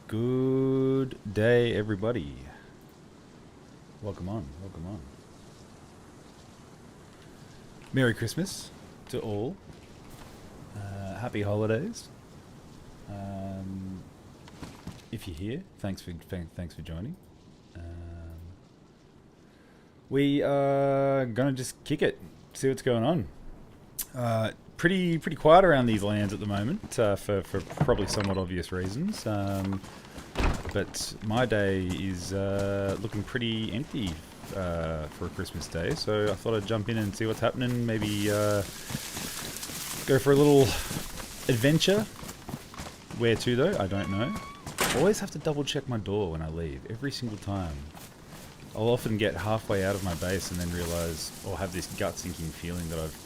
Good day, everybody. Welcome on, welcome on. Merry Christmas to all. Happy holidays. If you're here, thanks for joining. We are gonna just kick it, see what's going on. Pretty quiet around these lands at the moment, for probably somewhat obvious reasons. But my day is looking pretty empty for a Christmas day, so I thought I'd jump in and see what's happening. Maybe go for a little adventure. Where to though? I don't know. Always have to double check my door when I leave, every single time. I'll often get halfway out of my base and then realise, or have this gut-sinking feeling that I've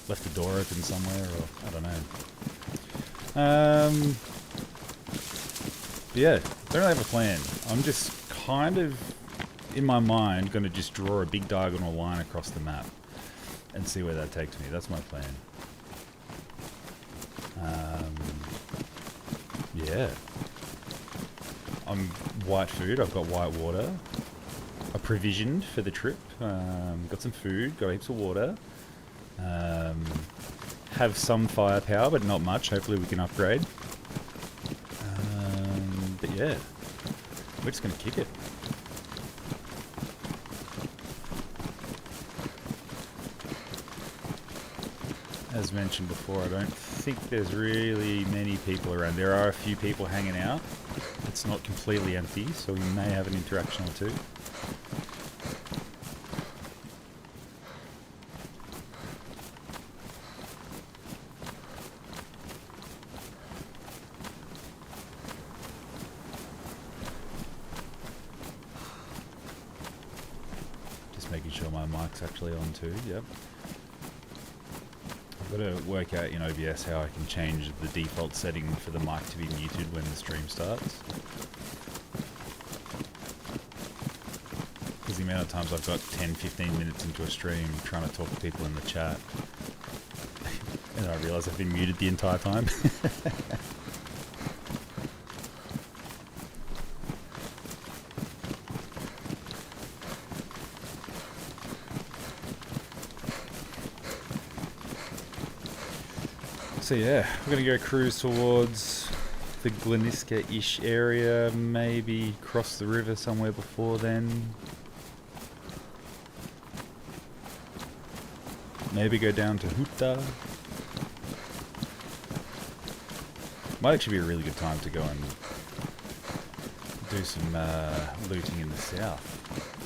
left the door open somewhere, or I don't know. Yeah, don't really have a plan. I'm just kind of, in my mind, going to just draw a big diagonal line across the map and see where that takes me. That's my plan. Yeah. I'm white food. I've got white water. I provisioned for the trip. Got some food. Got heaps of water. Have some firepower, but not much. Hopefully we can upgrade. But yeah, we're just going to kick it. As mentioned before, I don't think there's really many people around. There are a few people hanging out. It's not completely empty, so we may have an interaction or two. Just making sure my mic's actually on too, yep. I've got to work out in OBS how I can change the default setting for the mic to be muted when the stream starts. Because the amount of times I've got 10-15 minutes into a stream trying to talk to people in the chat and I realise I've been muted the entire time. So yeah, we're going to go cruise towards the Gleniska-ish area, maybe cross the river somewhere before then. Maybe go down to Huta. Might actually be a really good time to go and do some looting in the south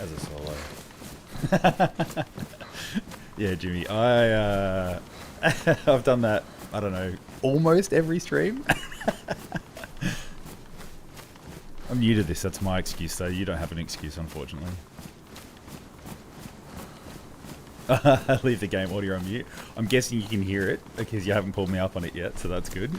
as a solo. Yeah, Jimmy, I've done that, I don't know, almost every stream. I'm new to this, that's my excuse though. You don't have an excuse, unfortunately. Leave the game audio on mute. I'm guessing you can hear it because you haven't pulled me up on it yet, so that's good.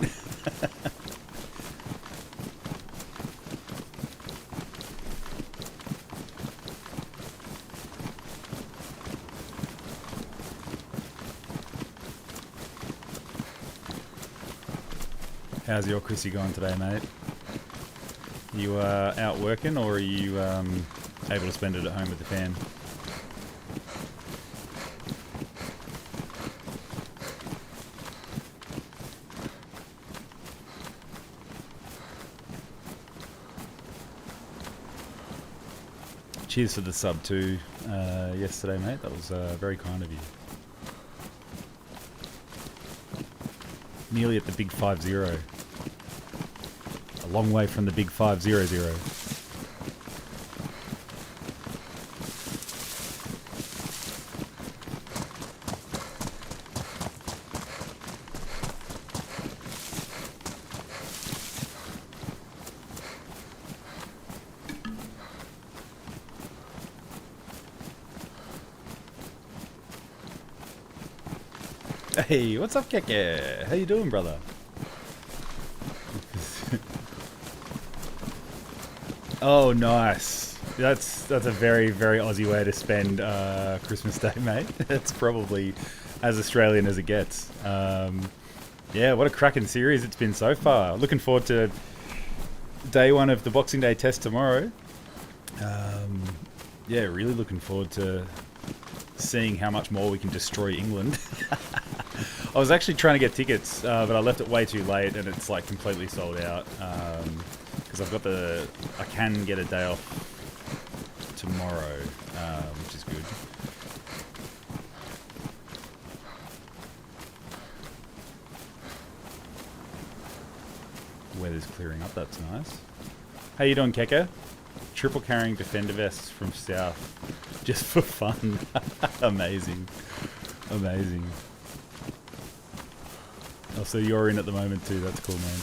How's your Chrissy going today, mate? You out working, or are you able to spend it at home with the fam? Cheers for the sub too yesterday, mate. That was very kind of you. Nearly at the big 5-0. A long way from the big 5-0-0. Hey, what's up, Keke? How you doing, brother? Oh, nice. That's a very, very Aussie way to spend Christmas Day, mate. It's probably as Australian as it gets. Yeah, what a cracking series it's been so far. Looking forward to day one of the Boxing Day test tomorrow. Yeah, really looking forward to seeing how much more we can destroy England. I was actually trying to get tickets, but I left it way too late, and it's like completely sold out. Because I can get a day off tomorrow, which is good. Weather's clearing up, that's nice. How you doing, Keka? Triple carrying defender vests from South, just for fun. Amazing. Amazing. Oh, so you're in at the moment too, that's cool, man.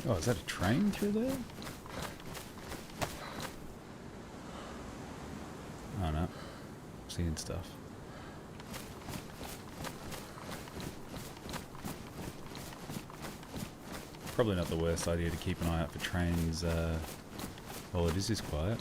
Oh, is that a train through there? Oh no, seeing stuff. Probably not the worst idea to keep an eye out for trains while it is this quiet.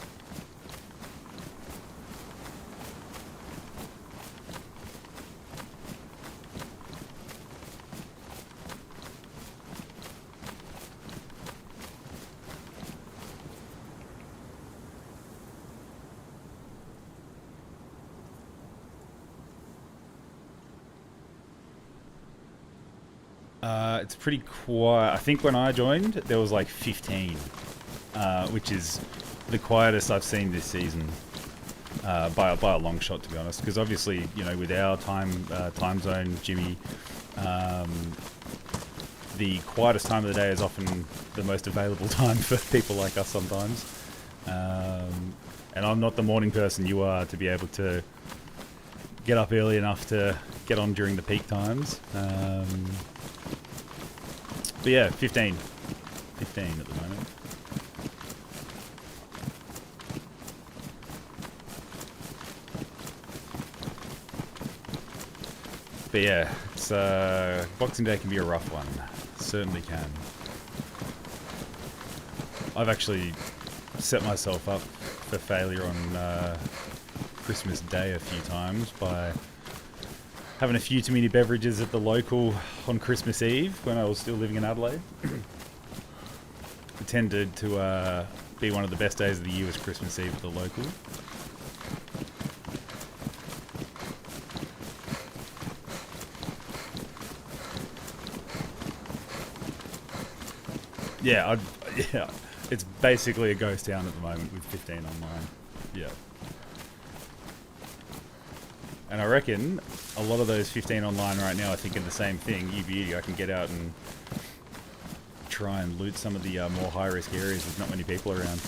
It's pretty quiet. I think when I joined, there was like 15, which is the quietest I've seen this season, by a long shot, to be honest. Because obviously, you know, with our time zone, Jimmy, the quietest time of the day is often the most available time for people like us sometimes. And I'm not the morning person you are to be able to get up early enough to get on during the peak times. But yeah, 15 at the moment. But yeah, it's Boxing Day can be a rough one. Certainly can. I've actually set myself up for failure on Christmas Day a few times by having a few too many beverages at the local on Christmas Eve when I was still living in Adelaide. It tended to be one of the best days of the year was Christmas Eve at the local. Yeah, it's basically a ghost town at the moment with 15 online. Yeah. And I reckon a lot of those 15 online right now are thinking the same thing. You beauty, I can get out and try and loot some of the more high-risk areas with not many people around.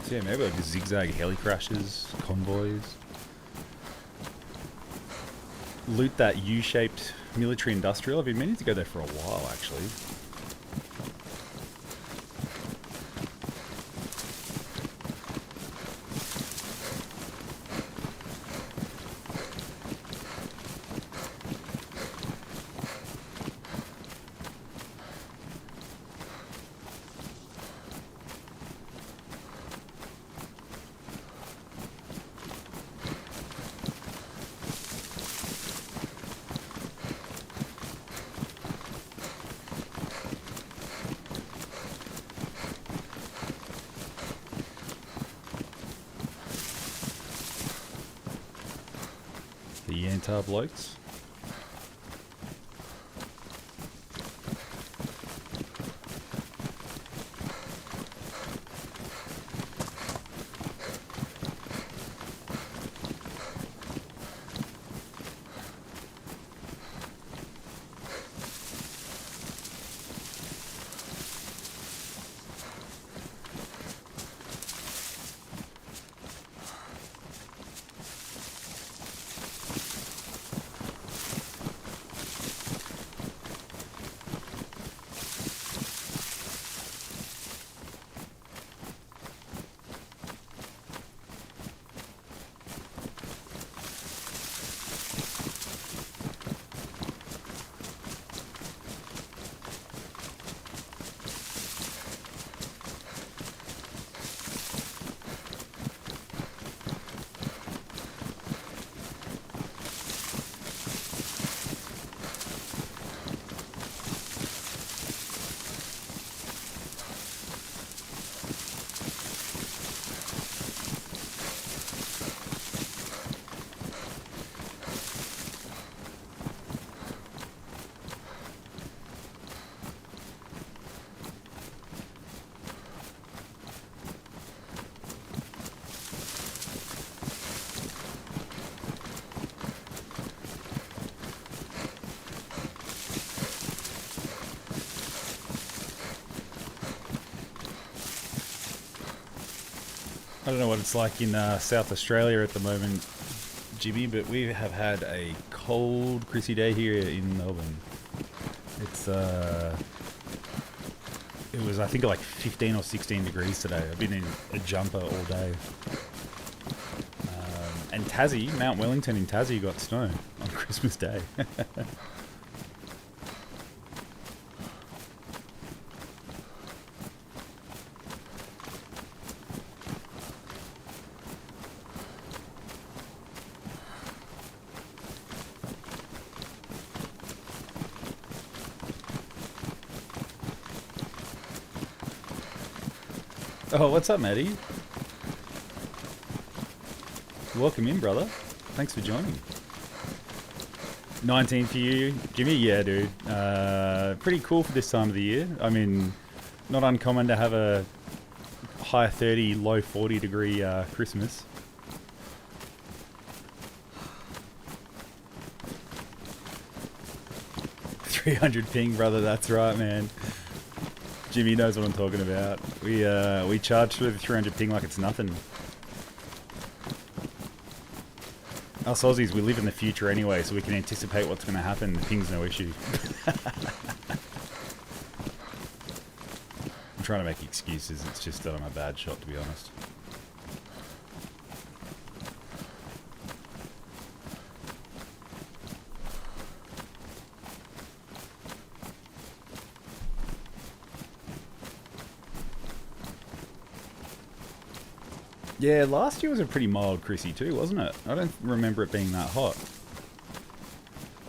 So yeah, maybe like zigzag heli crashes, convoys. Loot that U-shaped military industrial. I've been meaning to go there for a while, actually. The Yantar blokes. don't know what it's like in South Australia at the moment, Jimmy, but we have had a cold, Chrissy day here in Melbourne. It's it was, I think, like 15 or 16 degrees today. I've been in a jumper all day. And Tassie, Mount Wellington in Tassie got snow on Christmas Day. Oh, what's up, Maddie? Welcome in, brother. Thanks for joining. 19 for you, Jimmy? Yeah, dude. Pretty cool for this time of the year. I mean, not uncommon to have a high 30, low 40 degree Christmas. $300 ping, brother. That's right, man. Jimmy knows what I'm talking about. We charge through the 300 ping like it's nothing. Us Aussies, we live in the future anyway, so we can anticipate what's going to happen. The ping's no issue. I'm trying to make excuses. It's just that I'm a bad shot, to be honest. Yeah, last year was a pretty mild Chrissy too, wasn't it? I don't remember it being that hot.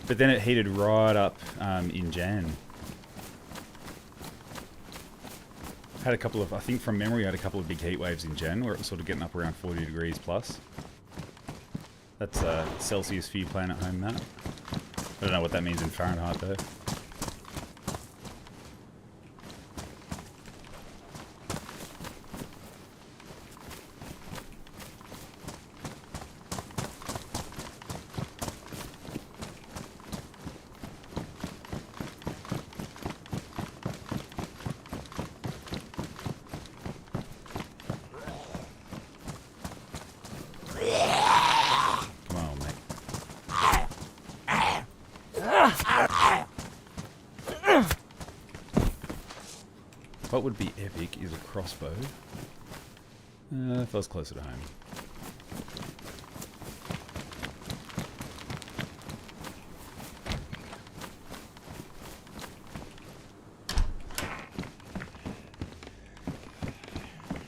But then it heated right up in Jan. Had a couple of, I think from memory, I had a couple of big heat waves in Jan where it was sort of getting up around 40 degrees plus. That's Celsius for you playing at home, Matt. I don't know what that means in Fahrenheit though. What would be epic is a crossbow. If I was closer to home.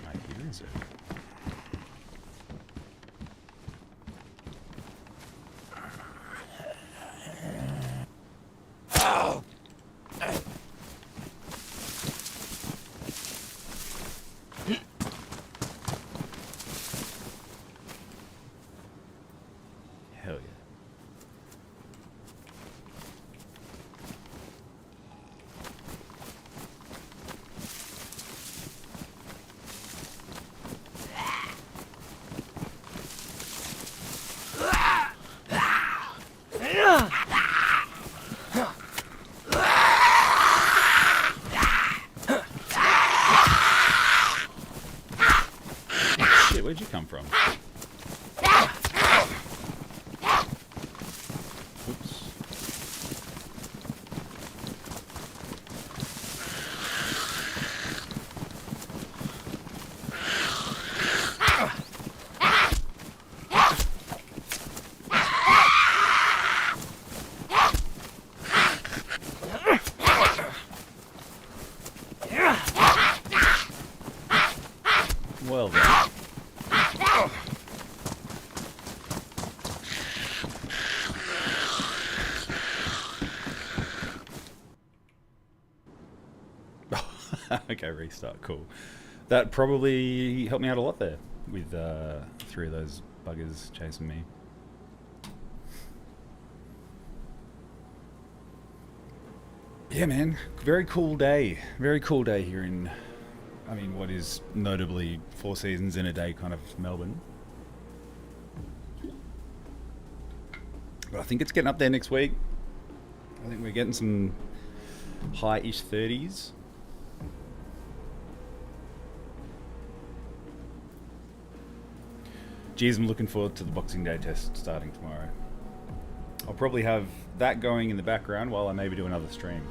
Right here, is it? Hell yeah. Shit, where'd you come from? Oops. Well then. Okay, restart, cool. That probably helped me out a lot there with 3 of those buggers chasing me. Yeah, man, very cool day. Very cool day here in, I mean, what is notably 4 seasons in a day kind of Melbourne. But I think it's getting up there next week. I think we're getting some high-ish 30s. Geez, I'm looking forward to the Boxing Day test starting tomorrow. I'll probably have that going in the background while I maybe do another stream.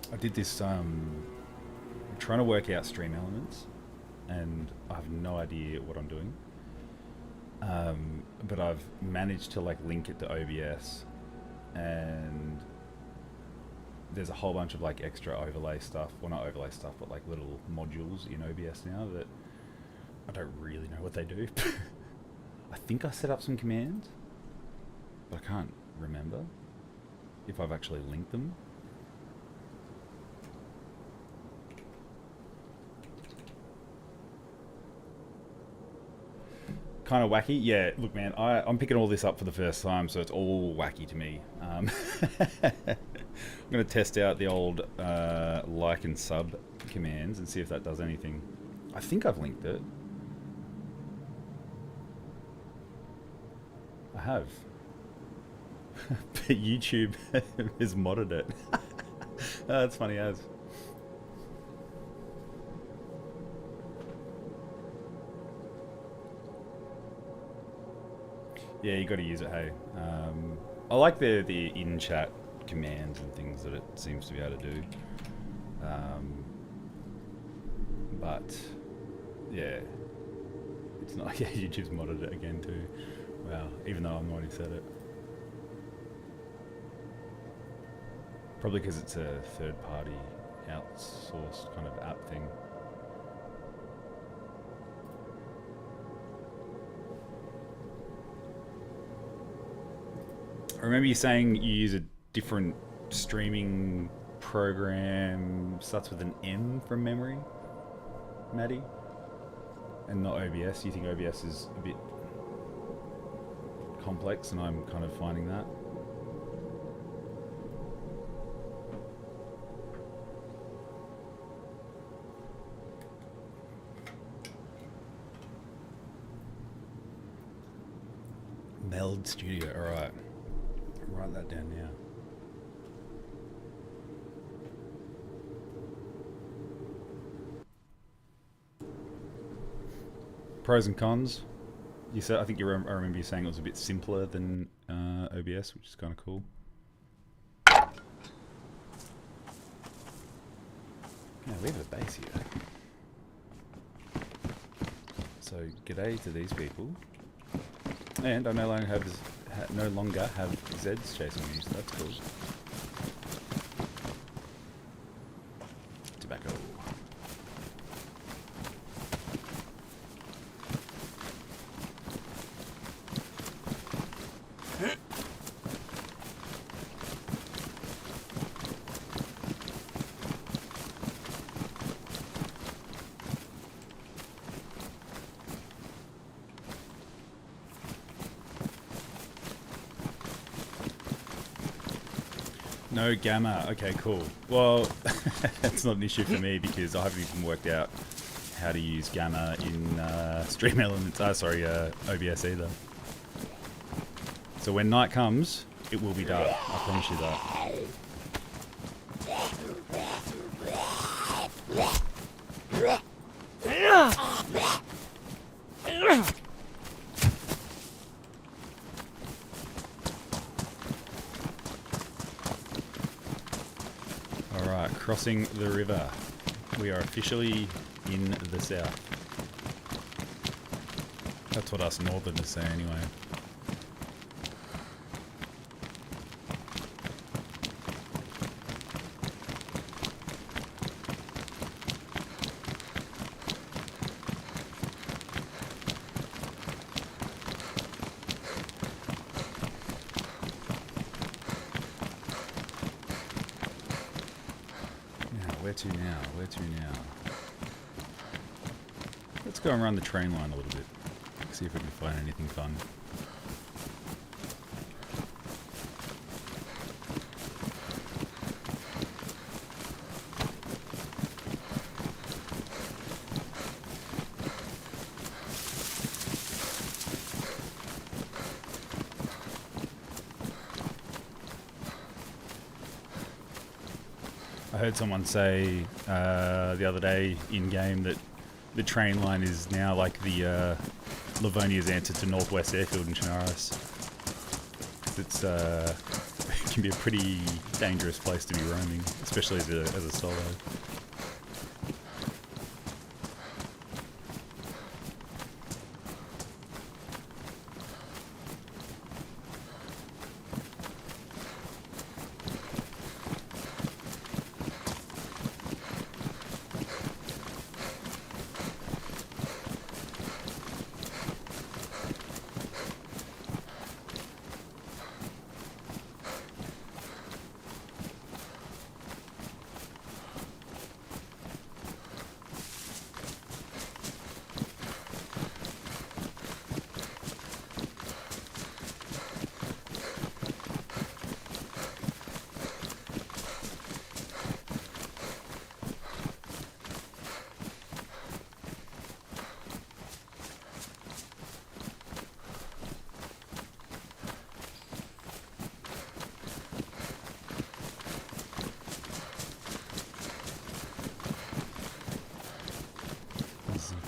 I did this, trying to work out stream elements, and I have no idea what I'm doing. But I've managed to like link it to OBS, and there's a whole bunch of like extra overlay stuff, well not overlay stuff, but like little modules in OBS now that I don't really know what they do. I think I set up some commands, but I can't remember if I've actually linked them. Kind of wacky. Yeah, look man, I'm picking all this up for the first time, so it's all wacky to me. I'm going to test out the old like and sub commands and see if that does anything. I think I've linked it. I have. But YouTube has modded it. That's funny as. Yeah, you got to use it, hey. I like the in-chat commands and things that it seems to be able to do. But, yeah. It's not... Yeah, YouTube's modded it again too. Wow, even though I'm the one who said it. Probably because it's a third-party, outsourced kind of app thing. I remember you saying you use a different streaming program, starts with an M from memory, Maddie, and not OBS. You think OBS is a bit complex, and I'm kind of finding that. Meld Studio, alright. Write that down now. Pros and cons. You said, I think I remember you saying it was a bit simpler than OBS, which is kind of cool. Now we have a base here. So g'day to these people. And I no longer have Zeds chasing me, so that's cool. Tobacco. No gamma. Okay, cool. Well, it's not an issue for me because I haven't even worked out how to use gamma in Stream Elements. OBS either. So when night comes, it will be dark. I promise you that. Crossing the river. We are officially in the south. That's what us northerners say anyway. Where to now? Let's go and run the train line a little bit. See if we can find anything fun. I heard someone say the other day in game that the train line is now like the Livonia's answer to Northwest Airfield in Chernarus. It's it can be a pretty dangerous place to be roaming, especially as a solo.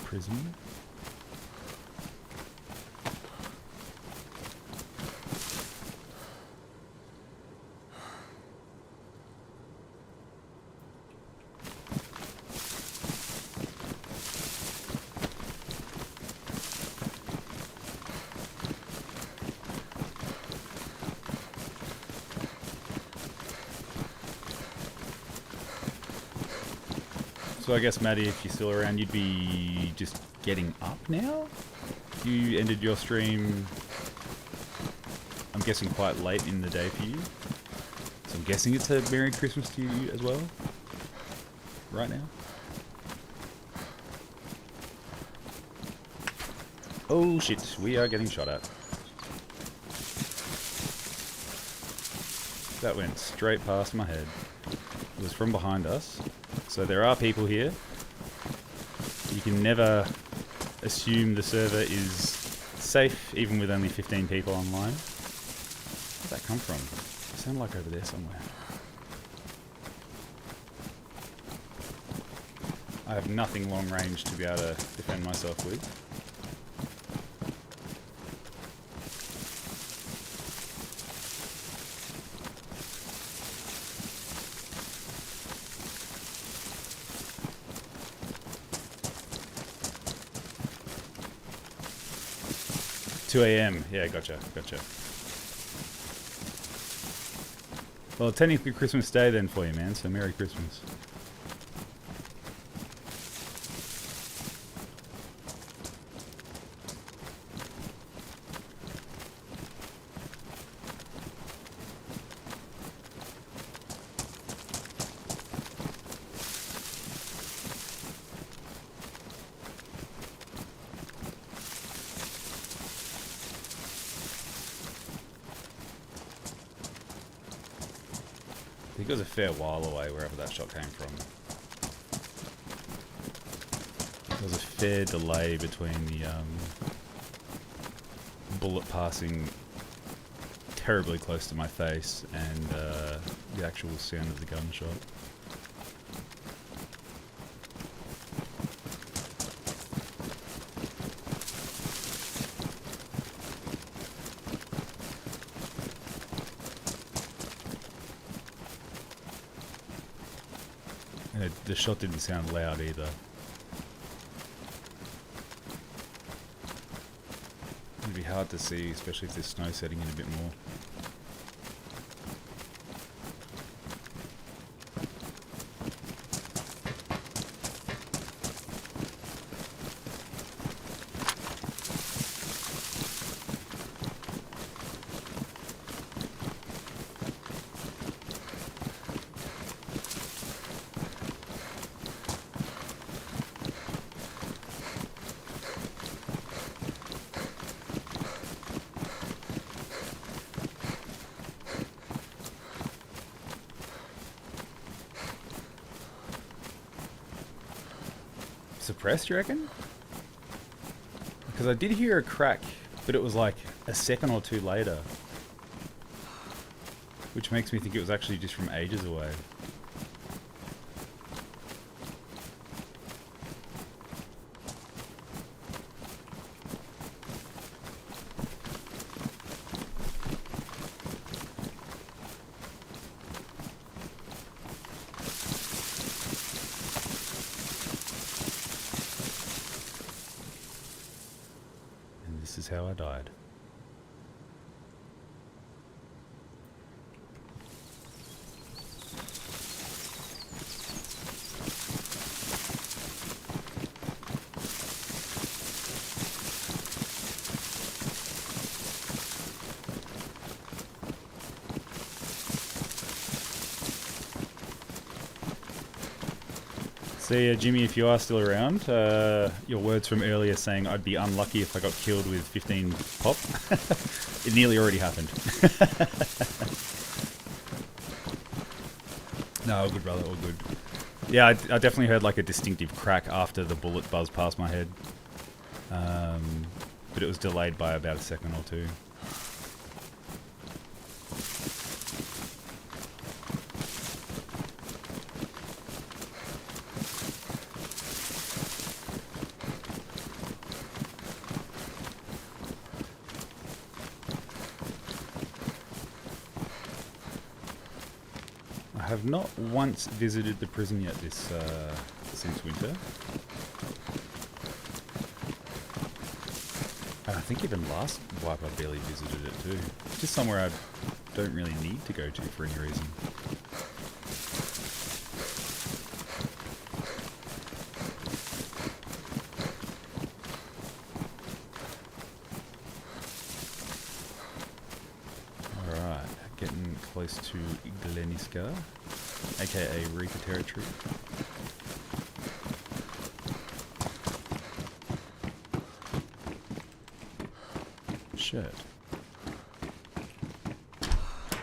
Prison. So I guess, Maddie, if you're still around, you'd be just getting up now? You ended your stream, I'm guessing, quite late in the day for you. So I'm guessing it's a Merry Christmas to you as well, right now. Oh shit, we are getting shot at. That went straight past my head. It was from behind us. So there are people here. You can never assume the server is safe, even with only 15 people online. Where'd that come from? It sounded like over there somewhere. I have nothing long range to be able to defend myself with. 2 AM. Yeah, gotcha. Well, technically Christmas Day then for you, man, so Merry Christmas. I think it was a fair while away, wherever that shot came from. There was a fair delay between the bullet passing terribly close to my face and the actual sound of the gunshot. The shot didn't sound loud either. It'd be hard to see, especially if there's snow setting in a bit more. Suppressed, you reckon? Because I did hear a crack, but it was like a second or two later. Which makes me think it was actually just from ages away. how I died. See, Jimmy, if you are still around, your words from earlier saying I'd be unlucky if I got killed with 15 pop, it nearly already happened. No, all good, brother, all good. Yeah, I definitely heard like a distinctive crack after the bullet buzzed past my head. But it was delayed by about a second or two. I have not once visited the prison yet this since winter. And I think even last wipe I barely visited it too. It's just somewhere I don't really need to go to for any reason. Alright, getting close to Gleniska, aka Reaper territory. Shit.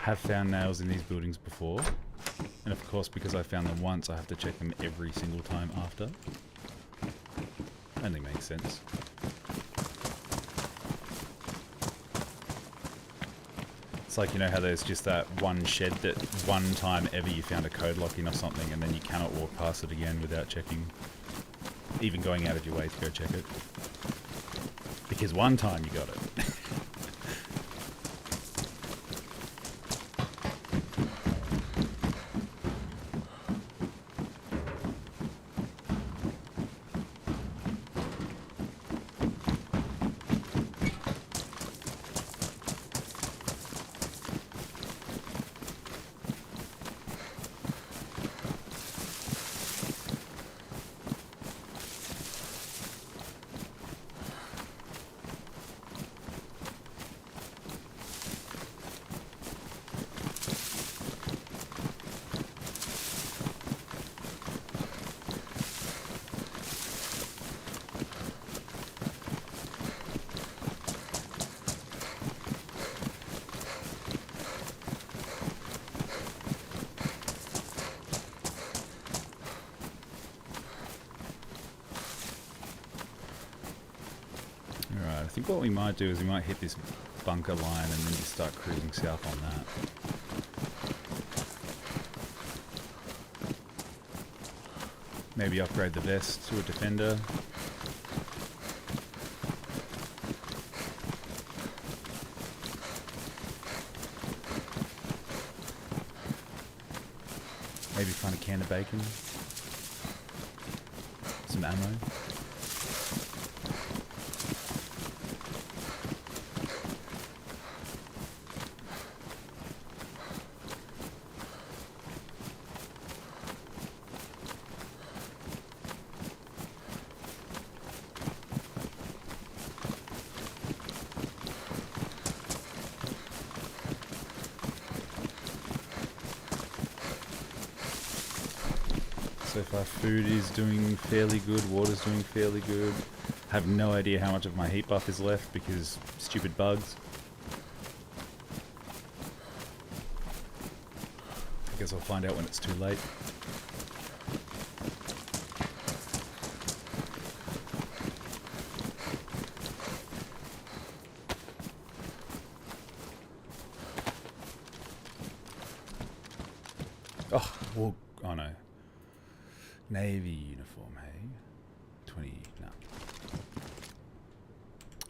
Have found nails in these buildings before, and of course because I found them once I have to check them every single time after. Only makes sense. It's like, you know how there's just that one shed that one time ever you found a code lock in or something and then you cannot walk past it again without checking, even going out of your way to go check it. Because one time you got it. I think what we might do is we might hit this bunker line and then just start cruising south on that. Maybe upgrade the vest to a defender. Maybe find a can of bacon. Some ammo. So far food is doing fairly good, water's doing fairly good. Have no idea how much of my heat buff is left because stupid bugs. I guess I'll find out when it's too late. Oh, well, oh no. Navy uniform, hey? 20, no.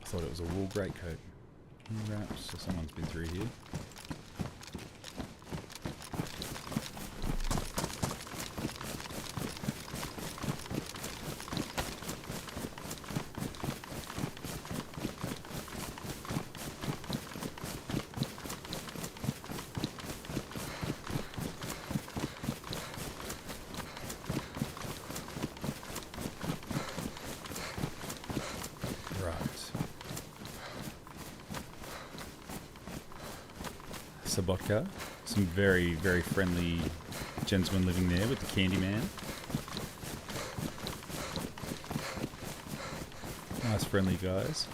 I thought it was a wool greatcoat. Right, so someone's been through here. Sobotka. Some very, very friendly gentlemen living there with the Candyman. Nice friendly guys.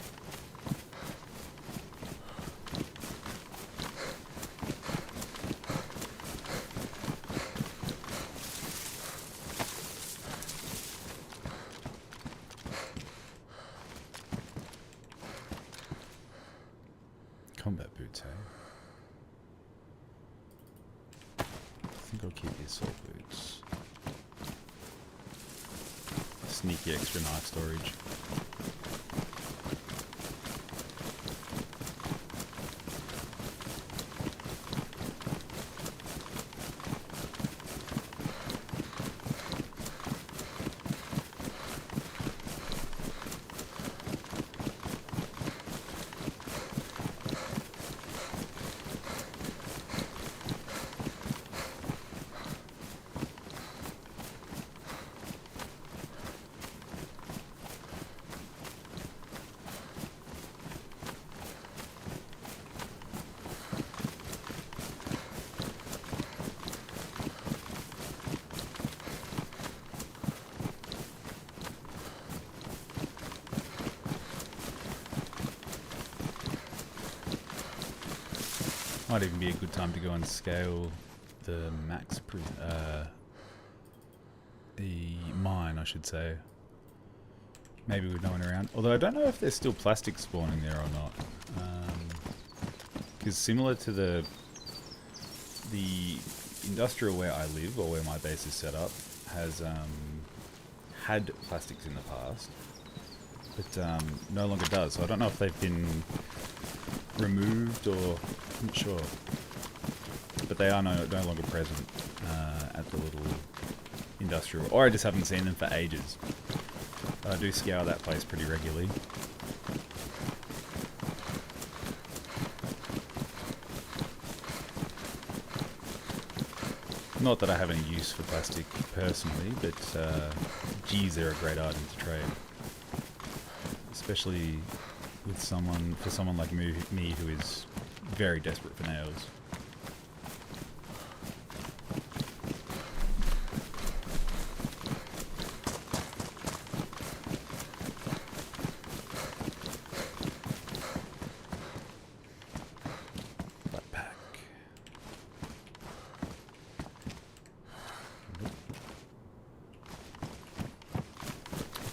Combat boots, hey? I think I'll keep the assault boots. Sneaky extra knife storage. Might even be a good time to go and scale the the mine, I should say. Maybe with no one around. Although I don't know if there's still plastic spawning there or not. Because similar to the industrial where I live, or where my base is set up, has had plastics in the past, but no longer does. So I don't know if they've been removed or... I'm not sure. But they are no longer present at the little industrial... Or I just haven't seen them for ages. But I do scour that place pretty regularly. Not that I have any use for plastic personally, but geez, they're a great item to trade. Especially with for someone like me who is very desperate for nails.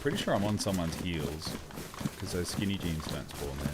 Pretty sure I'm on someone's heels, because those skinny jeans don't spawn there.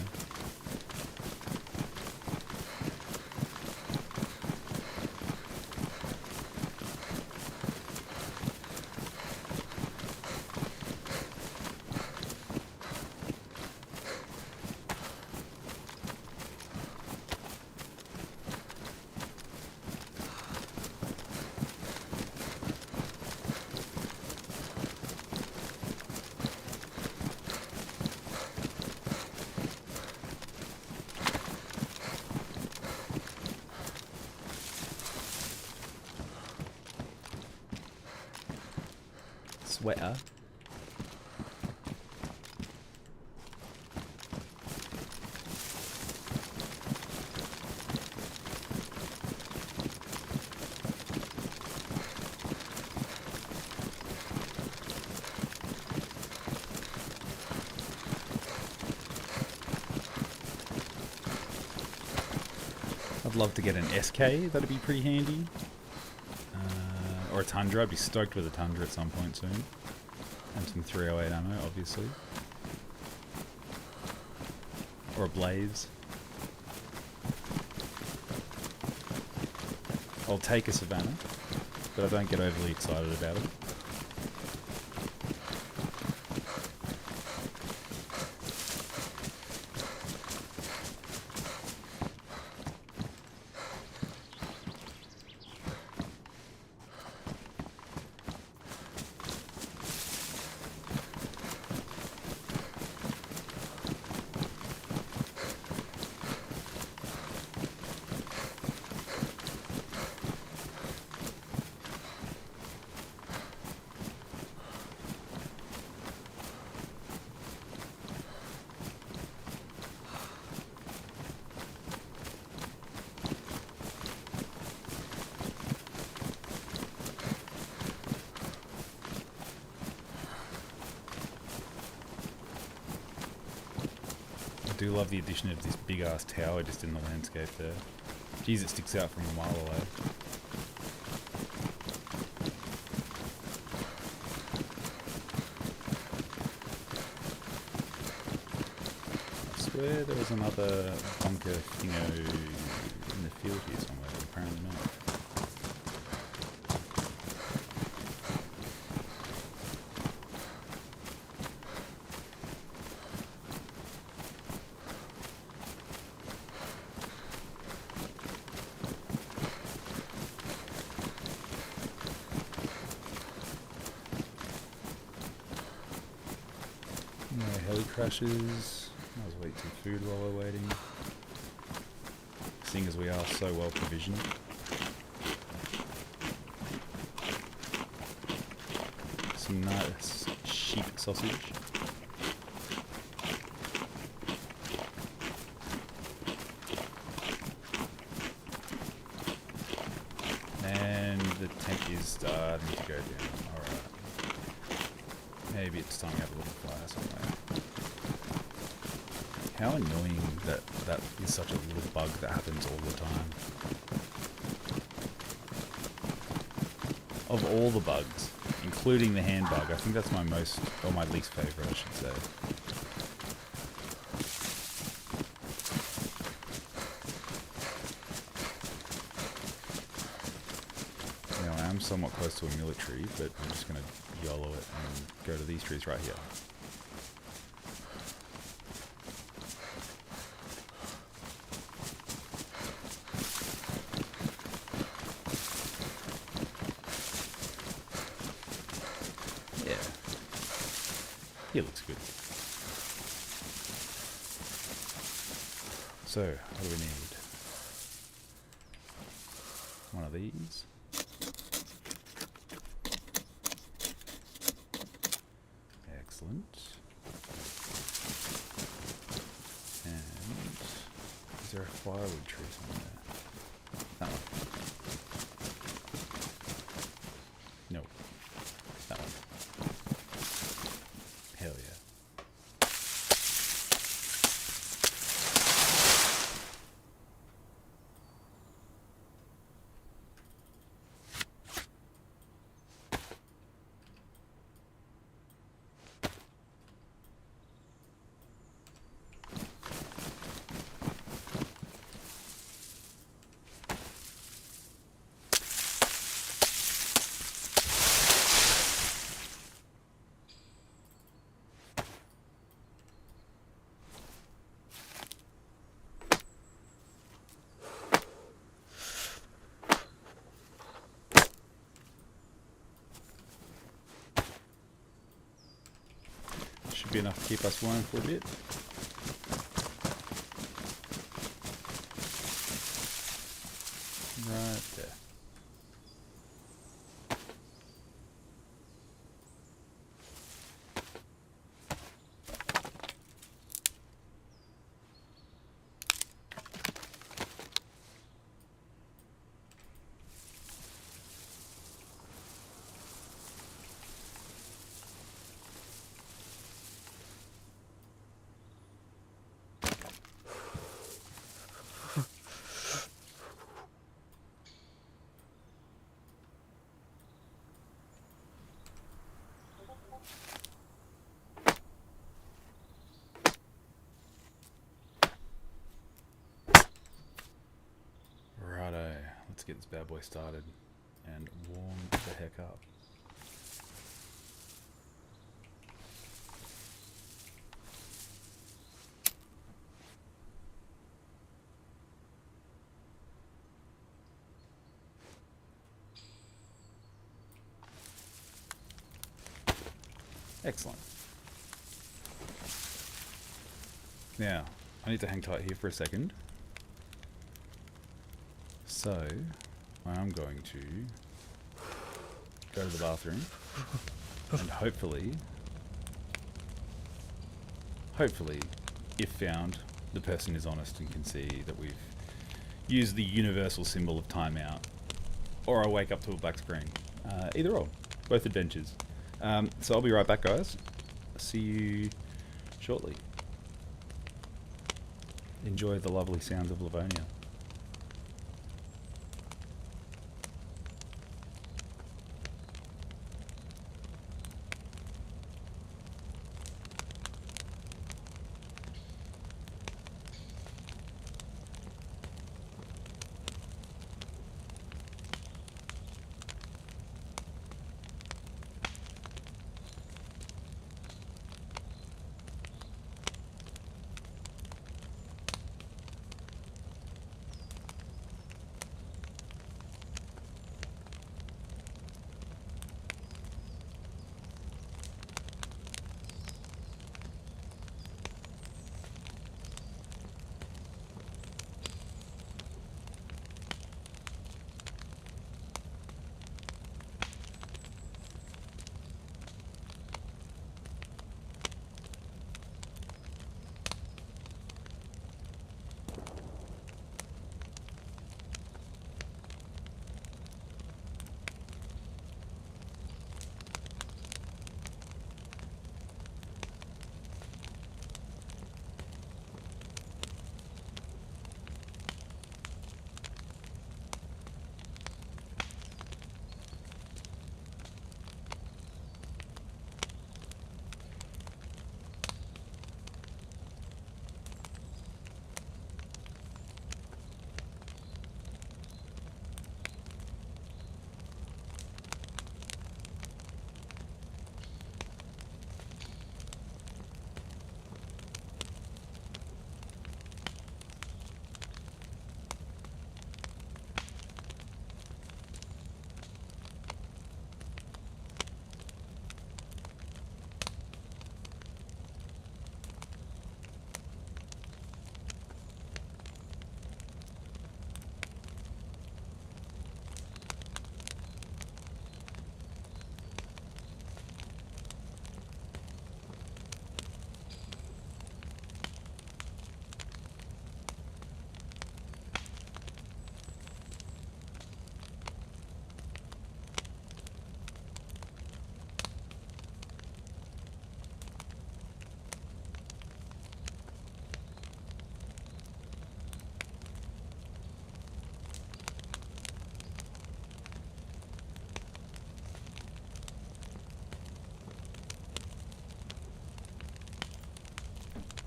Sweater. I'd love to get an SK, that'd be pretty handy. Or a Tundra, I'd be stoked with a Tundra at some point soon. And some 308 ammo, obviously. Or a Blaze. I'll take a Savannah, but I don't get overly excited about it. do love the addition of this big ass tower just in the landscape there. Geez, it sticks out from a mile away. I swear there was another bunker thingo in the field here somewhere, but apparently not. No heli crashes. I'll just wait some food while we're waiting. Seeing as we are so well provisioned. Some nice sheep sausage. And the tent is starting to go down. Alright. Maybe it's time to have a little fire somewhere. How annoying that is such a little bug that happens all the time. Of all the bugs, including the hand bug, I think that's my most, or my least favourite, I should say. Now I am somewhat close to a military, but I'm just going to YOLO it and go to these trees right here. He looks good. So, what do we need? One of these. Excellent. And is there a firewood tree somewhere? That one. No. That one. Hell yeah. Should be enough to keep us warm for a bit. Right there. Let's get this bad boy started and warm the heck up. Excellent. Now, I need to hang tight here for a second. So, I'm going to go to the bathroom and hopefully, if found, the person is honest and can see that we've used the universal symbol of timeout, or I wake up to a black screen. Either or, both adventures. So I'll be right back, guys. See you shortly. enjoy the lovely sounds of Livonia.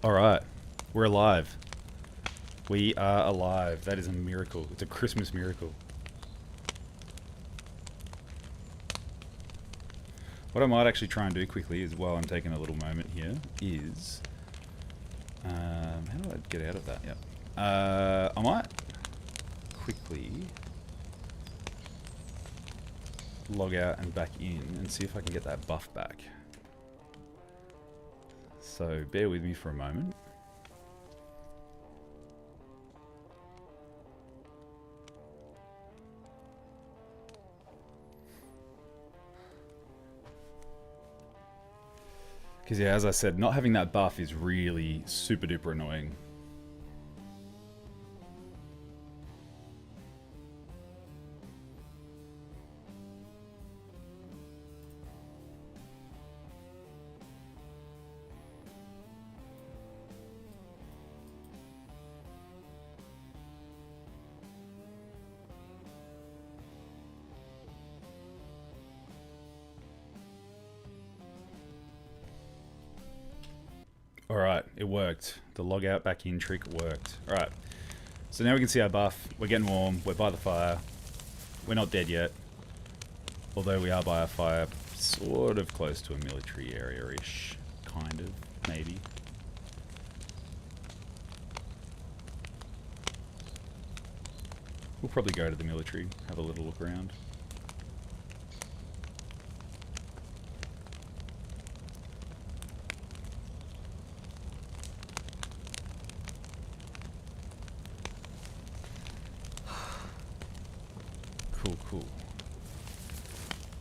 Alright, we're alive. We are alive. That is a miracle. It's a Christmas miracle. What I might actually try and do quickly is, while I'm taking a little moment here, is... how do I get out of that? Yep. I might quickly log out and back in and see if I can get that buff back. So bear with me for a moment. Because yeah, as I said, not having that buff is really super duper annoying. Alright, it worked. The log out back in trick worked. Alright, so now we can see our buff. We're getting warm, we're by the fire. We're not dead yet. Although we are by a fire, sort of close to a military area-ish. Kind of, maybe. We'll probably go to the military, have a little look around. Cool.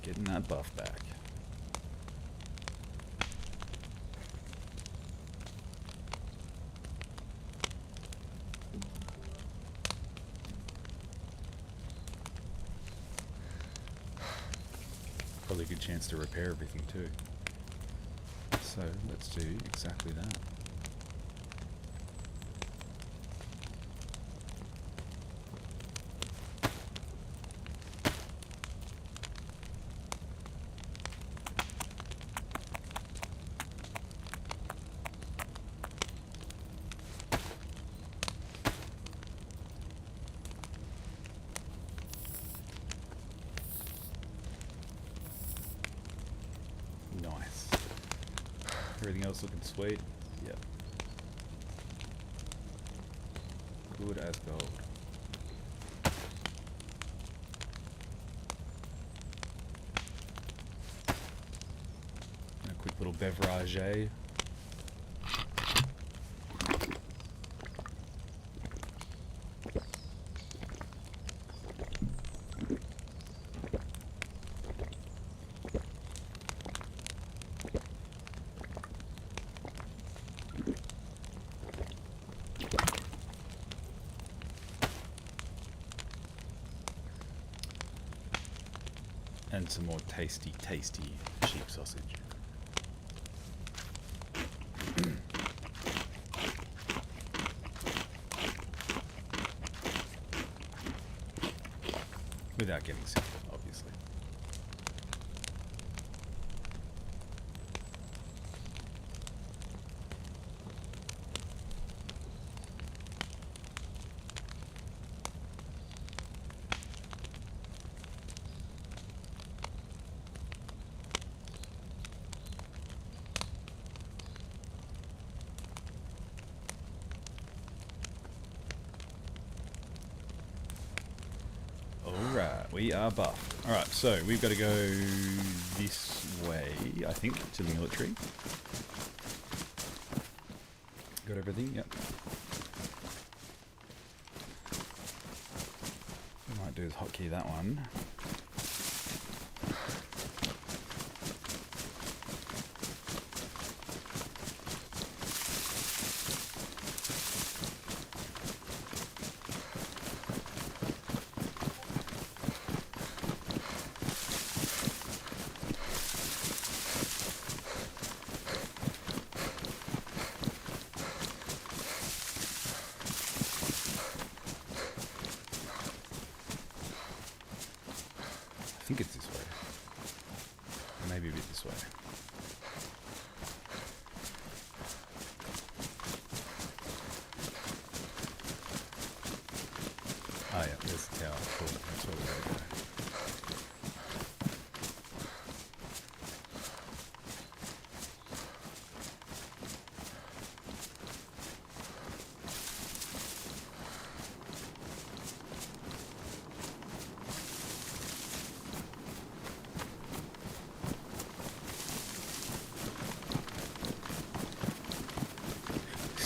Getting that buff back. Probably a good chance to repair everything too. So let's do exactly that. Everything else looking sweet. Yep. Good as gold. And a quick little beverage. And some more tasty, tasty sheep sausage. Without getting sick, obviously. Alright, we are buff. Alright, so we've got to go this way, I think, to the military. Got everything? Yep. What I might do is hotkey that one. I think it's this way. Maybe a bit this way. Oh yeah, there's the tower. Cool. That's where we gotta go.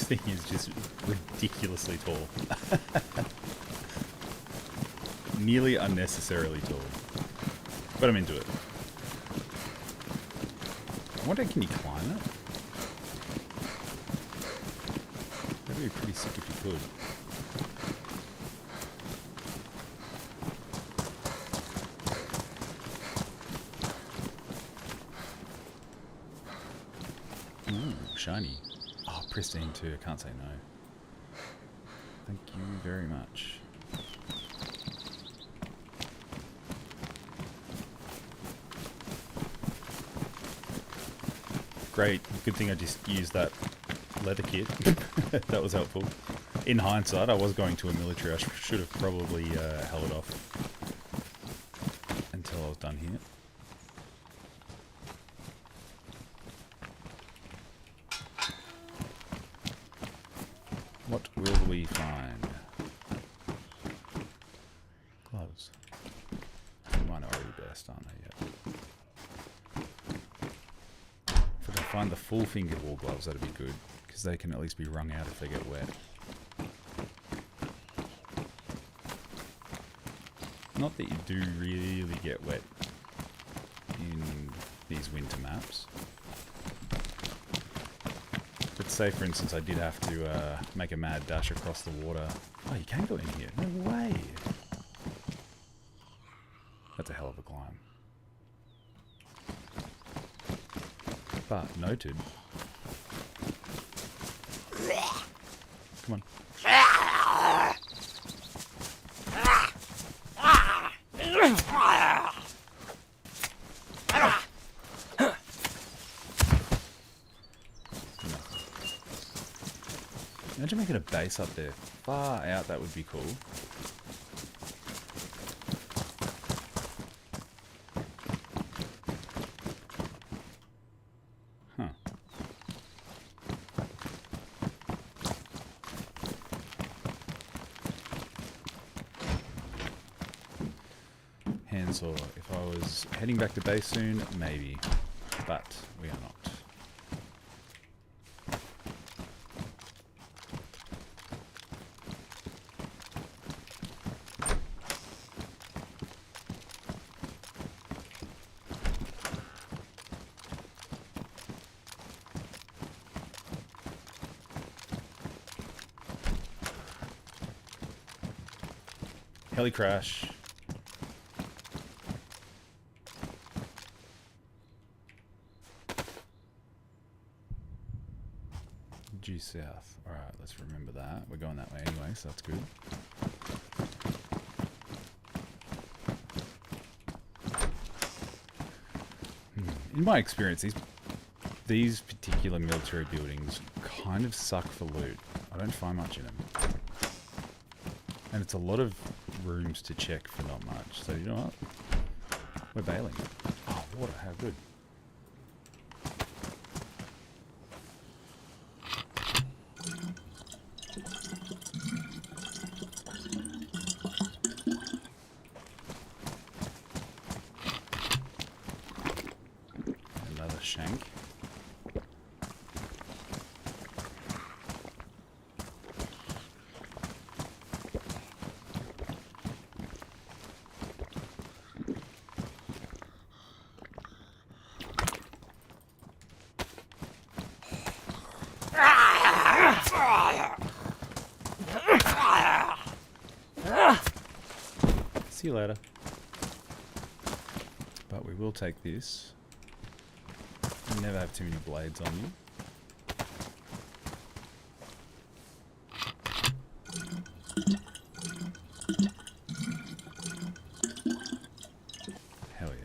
Thing is just ridiculously tall. Nearly unnecessarily tall. But I'm into it. I wonder, can you climb it? That'd be pretty sick if you could. Ooh, shiny. Oh, pristine too. I can't say no. Thank you very much. Great. Good thing I just used that leather kit. That was helpful. In hindsight, I was going to a military. I should have probably held it off until I was done here. What will we find? Gloves. Mine are already burst, aren't they yet? If I can find the full fingered wool gloves, that'd be good, because they can at least be wrung out if they get wet. Not that you do really get wet in these winter maps. But say, for instance, I did have to make a mad dash across the water. Oh, you can go in here. No way. That's a hell of a climb. But noted. Come on. Imagine making a base up there. Far out, that would be cool. Huh. or if I was heading back to base soon, maybe. But we are not. Heli crash. Due south. Alright, let's remember that. We're going that way anyway, so that's good. In my experience, these particular military buildings kind of suck for loot. I don't find much in them. And it's a lot of rooms to check for not much. So you know what? We're bailing. Oh, water, how good. Another shank. See you later. But we will take this. You never have too many blades on you. Hell yeah.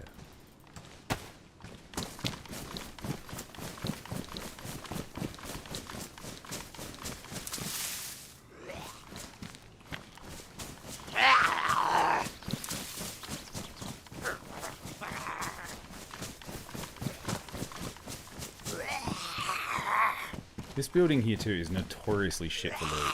This building here too is notoriously shit for loot.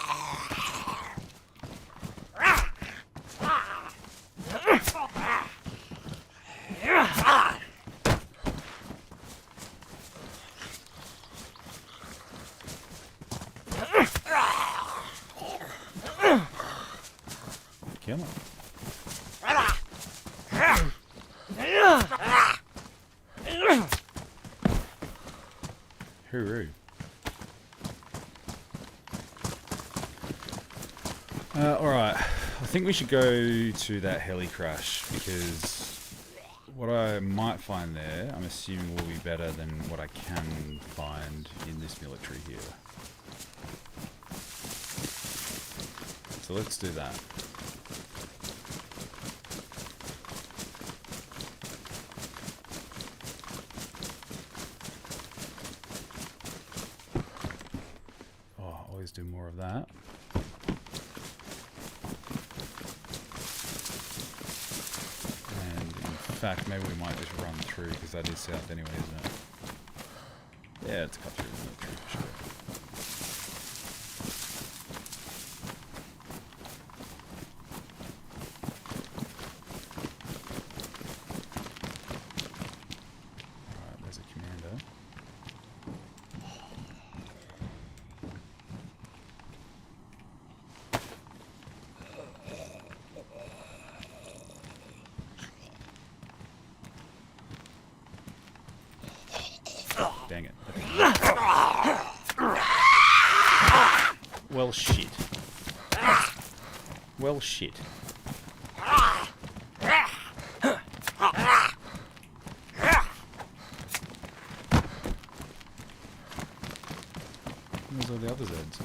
Kill him. Hooroo. Alright, I think we should go to that heli crash, because what I might find there, I'm assuming will be better than what I can find in this military here. So let's do that. Oh, always do more of that. In fact, maybe we might just run through, because that is south anyway, isn't it? Yeah, it's cut through the military for sure. Alright, there's a commander. Dang it. Well, shit. Well, shit. Where's all the other Zeds?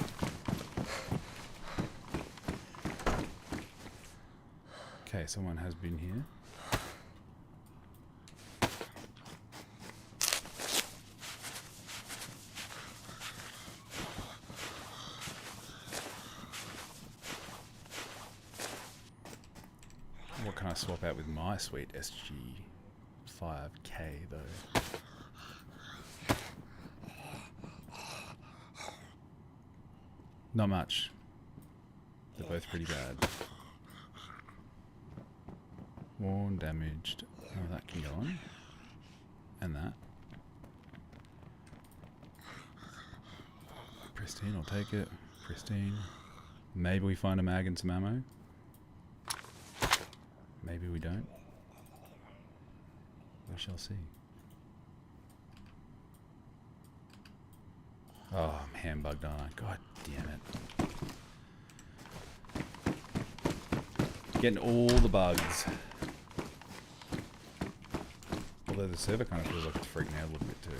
Okay, someone has been here. What can I swap out with my sweet SG5K though? Not much. They're both pretty bad. Worn, damaged. Oh, that can go on. And that. Pristine, I'll take it. Pristine. Maybe we find a mag and some ammo. Maybe we don't. We shall see. Oh, I'm hand-bugged, aren't I? God damn it. Getting all the bugs. Although the server kind of feels like it's freaking out a little bit too.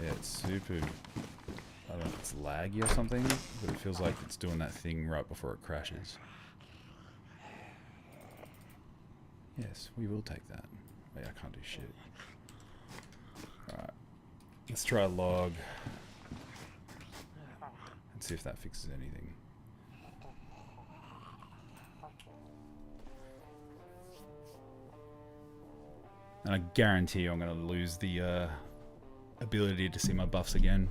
Yeah, it's super... I don't know if it's laggy or something, but it feels like it's doing that thing right before it crashes. Yes, we will take that. Wait, I can't do shit. Alright. Let's try a log. And see if that fixes anything. And I guarantee you I'm going to lose the ability to see my buffs again.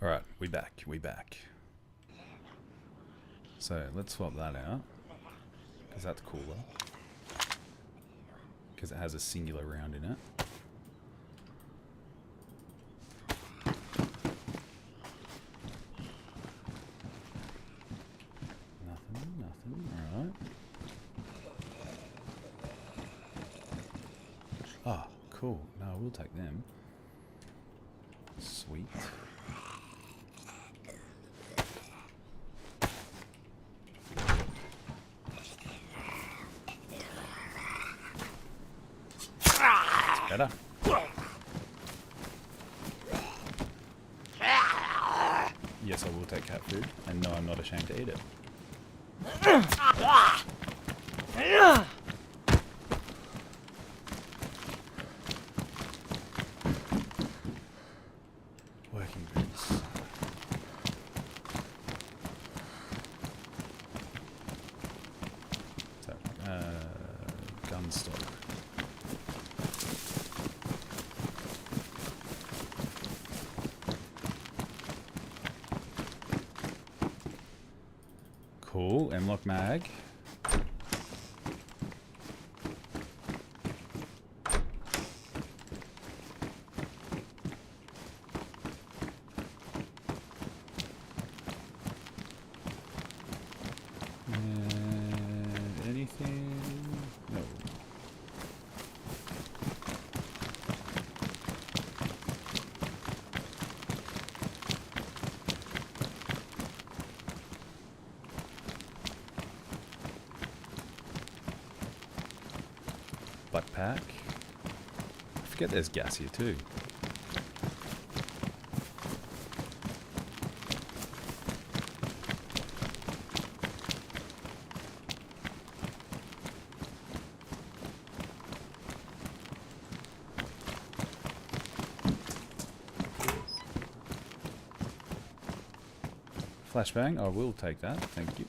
Alright, we back. So let's swap that out, because that's cooler. Because it has a singular round in it. Nothing, alright. Ah, cool. No, we'll take them. Sweet. Better. Yes, I will take cat food, and no, I'm not ashamed to eat it. Working boots. So, gun stock. Cool, M-lock mag. Anything? No. Butt pack. I forget there's gas here too. Flashbang, I will take that, thank you.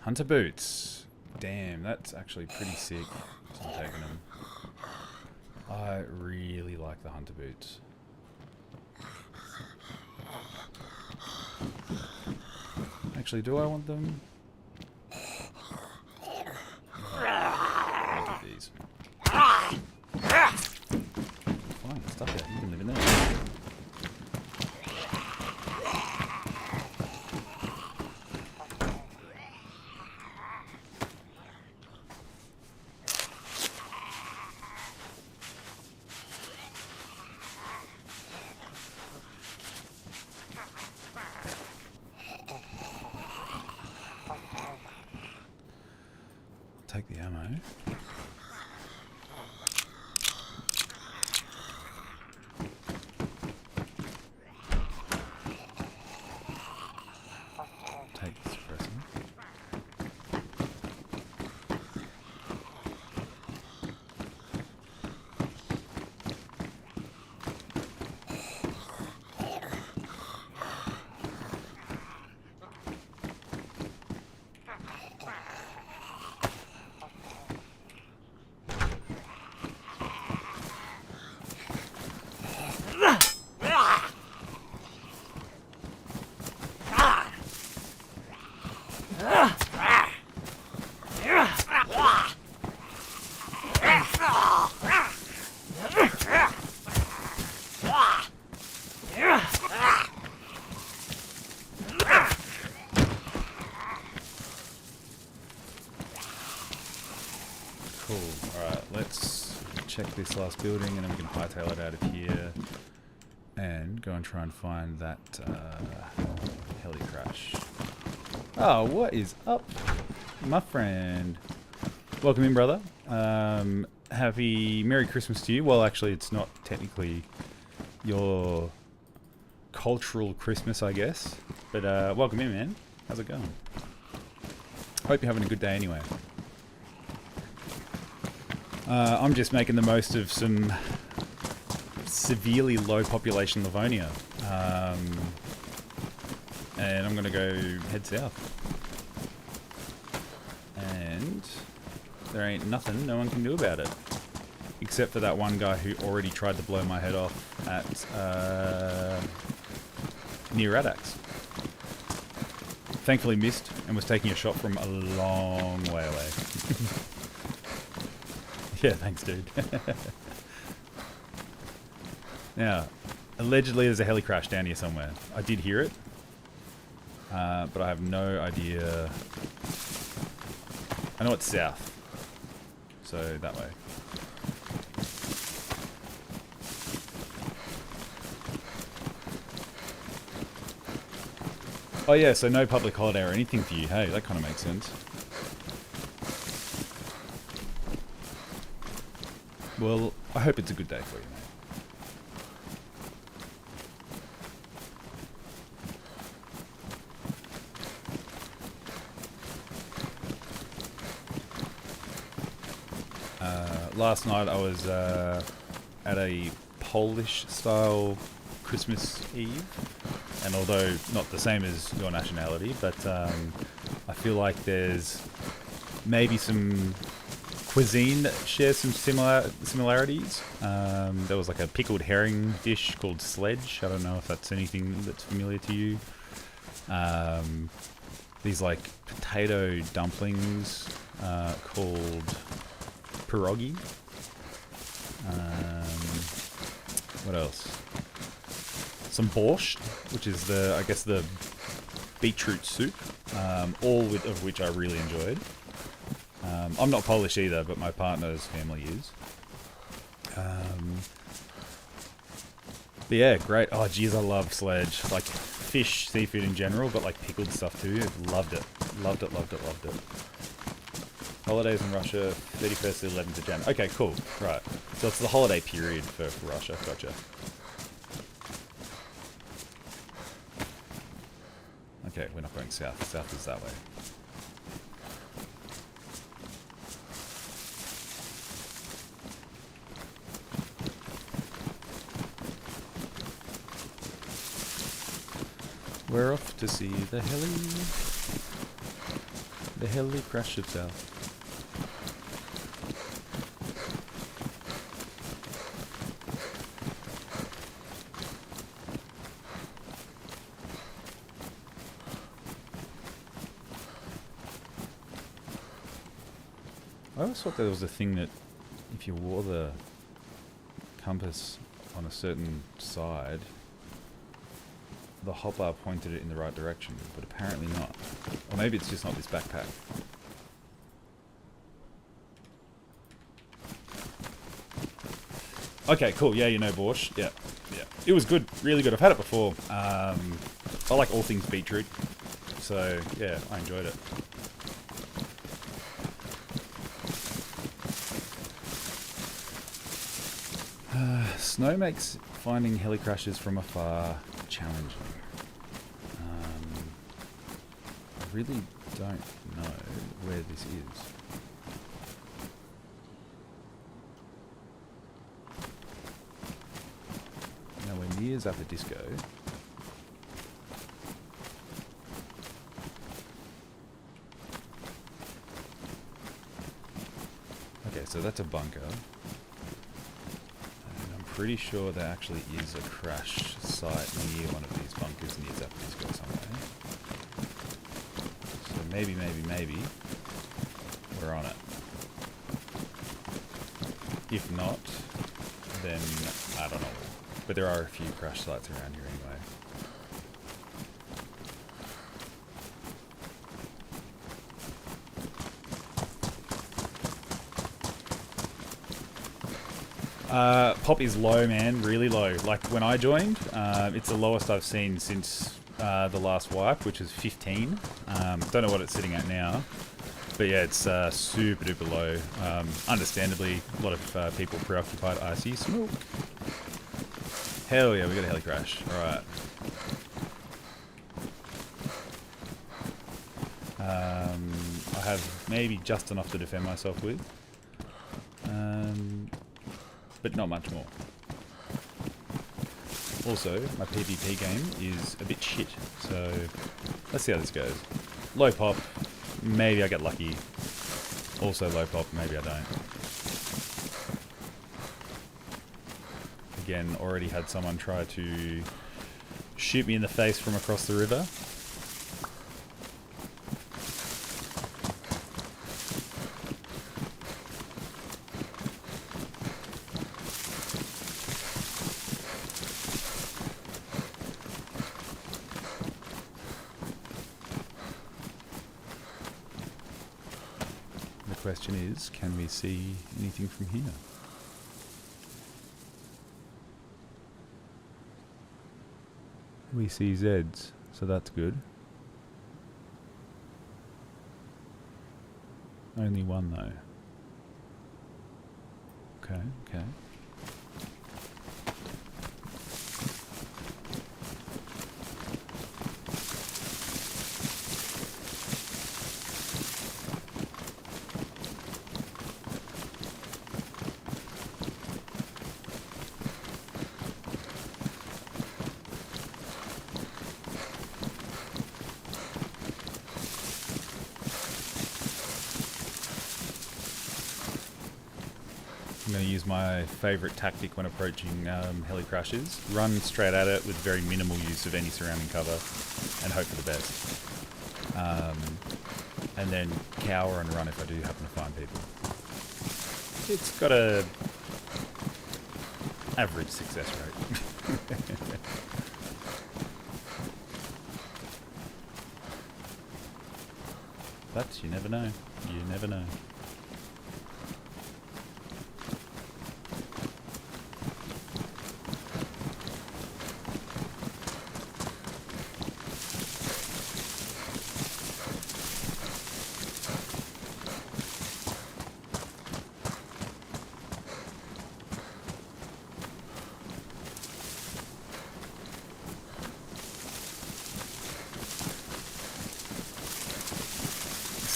Hunter boots. Damn, that's actually pretty sick. So I'm taking them. I really like the hunter boots. Actually, do I want them? I'll do these. Fine, stuff it. You can live in there. Take the ammo. Take the suppressor. Cool. Alright, let's check this last building and then we can hightail it out of here and go and try and find that heli crash. Oh, what is up, my friend? Welcome in, brother. Happy Merry Christmas to you. Well, actually, it's not technically your cultural Christmas, I guess. But welcome in, man. How's it going? Hope you're having a good day anyway. I'm just making the most of some severely low population Livonia. And I'm going to go head south. And there ain't nothing no one can do about it. Except for that one guy who already tried to blow my head off at near Radax. Thankfully missed and was taking a shot from a long way away. Yeah, thanks, dude. Now, allegedly there's a heli crash down here somewhere. I did hear it, but I have no idea. I know it's south, so that way. Oh yeah, so no public holiday or anything for you. Hey, that kind of makes sense. Well, I hope it's a good day for you, mate. Last night I was at a Polish-style Christmas Eve, and although not the same as your nationality, but I feel like there's maybe some cuisine that shares some similarities. There was like a pickled herring dish called sledge. I don't know if that's anything that's familiar to you. These like potato dumplings called pierogi. What else? Some borscht, which is I guess the beetroot soup. All of which I really enjoyed. I'm not Polish either, but my partner's family is. But yeah, great. Oh, geez, I love sledge. Like fish, seafood in general, but like pickled stuff too. Loved it. Loved it, loved it, loved it. Holidays in Russia, 31st to 11th of January. Okay, cool. Right. So it's the holiday period for Russia. Gotcha. Okay, we're not going south. South is that way. We're off to see the The heli crashed itself. I always thought there was a thing that if you wore the compass on a certain side, the hotbar pointed it in the right direction, but apparently not. Or maybe it's just not this backpack. Okay, cool. Yeah, you know borscht. Yeah, yeah. It was good. Really good. I've had it before. I like all things beetroot. So, yeah, I enjoyed it. Snow makes finding heli crashes from afar challenging. I really don't know where this is. Nowhere near Zappa Disco. Okay, so that's a bunker. Pretty sure there actually is a crash site near one of these bunkers near Zappa Disco somewhere. So maybe we're on it. If not, then I don't know. But there are a few crash sites around here anyway. Pop is low, man, really low. Like when I joined, it's the lowest I've seen since the last wipe, which is 15. Don't know what it's sitting at now, but yeah, it's super duper low. Understandably, a lot of people preoccupied. I see smoke. Hell yeah, we got a heli crash. All right. I have maybe just enough to defend myself with. But not much more. Also, my PvP game is a bit shit, so let's see how this goes. Low pop, maybe I get lucky. Also low pop, maybe I don't. Again, already had someone try to shoot me in the face from across the river. The question is, can we see anything from here? We see Zeds, so that's good. Only one though. Okay, okay. I'm going to use my favourite tactic when approaching heli crashes. Run straight at it with very minimal use of any surrounding cover and hope for the best. And then cower and run if I do happen to find people. It's got a average success rate. But you never know. You never know.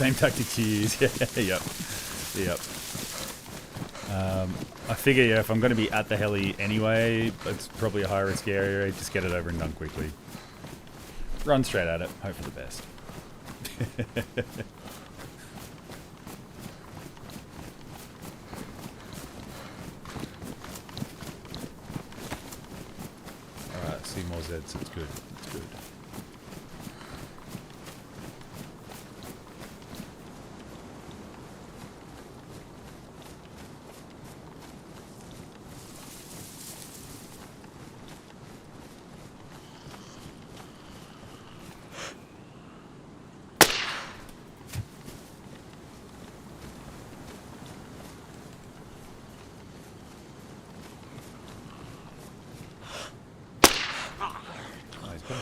Same tactic to use. Yep. I figure, yeah, if I'm going to be at the heli anyway, it's probably a high risk area. Just get it over and done quickly. Run straight at it. Hope for the best. see more Zeds. It's good. It's good.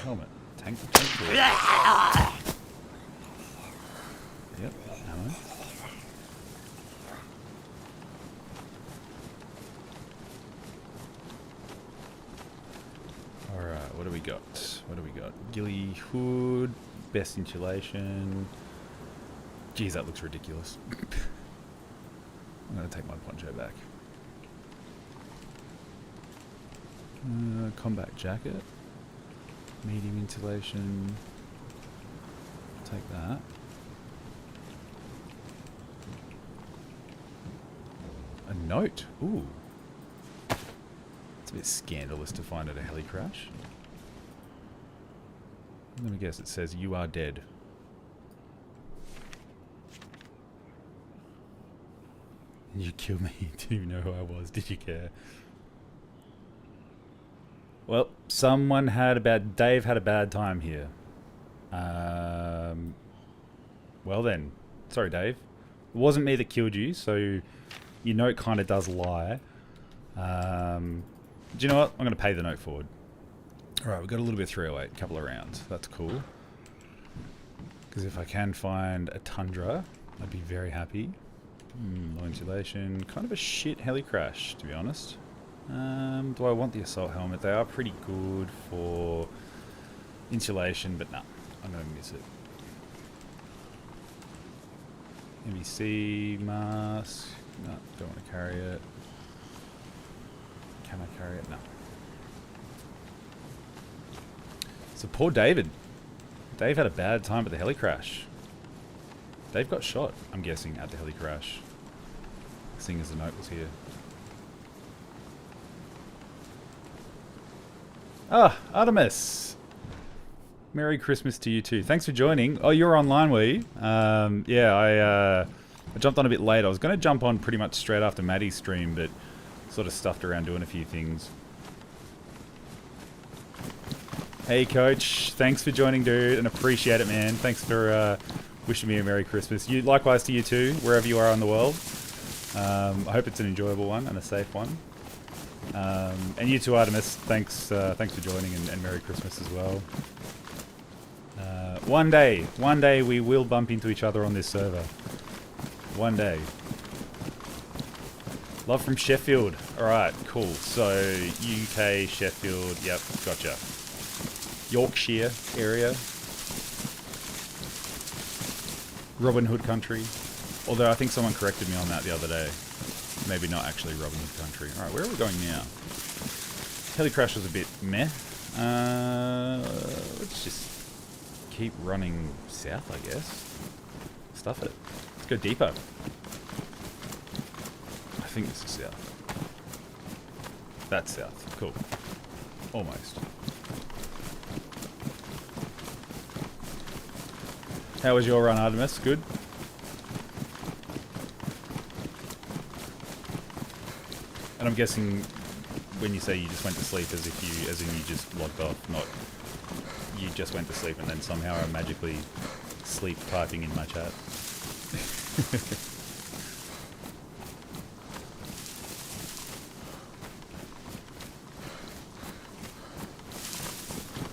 Helmet. Tank forward. Yep, ammo. Alright, what do we got? What do we got? Ghillie hood, best insulation. Geez, that looks ridiculous. I'm going to take my poncho back. Combat jacket. Medium insulation. Take that. A note. Ooh. It's a bit scandalous to find at a heli crash. Let me guess, it says, "You are dead." You killed me. Didn't even know who I was. Did you care? Well, someone had a bad... Dave had a bad time here. Well then. Sorry, Dave. It wasn't me that killed you, so your note kind of does lie. Do you know what? I'm going to pay the note forward. Alright, we've got a little bit of 308, a couple of rounds. That's cool. Because if I can find a Tundra, I'd be very happy. Low insulation. Kind of a shit heli crash, to be honest. Do I want the assault helmet? They are pretty good for insulation, but nah, I'm going to miss it. NBC mask. No, don't want to carry it. Can I carry it? No. So poor David. Dave had a bad time at the heli crash. Dave got shot, I'm guessing, at the heli crash. Seeing as the note was here. Ah, Artemis. Merry Christmas to you too. Thanks for joining. Oh, you're online, were you? Yeah, I jumped on a bit late. I was going to jump on pretty much straight after Maddie's stream, but sort of stuffed around doing a few things. Hey, Coach. Thanks for joining, dude, and appreciate it, man. Thanks for wishing me a Merry Christmas. You, likewise to you too, wherever you are in the world. I hope it's an enjoyable one and a safe one. And you too, Artemis. Thanks for joining, and Merry Christmas as well. One day we will bump into each other on this server. One day. Love from Sheffield. Alright, cool. So, UK, Sheffield, yep, gotcha. Yorkshire area. Robin Hood country. Although I think someone corrected me on that the other day. Maybe not actually Robin Hood country. Alright, where are we going now? Heli crash was a bit meh. Let's just keep running south, I guess. Stuff it. Let's go deeper. I think this is south. That's south. Cool. Almost. How was your run, Artemis? Good? And I'm guessing when you say you just went to sleep as in you just logged off, not you just went to sleep and then somehow are magically sleep typing in my chat.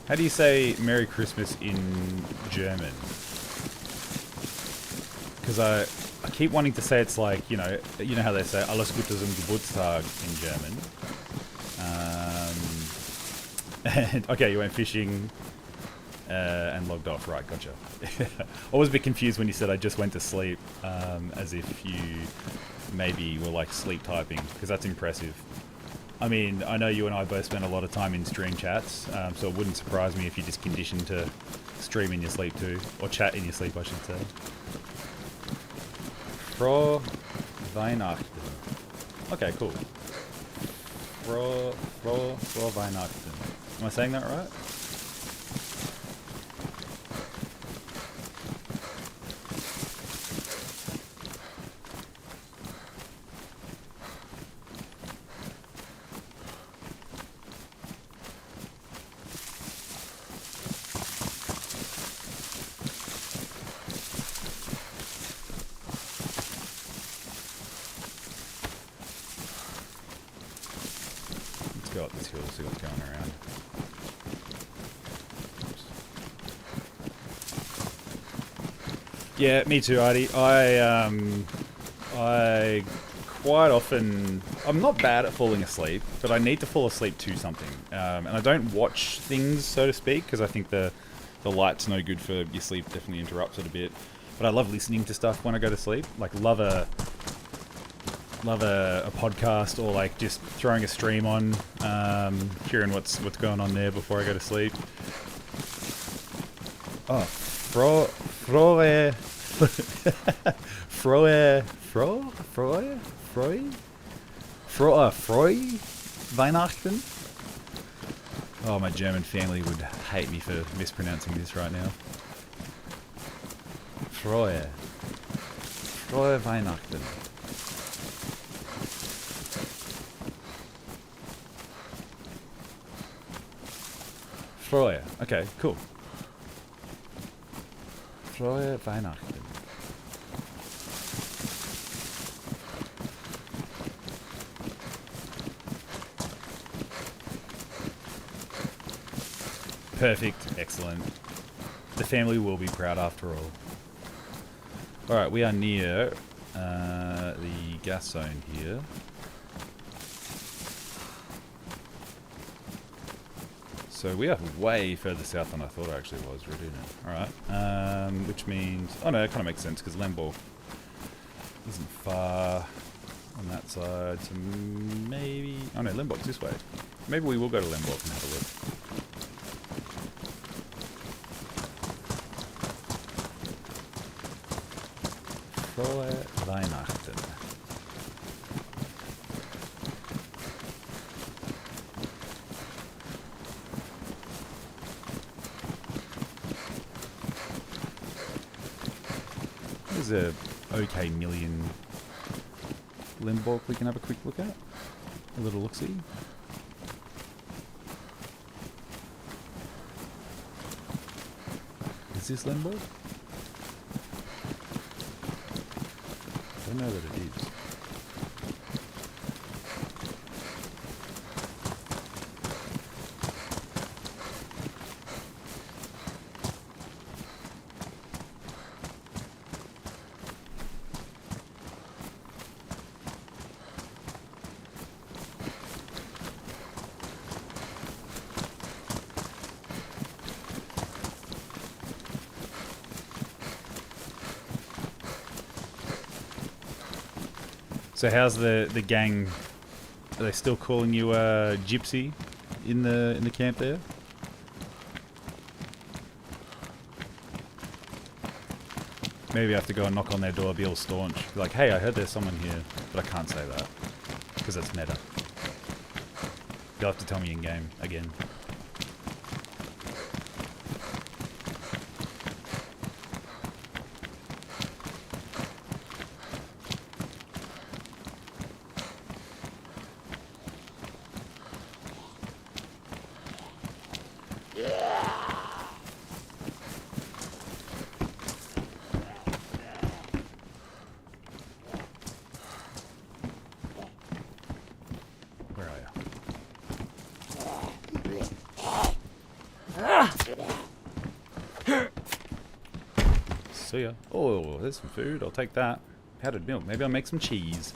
How do you say Merry Christmas in German? Because I keep wanting to say it's like, you know how they say Alles Gute zum Geburtstag in German. And okay, you went fishing and logged off. Right, gotcha. I was a bit confused when you said I just went to sleep, as if you maybe were like sleep typing, because that's impressive. I mean, I know you and I both spend a lot of time in stream chats, so it wouldn't surprise me if you're just conditioned to stream in your sleep too, or chat in your sleep, I should say. Frohe Weihnachten. Okay, cool. Frohe Weihnachten. Am I saying that right? Let's go up this hill, see what's going around. Yeah, me too, Artie. I quite often... I'm not bad at falling asleep, but I need to fall asleep to something. And I don't watch things, so to speak, because I think the light's no good for your sleep. Definitely interrupts it a bit. But I love listening to stuff when I go to sleep. Like, love a podcast, or like just throwing a stream on, hearing what's going on there before I go to sleep. Oh, Frohe Weihnachten. Oh, my German family would hate me for mispronouncing this right now. Frohe Weihnachten. Frohe. Okay, cool. Frohe Weihnachten. Perfect. Excellent. The family will be proud after all. Alright, we are near the gas zone here. So we are way further south than I thought I actually was, really. Alright, which means... Oh no, that kind of makes sense, because Lemborg isn't far on that side, so maybe... Oh no, Lemborg's this way. Maybe we will go to Lemborg and have a look. Frohe Weihnachten. There's a okay million Lemborg we can have a quick look at. A little look-see. Is this Lemborg? I don't know that it is. So how's the gang? Are they still calling you a gypsy in the camp there? Maybe I have to go and knock on their door, be all staunch. Be like, hey, I heard there's someone here, but I can't say that because it's meta. You'll have to tell me in game again. See ya. Oh, there's some food. I'll take that. Powdered milk. Maybe I'll make some cheese.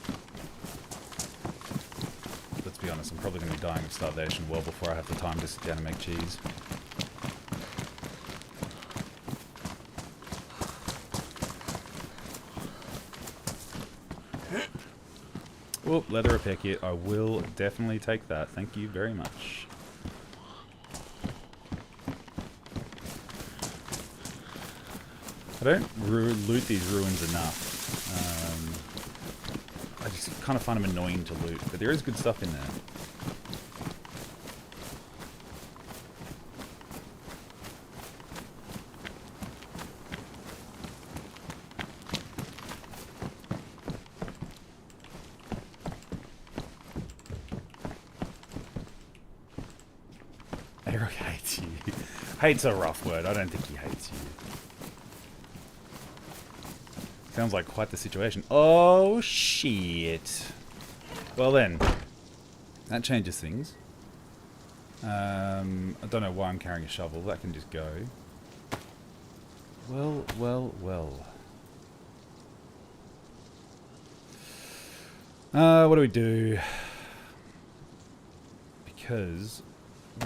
Let's be honest, I'm probably going to be dying of starvation well before I have the time to sit down and make cheese. Whoop, leather repair kit. I will definitely take that. Thank you very much. I don't loot these ruins enough. I just kind of find them annoying to loot, but there is good stuff in there. Eric hates you. Hate's a rough word. I don't think he hates you. Sounds like quite the situation. Oh, shit. Well then, that changes things. I don't know why I'm carrying a shovel. That can just go. Well, well, well. What do we do? Because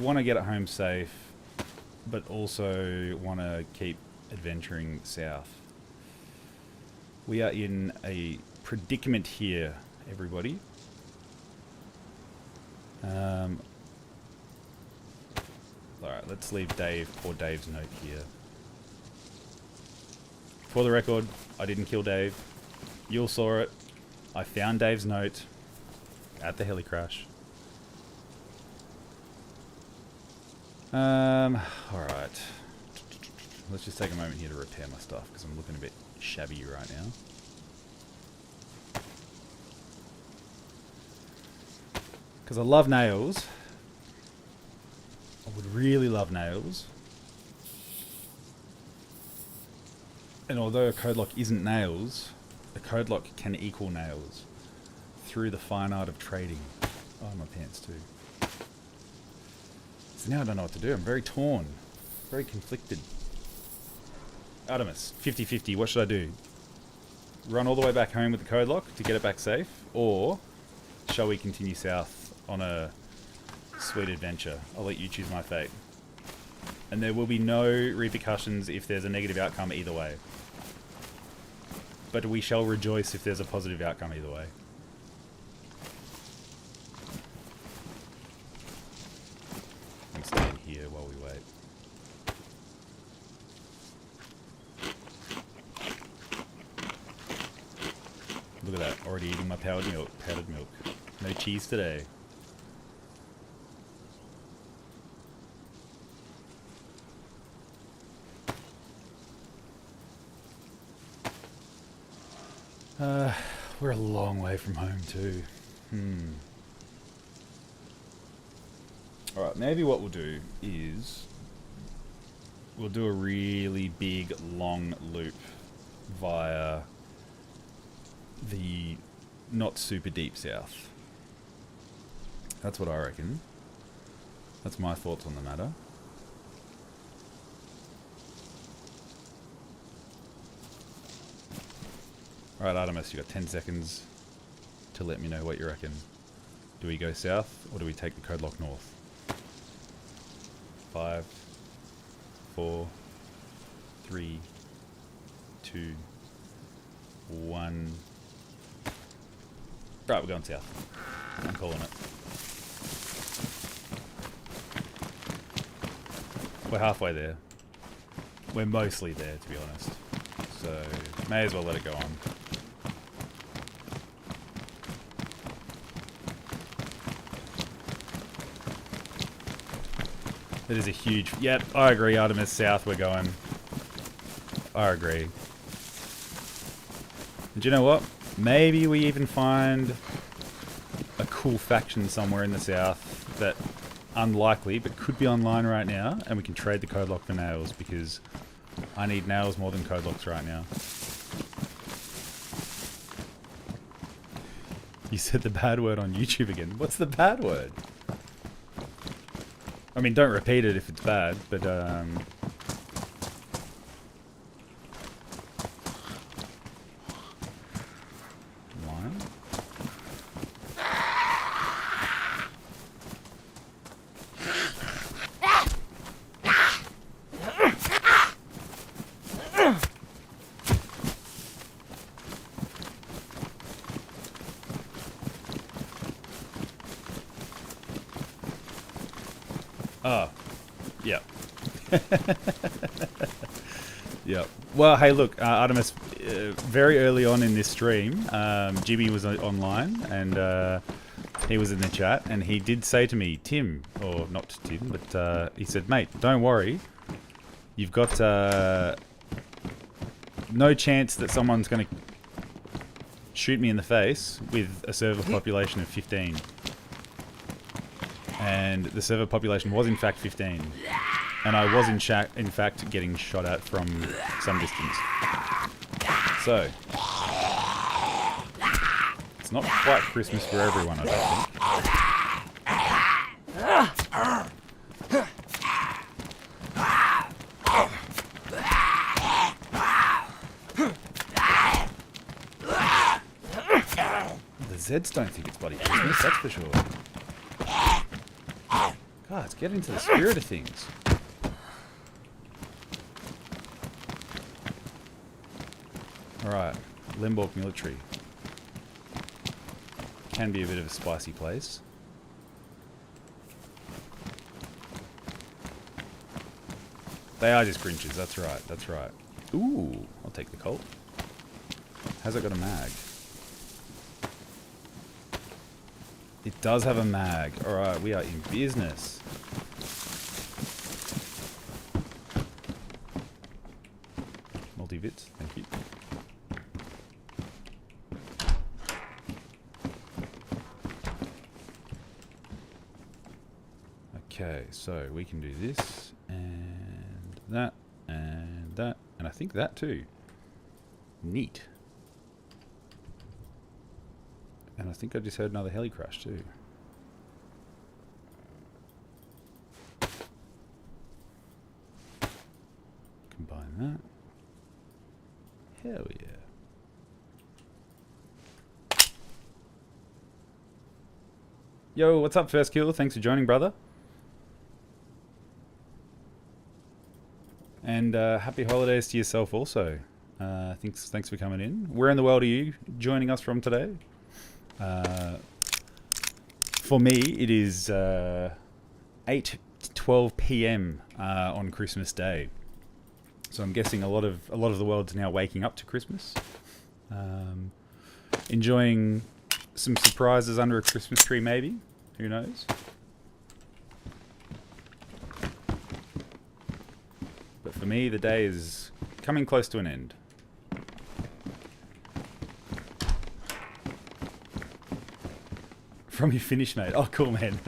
want to get it home safe, but also want to keep adventuring south. We are in a predicament here, everybody. Alright, let's leave poor Dave's note here. For the record, I didn't kill Dave. You all saw it. I found Dave's note at the heli crash. Alright. Let's just take a moment here to repair my stuff, because I'm looking a bit shabby right now. Because I love nails. I would really love nails. And although a code lock isn't nails, a code lock can equal nails through the fine art of trading. Oh, my pants too. So now I don't know what to do. I'm very torn. Very conflicted. Artemis, 50-50. What should I do? Run all the way back home with the code lock to get it back safe? Or shall we continue south on a sweet adventure? I'll let you choose my fate. And there will be no repercussions if there's a negative outcome either way. But we shall rejoice if there's a positive outcome either way. I'm staying here while we wait. Look at that, already eating my powdered milk. No cheese today. We're a long way from home too. Alright, maybe what we'll do is we'll do a really big long loop via the not super deep south. That's what I reckon. That's my thoughts on the matter. Alright, Artemis, you got 10 seconds to let me know what you reckon. Do we go south or do we take the code lock north? 5, 4, 3, 2, 1. Right, we're going south. I'm calling it. We're halfway there. We're mostly there, to be honest. So, may as well let it go on. That is a huge... Yep, I agree, Artemis, south we're going. I agree. And do you know what? Maybe we even find a cool faction somewhere in the south that, unlikely, but could be online right now, and we can trade the code lock for nails, because I need nails more than code locks right now. You said the bad word on YouTube again. What's the bad word? I mean, don't repeat it if it's bad, but Lime? Oh, yeah. Yeah. Well, hey, look, Artemis, very early on in this stream, Jimmy was online, and he was in the chat, and he did say to me, Tim, or not Tim, but he said, mate, don't worry, you've got no chance that someone's going to shoot me in the face with a server population of 15. And the server population was in fact 15. And I was in fact getting shot at from some distance. So, it's not quite Christmas for everyone, I don't think. The Zeds don't think it's bloody Christmas, that's for sure. God, let's get into the spirit of things. Alright, Limborg Military. Can be a bit of a spicy place. They are just Grinches, that's right, that's right. Ooh, I'll take the Colt. Has it got a mag? It does have a mag. Alright, we are in business. Multivits, thank you. Okay, so we can do this, and that, and that, and I think that too. Neat. And I think I just heard another heli crash too. Combine that. Hell yeah. Yo, what's up, First Kill? Thanks for joining, brother. And happy holidays to yourself also. Thanks for coming in. Where in the world are you joining us from today? For me, it is 8:12 p.m. On Christmas Day. So I'm guessing a lot of the world's now waking up to Christmas, enjoying some surprises under a Christmas tree, maybe. Who knows? But for me, the day is coming close to an end. From your finish, mate. Oh, cool, man.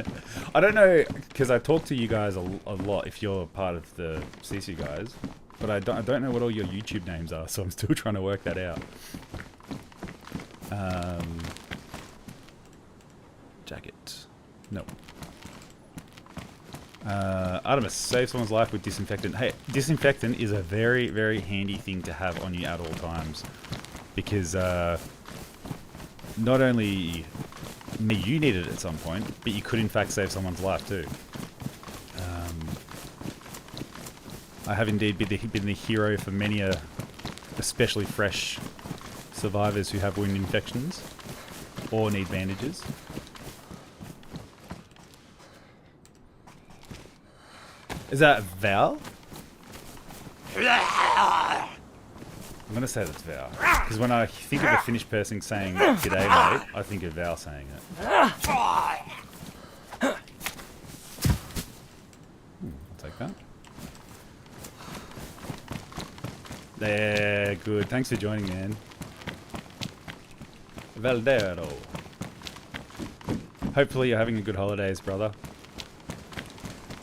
I don't know, because I talk to you guys a lot if you're part of the CC guys, but I don't know what all your YouTube names are, so I'm still trying to work that out. Jacket. No. Artemis, save someone's life with disinfectant. Hey, disinfectant is a very, very handy thing to have on you at all times. Because, not only you need it at some point, but you could in fact save someone's life too. I have indeed been the hero for many especially fresh survivors who have wound infections or need bandages. Is that Val? I'm gonna say that's Val, because when I think of a Finnish person saying "G'day, mate," I think of Val saying it. I'll take that. There, good. Thanks for joining, man. Valdero. Hopefully you're having a good holidays, brother.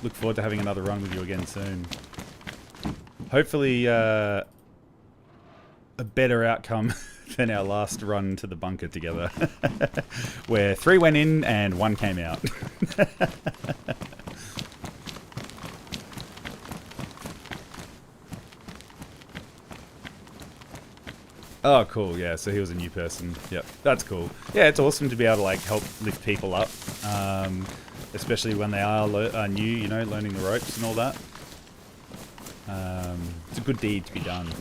Look forward to having another run with you again soon. Hopefully, a better outcome than our last run to the bunker together, where 3 went in and 1 came out. Oh, cool. Yeah, so he was a new person. Yep, that's cool. Yeah, it's awesome to be able to like help lift people up, especially when they are new. You know, learning the ropes and all that. It's a good deed to be done.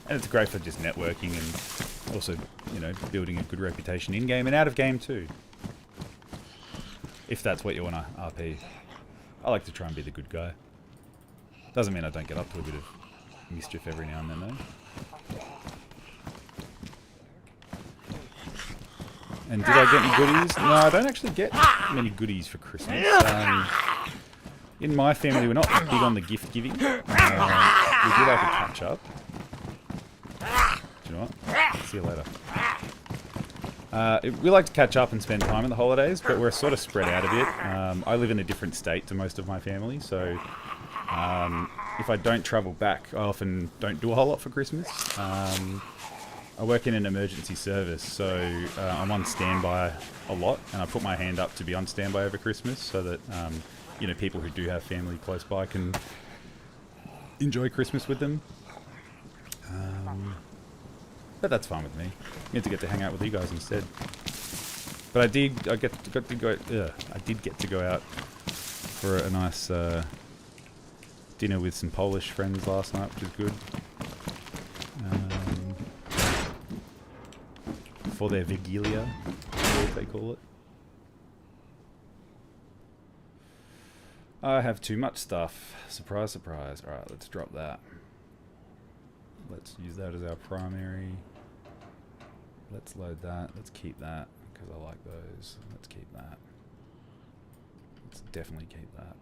And it's great for just networking and also, you know, building a good reputation in-game and out-of-game too. If that's what you want to RP. I like to try and be the good guy. Doesn't mean I don't get up to a bit of mischief every now and then though. And did I get any goodies? No, I don't actually get many goodies for Christmas. In my family, we're not big on the gift giving. We do like a catch up. Do you know what? See you later. We like to catch up and spend time in the holidays, but we're sort of spread out a bit. I live in a different state to most of my family, so if I don't travel back, I often don't do a whole lot for Christmas. I work in an emergency service, so I'm on standby a lot, and I put my hand up to be on standby over Christmas so that you know, people who do have family close by can enjoy Christmas with them. But that's fine with me. You get to hang out with you guys instead. But I did get to go out for a nice dinner with some Polish friends last night, which is good. For their Vigilia, as they call it. I have too much stuff. Surprise, surprise. Alright, let's drop that. Let's use that as our primary. Let's load that. Let's keep that, because I like those. Let's keep that. Let's definitely keep that.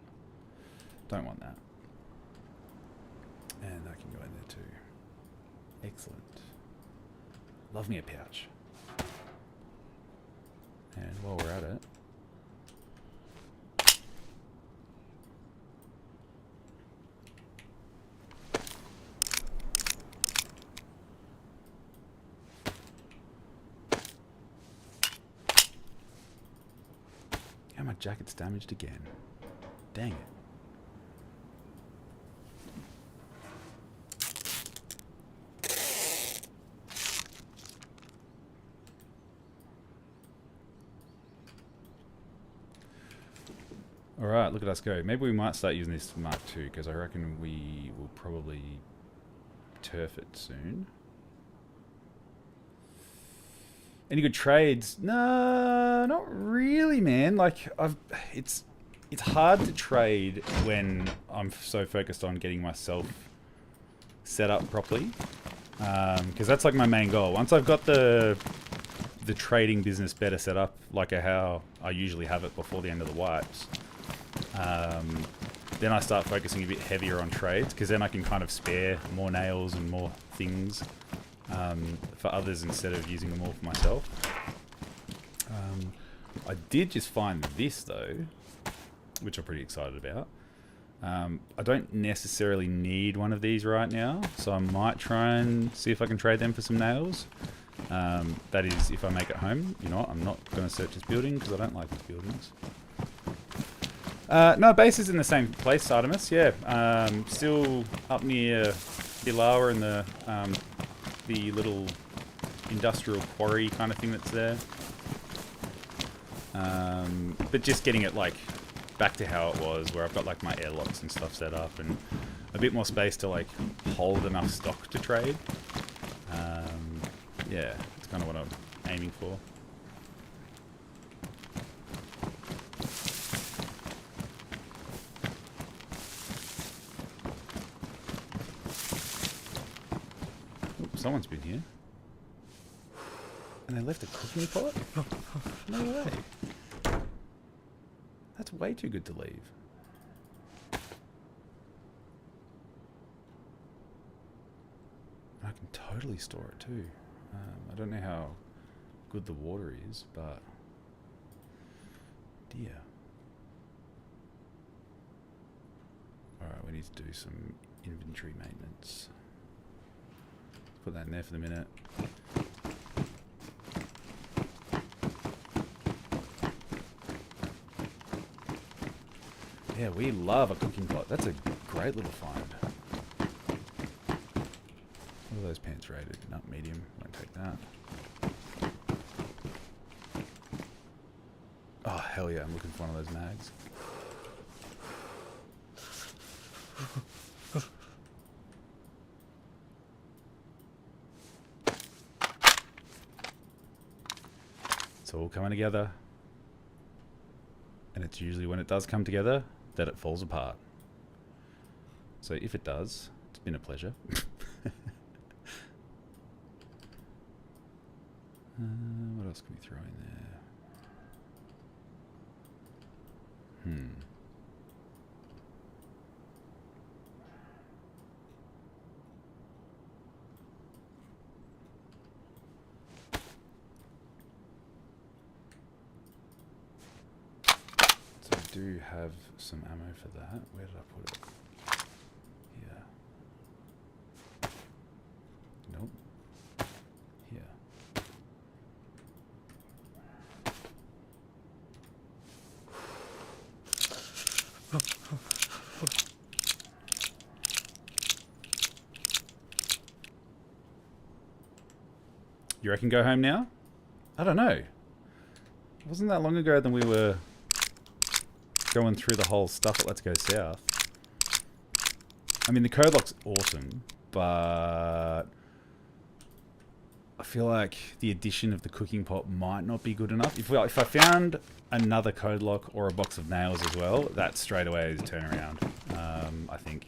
Don't want that. And that can go in there too. Excellent. Love me a pouch. And while we're at it, yeah, my jacket's damaged again. Dang it. Alright, look at us go. Maybe we might start using this Mark II, because I reckon we will probably turf it soon. Any good trades? No, not really, man. Like, it's hard to trade when I'm so focused on getting myself set up properly, because that's like my main goal. Once I've got the trading business better set up, like how I usually have it before the end of the wipes, then I start focusing a bit heavier on trades, because then I can kind of spare more nails and more things for others instead of using them all for myself. I did just find this though, which I'm pretty excited about. I don't necessarily need one of these right now, so I might try and see if I can trade them for some nails. That is, if I make it home. You know what, I'm not going to search this building because I don't like these buildings. No, base is in the same place, Artemis, yeah. Still up near Ilawa and the little industrial quarry kind of thing that's there. But just getting it like back to how it was, where I've got like my airlocks and stuff set up and a bit more space to like hold enough stock to trade. Yeah, it's kind of what I'm aiming for. Someone's been here. And they left a cooking pot? No way. That's way too good to leave. I can totally store it too. I don't know how good the water is, but dear. Alright, we need to do some inventory maintenance. Put that in there for the minute. Yeah, we love a cooking pot. That's a great little find. What are those pants rated? Not medium. Won't take that. Oh, hell yeah. I'm looking for one of those mags. It's all coming together. And it's usually when it does come together that it falls apart. So if it does, it's been a pleasure. What else can we throw in there? do have some ammo for that. Where did I put it? Here. Nope. Here. You reckon go home now? I don't know. It wasn't that long ago than we were going through the whole stuff at Let's Go South. I mean, the code lock's awesome, but I feel like the addition of the cooking pot might not be good enough. If I found another code lock or a box of nails as well, that straight away is a turnaround, I think.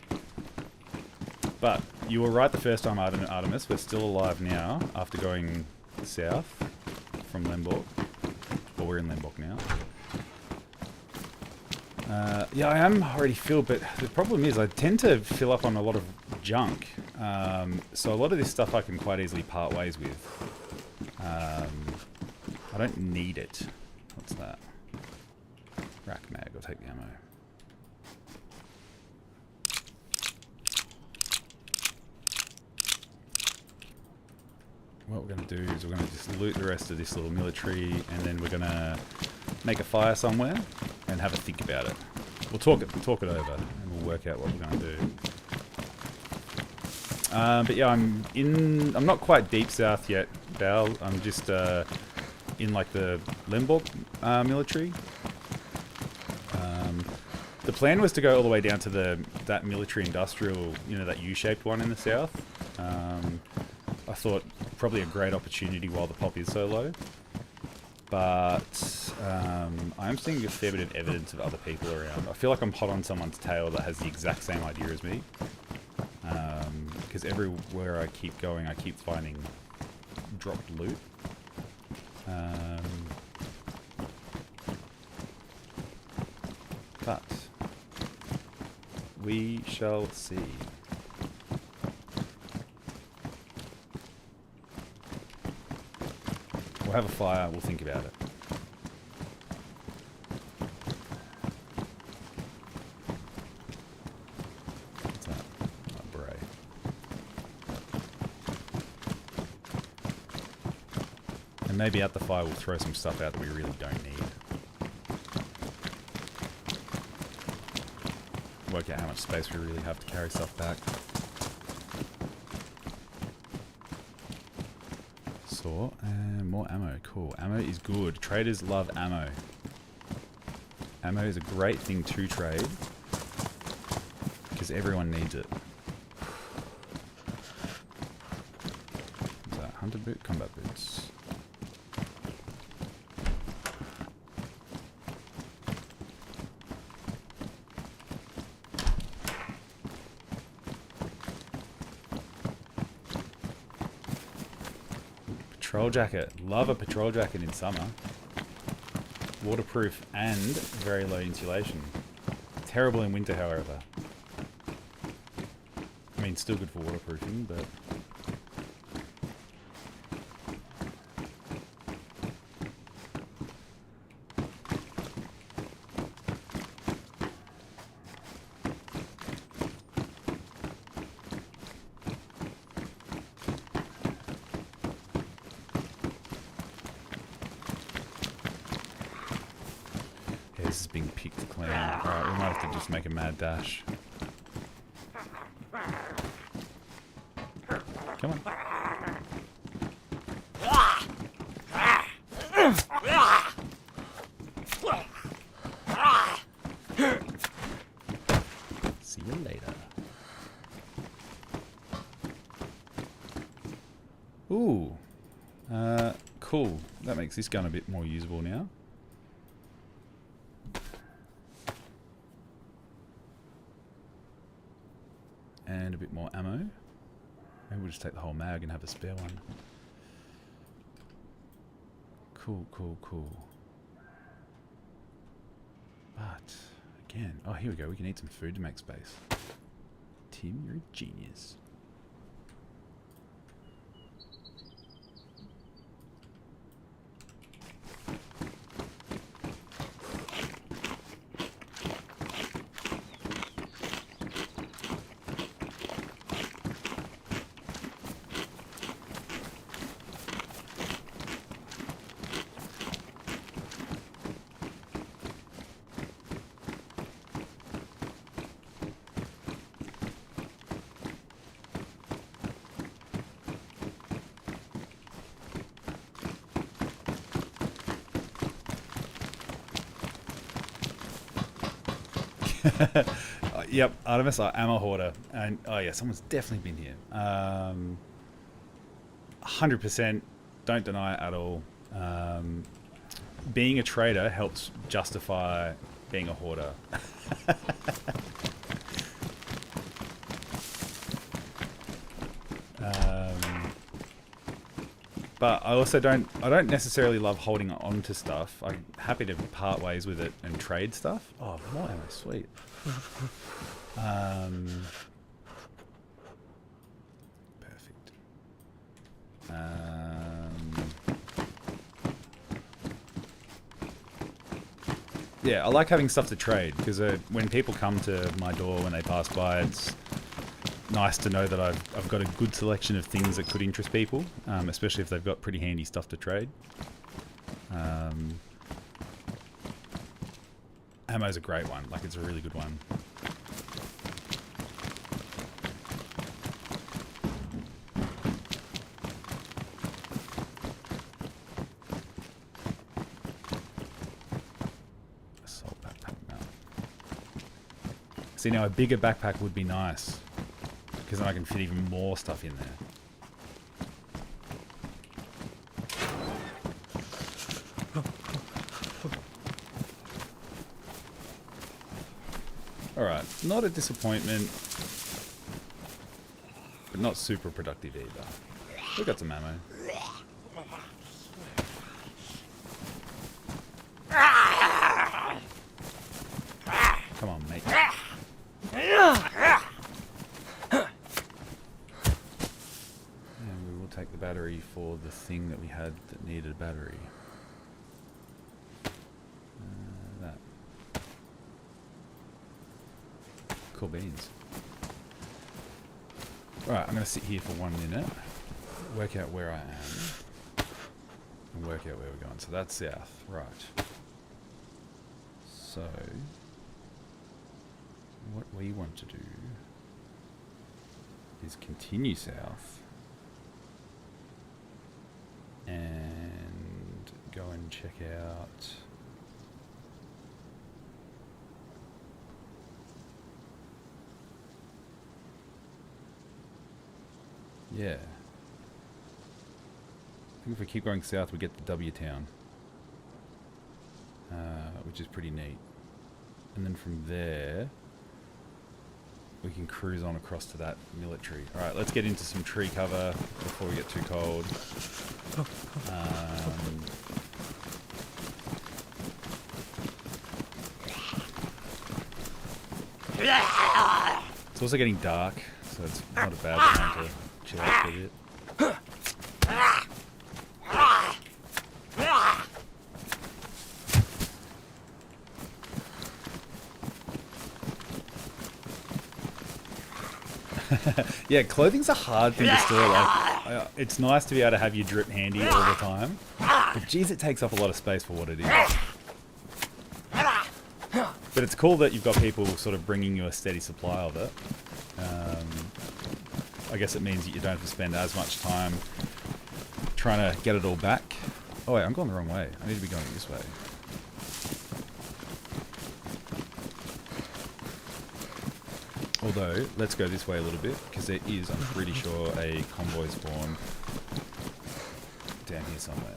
But you were right the first time, Artemis. We're still alive now after going south from Lemborg. Well, we're in Lemborg now. Yeah, I am already filled, but the problem is I tend to fill up on a lot of junk. So a lot of this stuff I can quite easily part ways with. I don't need it. What's that? Rack mag, I'll take the ammo. What we're going to do is we're going to just loot the rest of this little military, and then we're going to make a fire somewhere and have a think about it. We'll talk it over, and we'll work out what we're going to do. But yeah, I'm not quite deep south yet, Val. I'm just in like the Lemborg military. The plan was to go all the way down to that military industrial, you know, that U-shaped one in the south. I thought probably a great opportunity while the pop is so low. But I'm seeing a fair bit of evidence of other people around. I feel like I'm hot on someone's tail that has the exact same idea as me. Because everywhere I keep going, I keep finding dropped loot. But we shall see. We'll have a fire, we'll think about it. What's that? Oh, beret. And maybe at the fire we'll throw some stuff out that we really don't need. Work out how much space we really have to carry stuff back. And more ammo. Cool. Ammo is good. Traders love ammo. Ammo is a great thing to trade because everyone needs it. What's that? Hunter boot? Combat boots. Patrol jacket. Love a patrol jacket in summer. Waterproof and very low insulation. Terrible in winter, however. I mean, still good for waterproofing, but... this is being picked clean. Alright, we might have to just make a mad dash. Come on. See you later. Ooh. Cool. That makes this gun a bit more usable now. And a bit more ammo. Maybe we'll just take the whole mag and have a spare one. Cool, cool, cool. But, again... Oh, here we go. We can eat some food to make space. Tim, you're a genius. Yep, Artemis, I am a hoarder. And, oh yeah, someone's definitely been here. 100%, don't deny it at all. Being a trader helps justify being a hoarder. But I also don't necessarily love holding on to stuff. I'm happy to part ways with it and trade stuff. Oh, more ammo, sweet. Perfect. Yeah, I like having stuff to trade because when people come to my door when they pass by, it's nice to know that I've got a good selection of things that could interest people, especially if they've got pretty handy stuff to trade. Ammo's a great one, like it's a really good one. Assault backpack now. See, now a bigger backpack would be nice, because then I can fit even more stuff in there. Alright, not a disappointment, but not super productive either. We've got some ammo. Come on, mate. Take the battery for the thing that we had that needed a battery. That. Cool beans. Alright, I'm going to sit here for 1 minute, work out where I am, and work out where we're going. So that's south, right. So, what we want to do is continue south and go and check out yeah. I think if we keep going south we get to W Town, which is pretty neat, and then from there we can cruise on across to that military. Alright, let's get into some tree cover before we get too cold. It's also getting dark, so it's not a bad time to chill out for a bit. Yeah, clothing's a hard thing to store. Like, it's nice to be able to have your drip handy all the time, but geez, it takes up a lot of space for what it is. But it's cool that you've got people sort of bringing you a steady supply of it. I guess it means that you don't have to spend as much time trying to get it all back. Oh wait, I'm going the wrong way. I need to be going this way. Although, let's go this way a little bit, because there is, I'm pretty sure, a convoy spawn down here somewhere.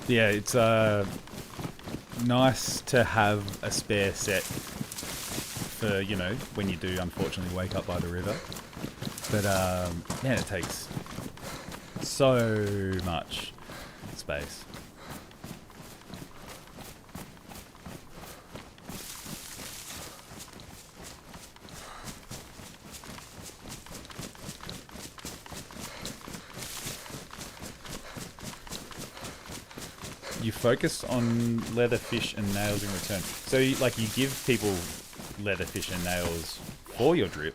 Yeah, it's nice to have a spare set for, you know, when you do unfortunately wake up by the river. But, man, it takes so much space. You focus on leather, fish, and nails in return. So, you give people leather, fish, and nails for your drip.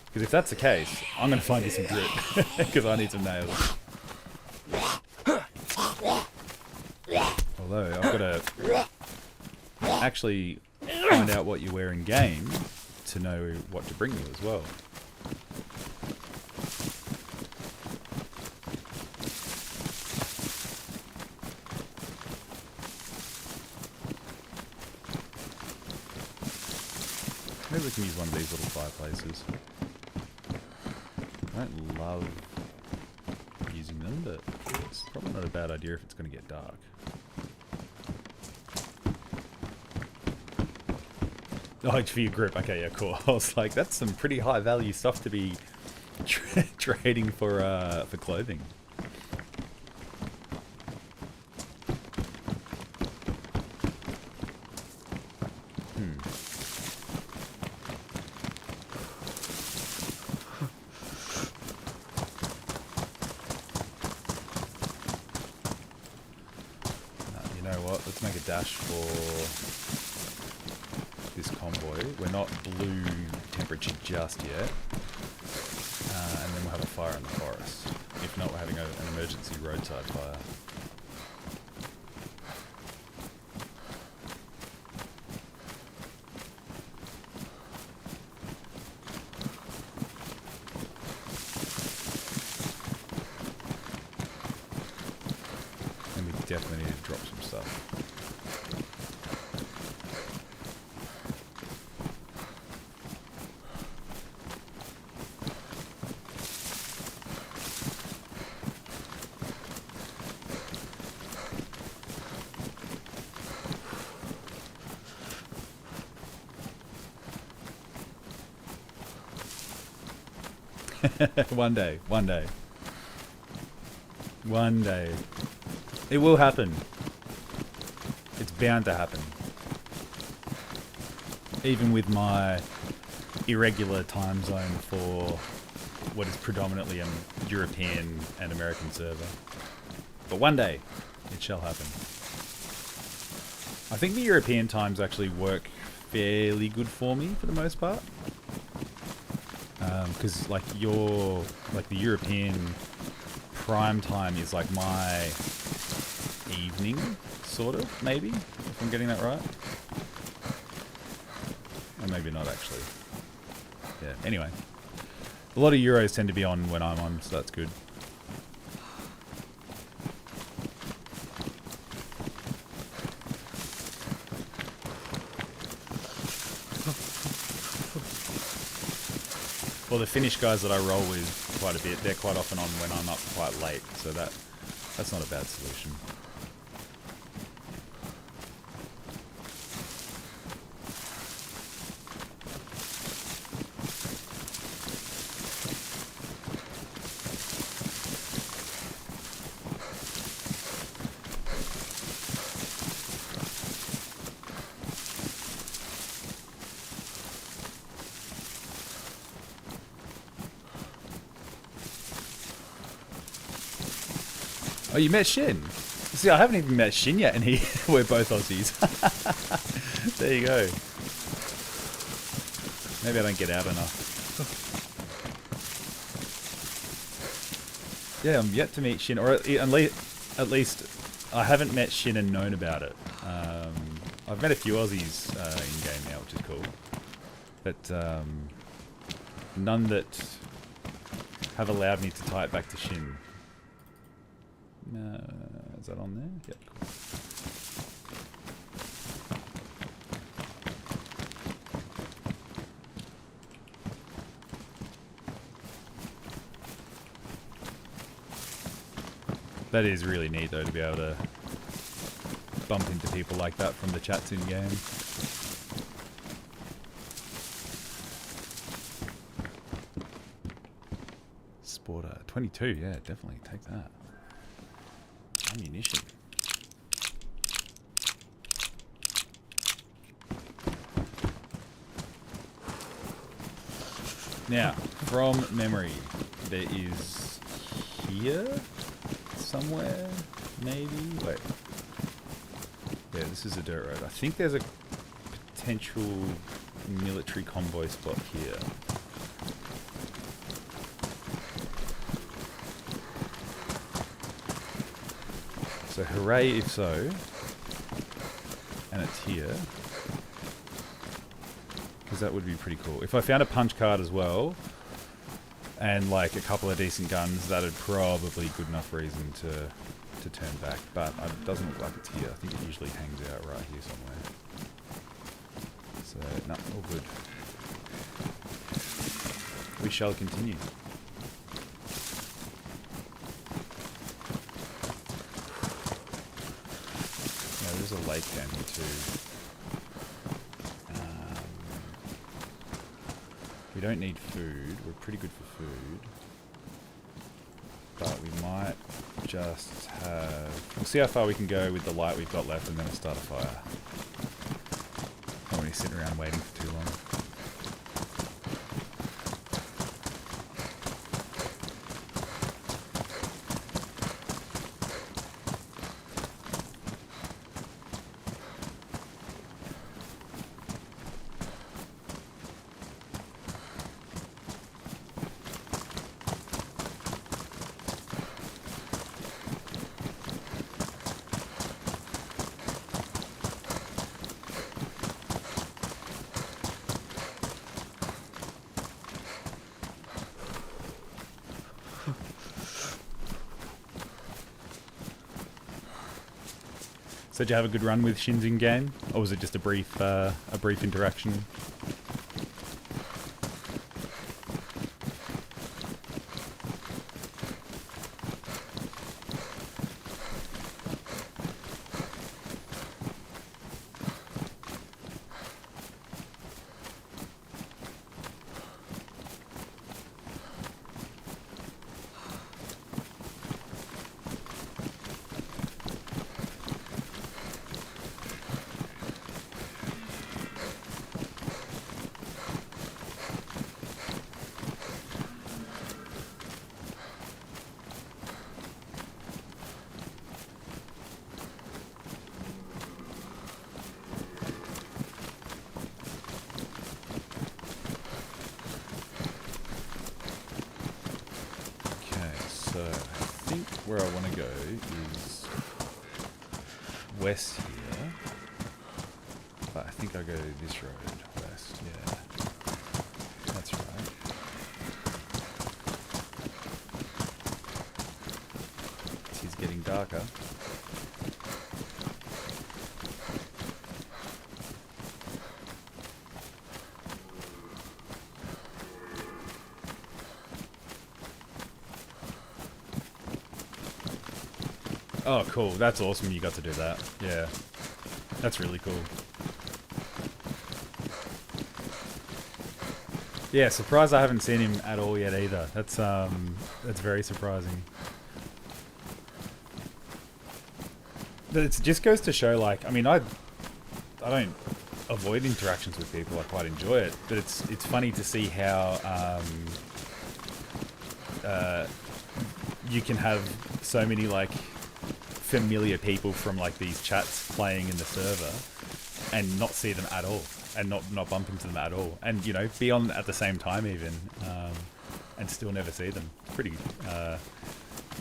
Because if that's the case, I'm going to find you some drip. Because I need some nails. Although, I've got to actually find out what you wear in game to know what to bring you as well. Maybe we can use one of these little fireplaces. I don't love using them, but it's probably not a bad idea if it's going to get dark. Oh, it's for your group. Okay, yeah, cool. I was like, that's some pretty high value stuff to be trading for clothing. You know what? Let's make a dash for this convoy. We're not blue temperature just yet. And then we'll have a fire in the forest. If not, we're having an emergency roadside fire. And we definitely need to drop some stuff. One day, one day. One day. It will happen. It's bound to happen. Even with my irregular time zone for what is predominantly an European and American server. But one day, it shall happen. I think the European times actually work fairly good for me for the most part. Because like the European prime time is like my evening, sort of, maybe, if I'm getting that right. Or maybe not actually. Yeah, anyway. A lot of Euros tend to be on when I'm on, so that's good. Well, the Finnish guys that I roll with quite a bit, they're quite often on when I'm up quite late, so that's not a bad solution. Oh, you met Shin? See, I haven't even met Shin yet, and we're both Aussies. There you go. Maybe I don't get out enough. Yeah, I'm yet to meet Shin, or at least I haven't met Shin and known about it. I've met a few Aussies in game now, which is cool, but none that have allowed me to tie it back to Shin. Is that on there? Yep, cool. That is really neat though, to be able to bump into people like that from the chats in game. Sporter 22, yeah, definitely take that. Ammunition. Now, from memory, there is here somewhere, maybe? Wait. Yeah, this is a dirt road. I think there's a potential military convoy spot here. So hooray if so. And it's here. Because that would be pretty cool. If I found a punch card as well, and like a couple of decent guns, that'd probably good enough reason to turn back. But it doesn't look like it's here. I think it usually hangs out right here somewhere. So, no, all good. we shall continue. Yeah, there's a lake down here too. We don't need food. We're pretty good for food. But we might just have... We'll see how far we can go with the light we've got left and then we'll start a fire. Don't want to sit around waiting for too long. So did you have a good run with Shins in game, or was it just a brief interaction? Where I want to go is west here, but I think I go this road west, yeah, that's right. It's getting darker. Oh, cool. That's awesome you got to do that. Yeah. That's really cool. Yeah, surprised I haven't seen him at all yet either. That's very surprising. But it just goes to show, like, I mean, I don't avoid interactions with people. I quite enjoy it. But it's funny to see how you can have so many, like, familiar people from like these chats playing in the server and not see them at all and not bump into them at all, and you know, be on at the same time even and still never see them. Pretty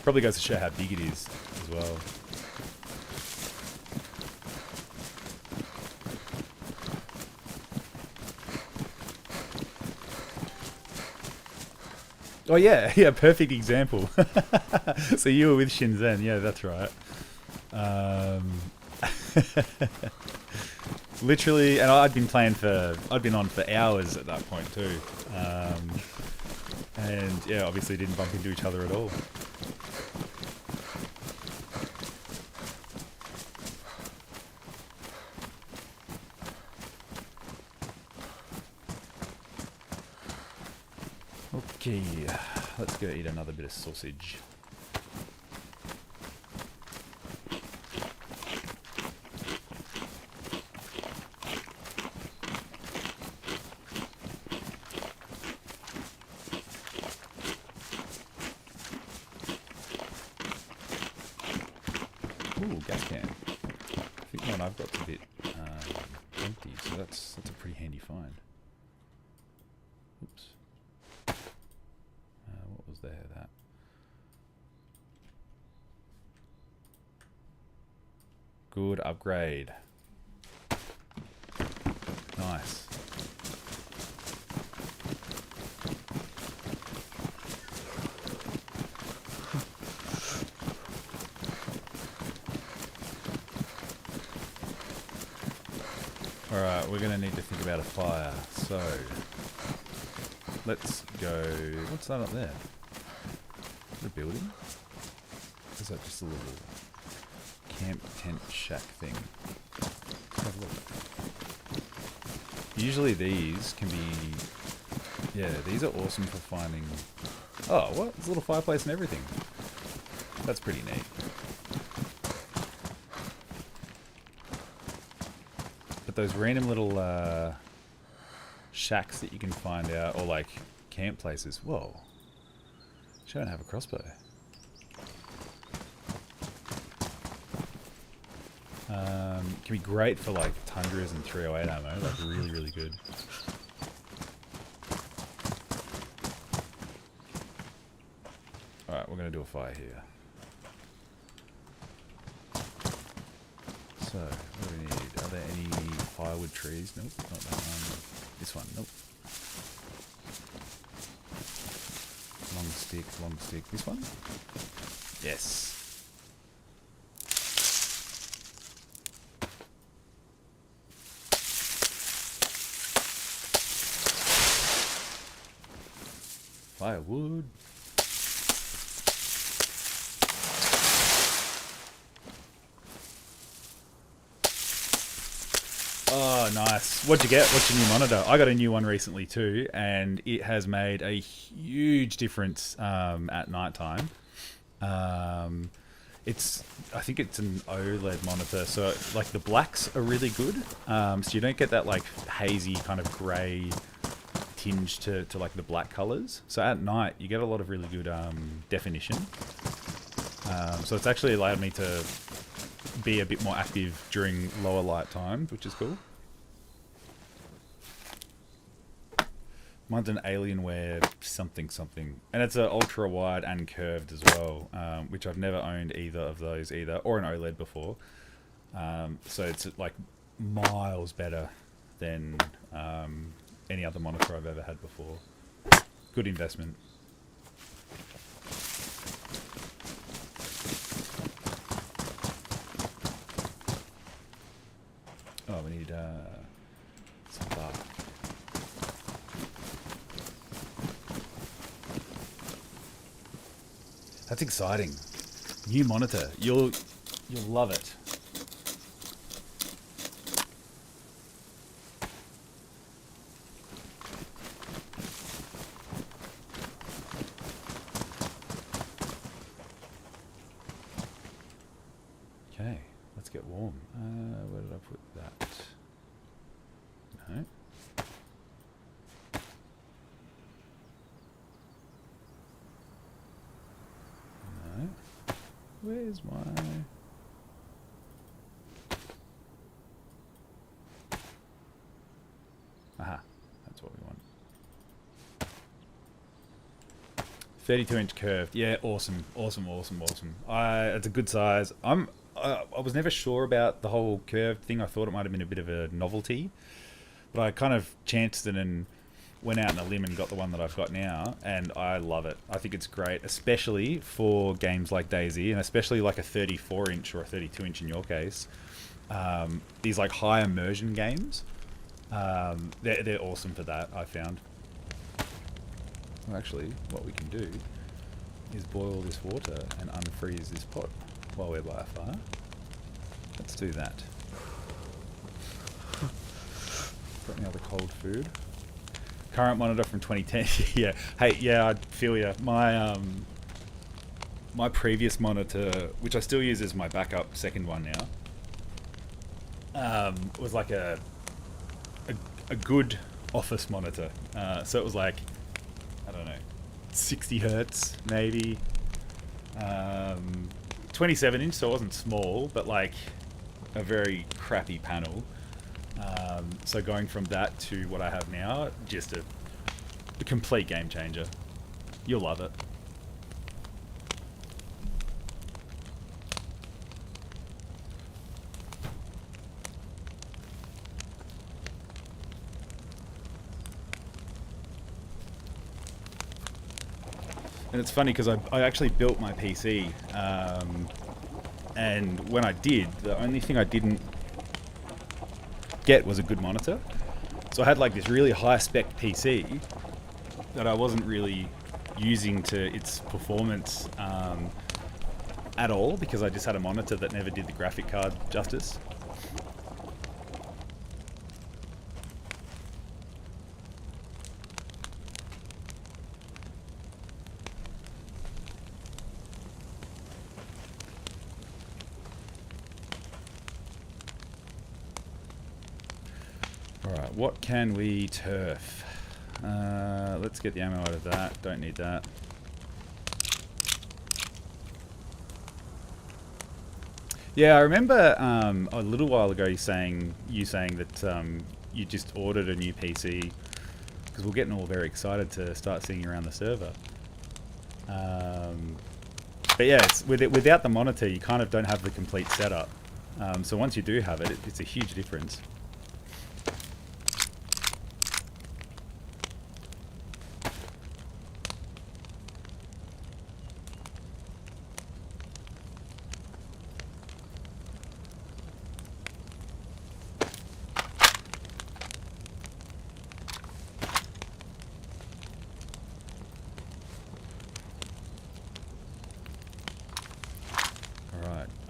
probably goes to show how big it is as well. Oh yeah, yeah, perfect example. So you were with Shinzen, yeah, that's right. Literally, and I'd been on for hours at that point too. And yeah, obviously didn't bump into each other at all. Okay, let's go eat another bit of sausage. Ooh, gas can. I think the one I've got's a bit empty, so that's a pretty handy find. Oops. What was there? That. Good upgrade. Nice. Alright, we're going to need to think about a fire. So, let's go. What's that up there? Is it a building? Or is that just a little camp tent shack thing? Let's have a look. Usually these can be... Yeah, these are awesome for finding... Oh, what? There's a little fireplace and everything. That's pretty neat. But those random little shacks that you can find out, or like camp places. Whoa. She don't have a crossbow. Can be great for like Tundras and 308 ammo. Like really, really good. Alright, we're going to do a fire here. So, what do we need? Are there any firewood trees? Nope, not that one. This one, nope. Long stick. This one? Yes. Firewood. Oh, nice. What'd you get? What's your new monitor? I got a new one recently too, and it has made a huge difference at night time. I think it's an OLED monitor, so like the blacks are really good. So you don't get that like hazy kind of grey tinge to like the black colours. So at night you get a lot of really good definition. So it's actually allowed me to be a bit more active during lower light times, which is cool. Mine's an Alienware something, and it's an ultra wide and curved as well, which I've never owned either of those or an OLED before. So it's like miles better than any other monitor I've ever had before. Good investment. Oh, we need some bark. That's exciting. New monitor. You'll love it. Okay, let's get warm. Where did I put that? No. No. Where's my... Aha, that's what we want. 32-inch curved. Yeah, awesome. It's a good size. I was never sure about the whole curved thing. I thought it might have been a bit of a novelty, but I kind of chanced it and went out on a limb and got the one that I've got now, and I love it. I think it's great, especially for games like DayZ, and especially like a 34-inch or a 32-inch in your case. These like high immersion games, they're awesome for that, I found. Well, actually, what we can do is boil this water and unfreeze this pot while we're by a fire. Let's do that. Got any other cold food? Current monitor from 2010. Yeah. Hey, yeah, I feel ya. My my previous monitor, which I still use as my backup second one now, was like a good office monitor. So it was like, I don't know, 60 hertz maybe. 27-inch, so it wasn't small, but like a very crappy panel. So going from that to what I have now, just a complete game changer. You'll love it. And it's funny because I actually built my PC, and when I did, the only thing I didn't get was a good monitor. So I had like this really high spec PC, that I wasn't really using to its performance at all, because I just had a monitor that never did the graphic card justice. Alright, what can we turf? Let's get the ammo out of that. Don't need that. Yeah, I remember a little while ago you saying that you just ordered a new PC because we're getting all very excited to start seeing you around the server. But yeah, without the monitor, you kind of don't have the complete setup. So once you do have it, it's a huge difference.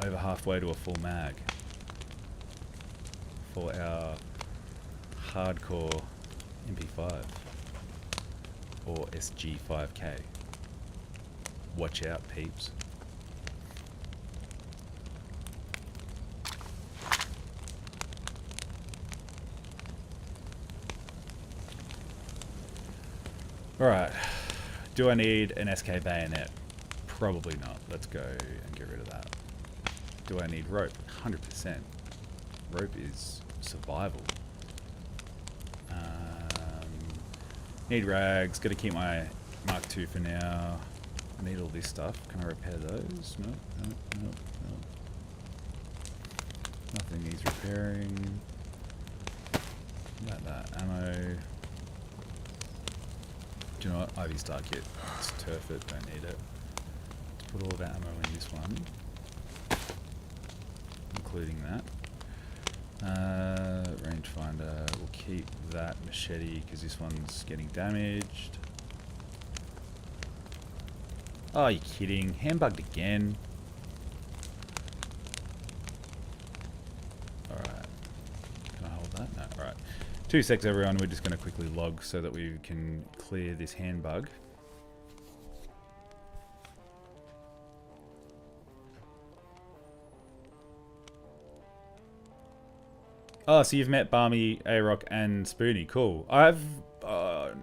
Over halfway to a full mag for our hardcore MP5 or SG5K. Watch out, peeps. Alright, do I need an SK bayonet? Probably not. Let's go and get rid of that. Do I need rope? 100%. Rope is survival. Need rags. Gotta keep my Mark II for now. I need all this stuff. Can I repair those? No, no, no, no. Nothing needs repairing. Got that. Ammo. Do you know what? Ivy Star kit. Let's turf it. Don't need it. Let's put all of our ammo in this one. Including that. Rangefinder, we'll keep that machete because this one's getting damaged. Oh, you're kidding. Handbugged again. Alright. Can I hold that? No, alright. 2 secs everyone, we're just going to quickly log so that we can clear this handbug. Oh, so you've met Barmy, A-Rock, and Spoonie. Cool. I've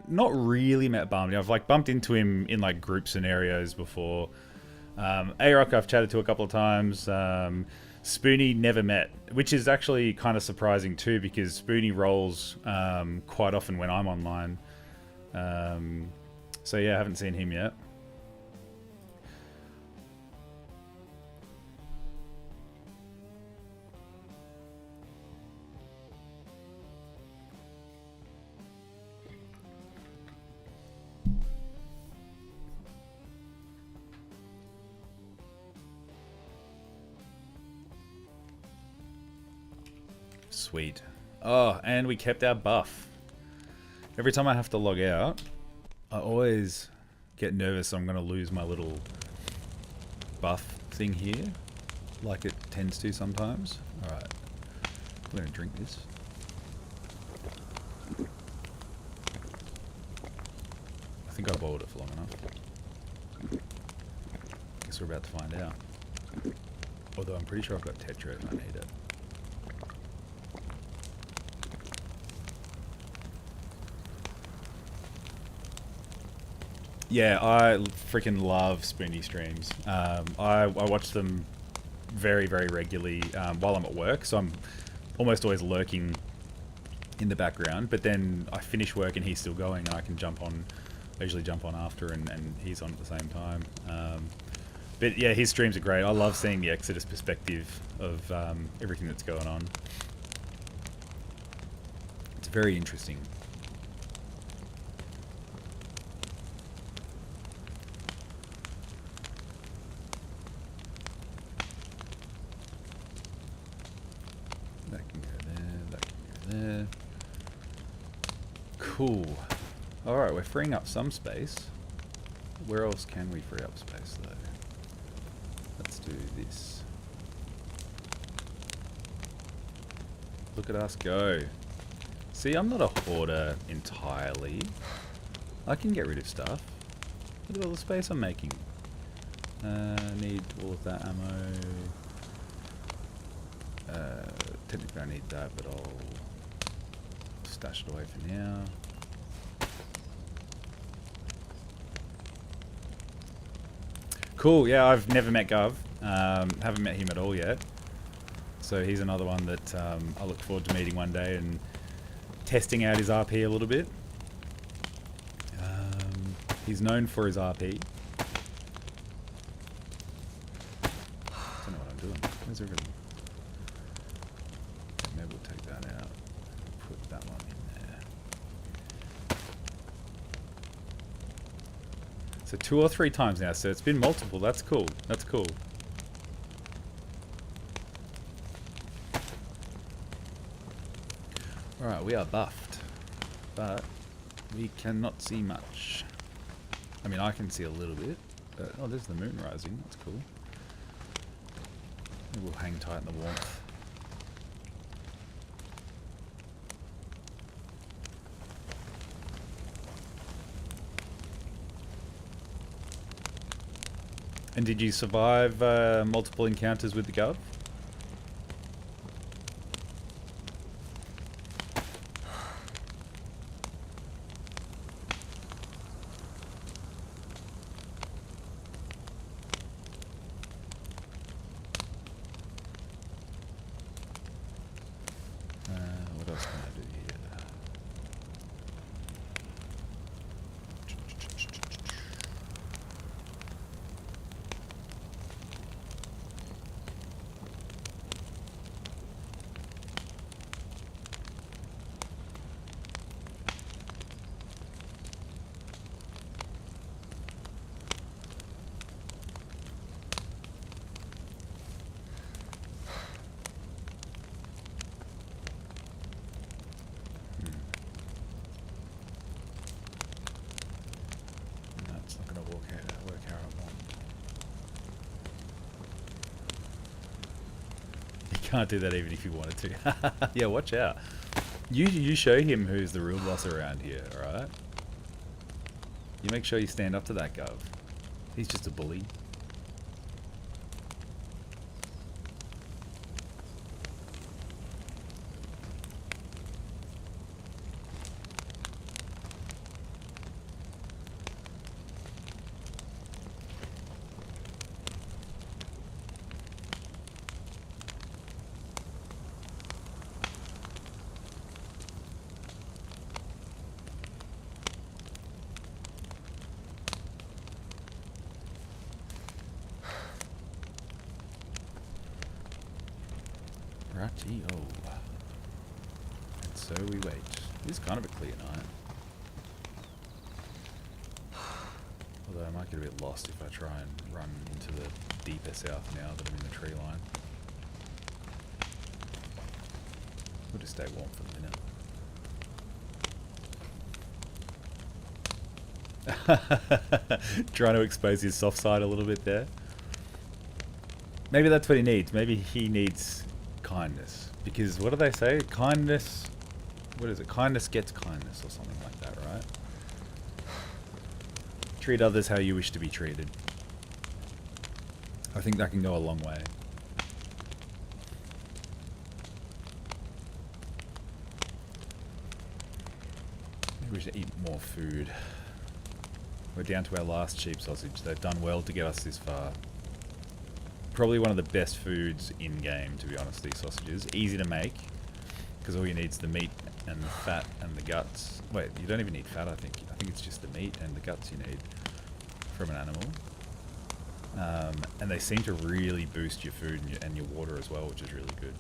not really met Barmy. I've like bumped into him in like group scenarios before. A-Rock I've chatted to a couple of times. Spoonie never met, which is actually kind of surprising too, because Spoonie rolls quite often when I'm online. So yeah, I haven't seen him yet. Sweet. Oh, and we kept our buff. Every time I have to log out, I always get nervous I'm going to lose my little buff thing here, like it tends to sometimes. Alright, I'm going to drink this. I think I boiled it for long enough. Guess we're about to find out. Although I'm pretty sure I've got Tetra if I need it. Yeah, I freaking love Spoonie streams. I watch them very, very regularly while I'm at work, so I'm almost always lurking in the background, but then I finish work and he's still going and I can jump on, I usually jump on after and he's on at the same time. But yeah, his streams are great. I love seeing the Exodus perspective of everything that's going on. It's very interesting. That can go there, that can go there. Cool. Alright, we're freeing up some space. Where else can we free up space though? Let's do this. Look at us go. See, I'm not a hoarder entirely. I can get rid of stuff. Look at all the space I'm making. Need all of that ammo. Technically I need that, but I'll stash it away for now. Cool, yeah, I've never met Gov. Haven't met him at all yet. So he's another one that I look forward to meeting one day and testing out his RP a little bit. He's known for his RP. I don't know what I'm doing. Where's everything? Okay, maybe we'll take that out. Put that one in there. So 2 or 3 times now, so it's been multiple. That's cool. That's cool. Alright, we are buffed, but we cannot see much. I mean, I can see a little bit, but oh, there's the moon rising. That's cool. Maybe we'll hang tight in the warmth. And did you survive multiple encounters with the Gov? What else can I do here? Can't do that even if you wanted to. Yeah, watch out. You show him who's the real boss around here, alright? You make sure you stand up to that Gov. He's just a bully. Righty-o. And so we wait. It is kind of a clear night. Although I might get a bit lost if I try and run into the deeper south now that I'm in the tree line. We'll just stay warm for a minute. Trying to expose his soft side a little bit there. Maybe that's what he needs. Maybe he needs kindness. Because what do they say? Kindness... What is it? Kindness gets kindness or something like that, right? Treat others how you wish to be treated. I think that can go a long way. Maybe we should eat more food. We're down to our last sheep sausage. They've done well to get us this far. Probably one of the best foods in game, to be honest, these sausages. Easy to make, because all you need is the meat and the fat and the guts. Wait, you don't even need fat, I think. I think it's just the meat and the guts you need from an animal. And they seem to really boost your food and your water as well, which is really good.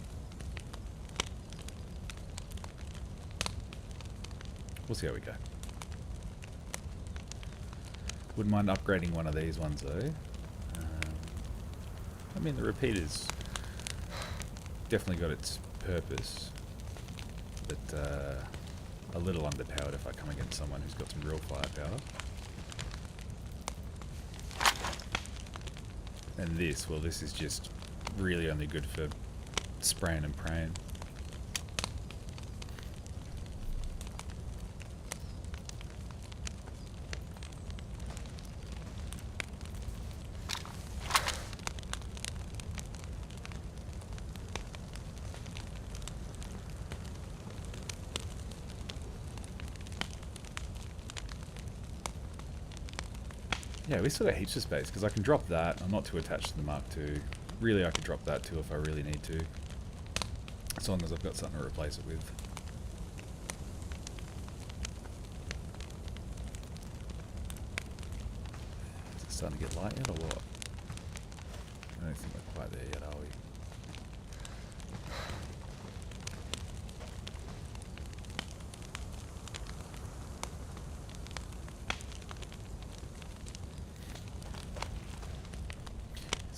We'll see how we go. Wouldn't mind upgrading one of these ones though. I mean, the repeater's definitely got its purpose, but a little underpowered if I come against someone who's got some real firepower. And this, well, this is just really only good for spraying and praying. Yeah, we still got heaps of space, because I can drop that. I'm not too attached to the Mark II. Really, I could drop that too if I really need to. As long as I've got something to replace it with. Is it starting to get light yet, or what? I don't think we're quite there yet, are we?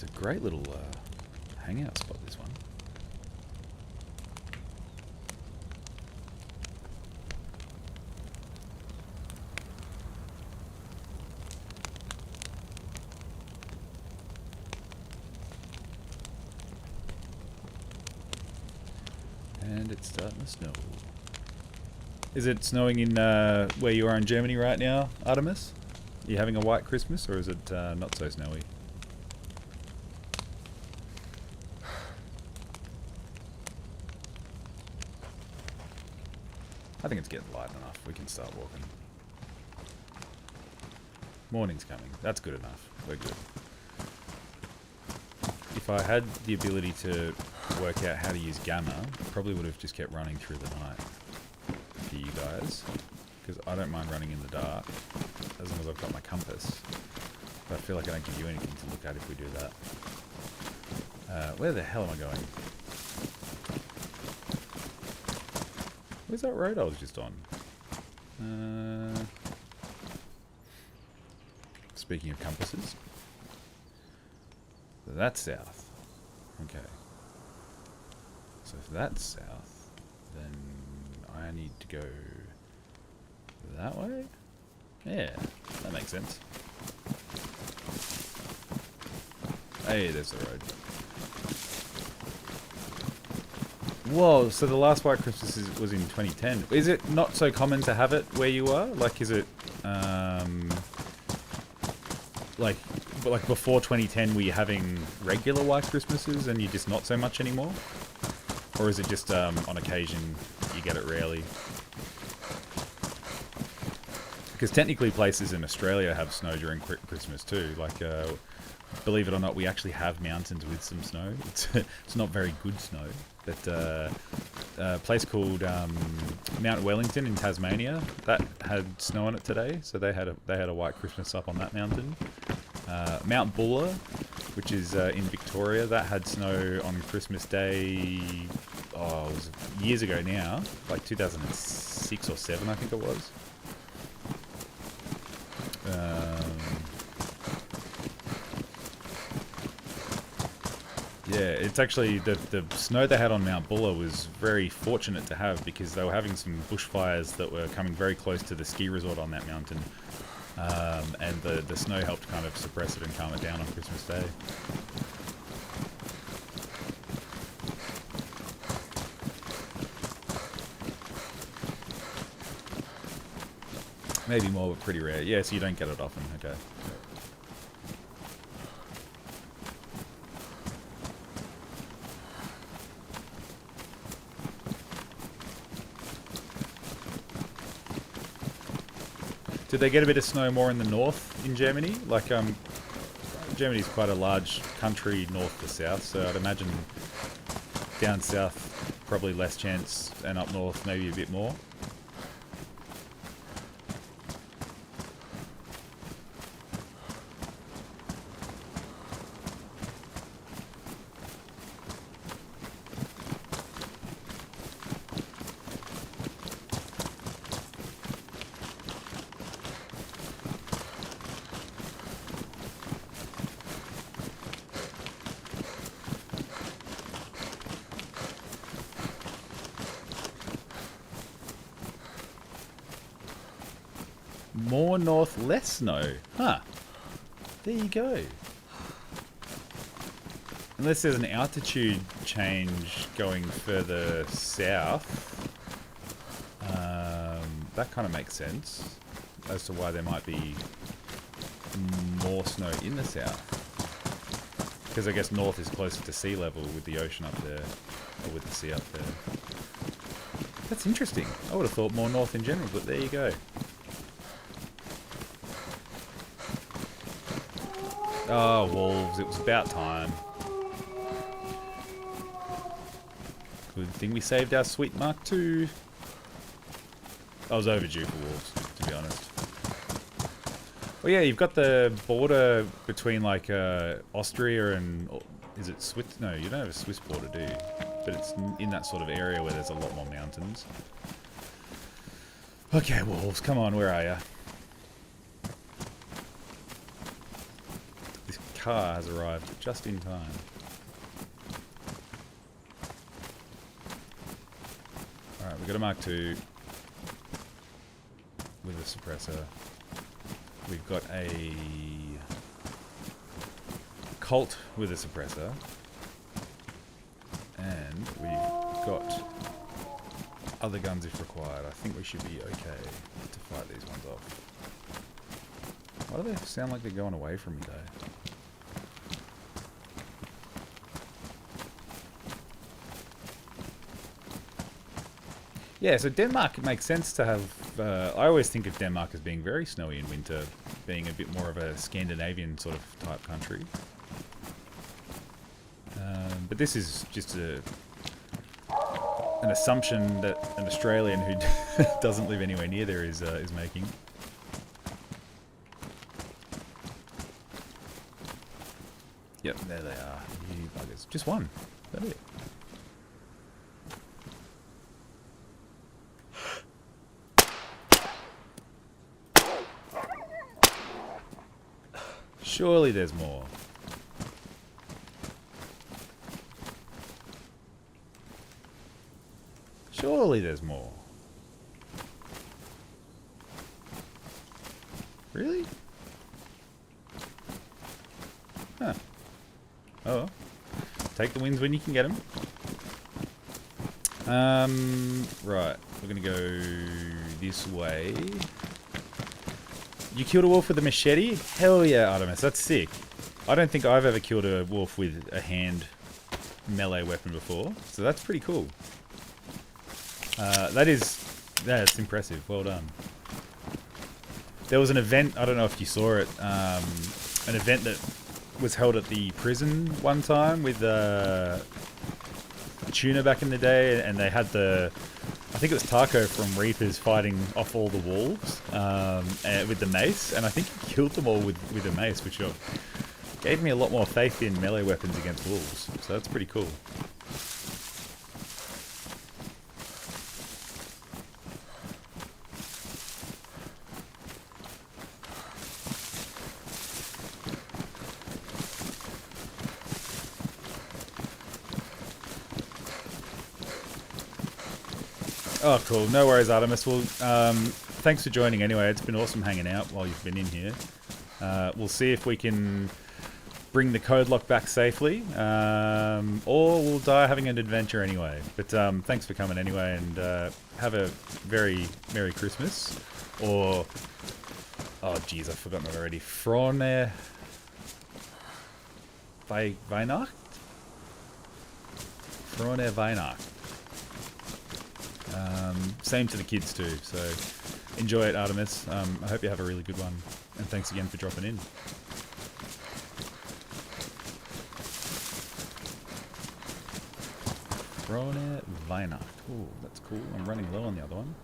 It's a great little hangout spot, this one. And it's starting to snow. Is it snowing in where you are in Germany right now, Artemis? Are you having a white Christmas, or is it not so snowy? I think it's getting light enough. We can start walking. Morning's coming. That's good enough. We're good. If I had the ability to work out how to use gamma, I probably would have just kept running through the night for you guys. Because I don't mind running in the dark, as long as I've got my compass. But I feel like I don't give you anything to look at if we do that. Where the hell am I going? Where's that road I was just on? Speaking of compasses. So that's south. Okay. So if that's south, then I need to go that way? Yeah, that makes sense. Hey, there's the road. Whoa, so the last White Christmas was in 2010. Is it not so common to have it where you are? Like, is it, like before 2010 were you having regular White Christmases and you're just not so much anymore? Or is it just, on occasion, you get it rarely? Because technically places in Australia have snow during Christmas too. Like, believe it or not, we actually have mountains with some snow. It's not very good snow. But a place called Mount Wellington in Tasmania, that had snow on it today, so they had a White Christmas up on that mountain. Mount Buller, which is in Victoria, that had snow on Christmas Day. Oh, it was years ago now, like 2006 or 7, I think it was. Yeah, it's actually, the snow they had on Mount Buller was very fortunate to have, because they were having some bushfires that were coming very close to the ski resort on that mountain. And the snow helped kind of suppress it and calm it down on Christmas Day. Maybe more, but pretty rare. Yeah, so you don't get it often. Okay. Did they get a bit of snow more in the north in Germany? Like, Germany's quite a large country north to south, so I'd imagine down south probably less chance, and up north maybe a bit more. More north, less snow. Huh. There you go. Unless there's an altitude change going further south. That kind of makes sense as to why there might be more snow in the south. Because I guess north is closer to sea level with the ocean up there, or with the sea up there. That's interesting. I would have thought more north in general, but there you go. Oh, wolves. It was about time. Good thing we saved our sweet Mark II. I was overdue for wolves, to be honest. Well, yeah, you've got the border between, like, Austria and... Is it Swiss? No, you don't have a Swiss border, do you? But it's in that sort of area where there's a lot more mountains. Okay, wolves, come on, where are you? This car has arrived just in time. Alright, we've got a Mark II with a suppressor. We've got a Colt with a suppressor. And we've got other guns if required. I think we should be okay to fight these ones off. Why do they sound like they're going away from me though? Yeah, so Denmark, it makes sense to have... I always think of Denmark as being very snowy in winter, being a bit more of a Scandinavian sort of type country. But this is just an assumption that an Australian who doesn't live anywhere near there is making. Yep, there they are. You buggers. Just one. That's it. Surely there's more. Surely there's more. Really? Huh. Oh. Take the wins when you can get them. Right. We're gonna go this way. You killed a wolf with a machete? Hell yeah, Artemis. That's sick. I don't think I've ever killed a wolf with a hand melee weapon before, so that's pretty cool. That's impressive. Well done. There was an event, I don't know if you saw it, an event that was held at the prison one time with tuna back in the day, and they had I think it was Taco from Reapers fighting off all the wolves with the mace, and I think he killed them all with a mace, which gave me a lot more faith in melee weapons against wolves, so that's pretty cool. Oh, cool. No worries, Artemis. Well, thanks for joining anyway. It's been awesome hanging out while you've been in here. We'll see if we can bring the code lock back safely, or we'll die having an adventure anyway. But thanks for coming anyway, and have a very Merry Christmas. Or, oh geez, I've forgotten it already. Frohne Weihnacht? Frohne Weihnacht. Same to the kids too, so enjoy it, Artemis. I hope you have a really good one, and thanks again for dropping in. Frohne Weihnacht. Ooh, that's cool. I'm running low on the other one.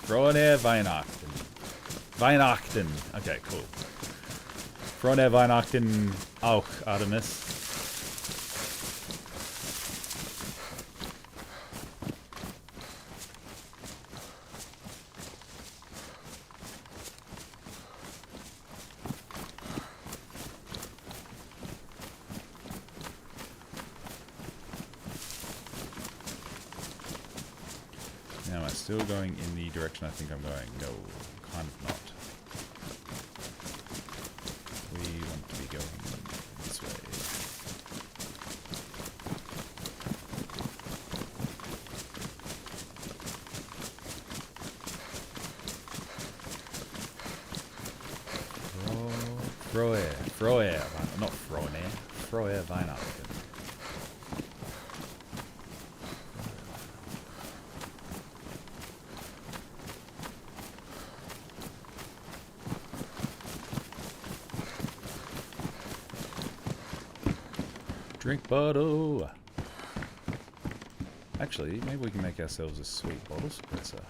Frohne Weihnachten. Weihnachten. Okay, cool. Frohne Weihnachten auch, Artemis. still going in the direction I think I'm going? No, kind of not. We want to be going this way. Froer, not Froner, Froer Weihnachten. Drink bottle. Actually, maybe we can make ourselves a sweet bottle spritzer.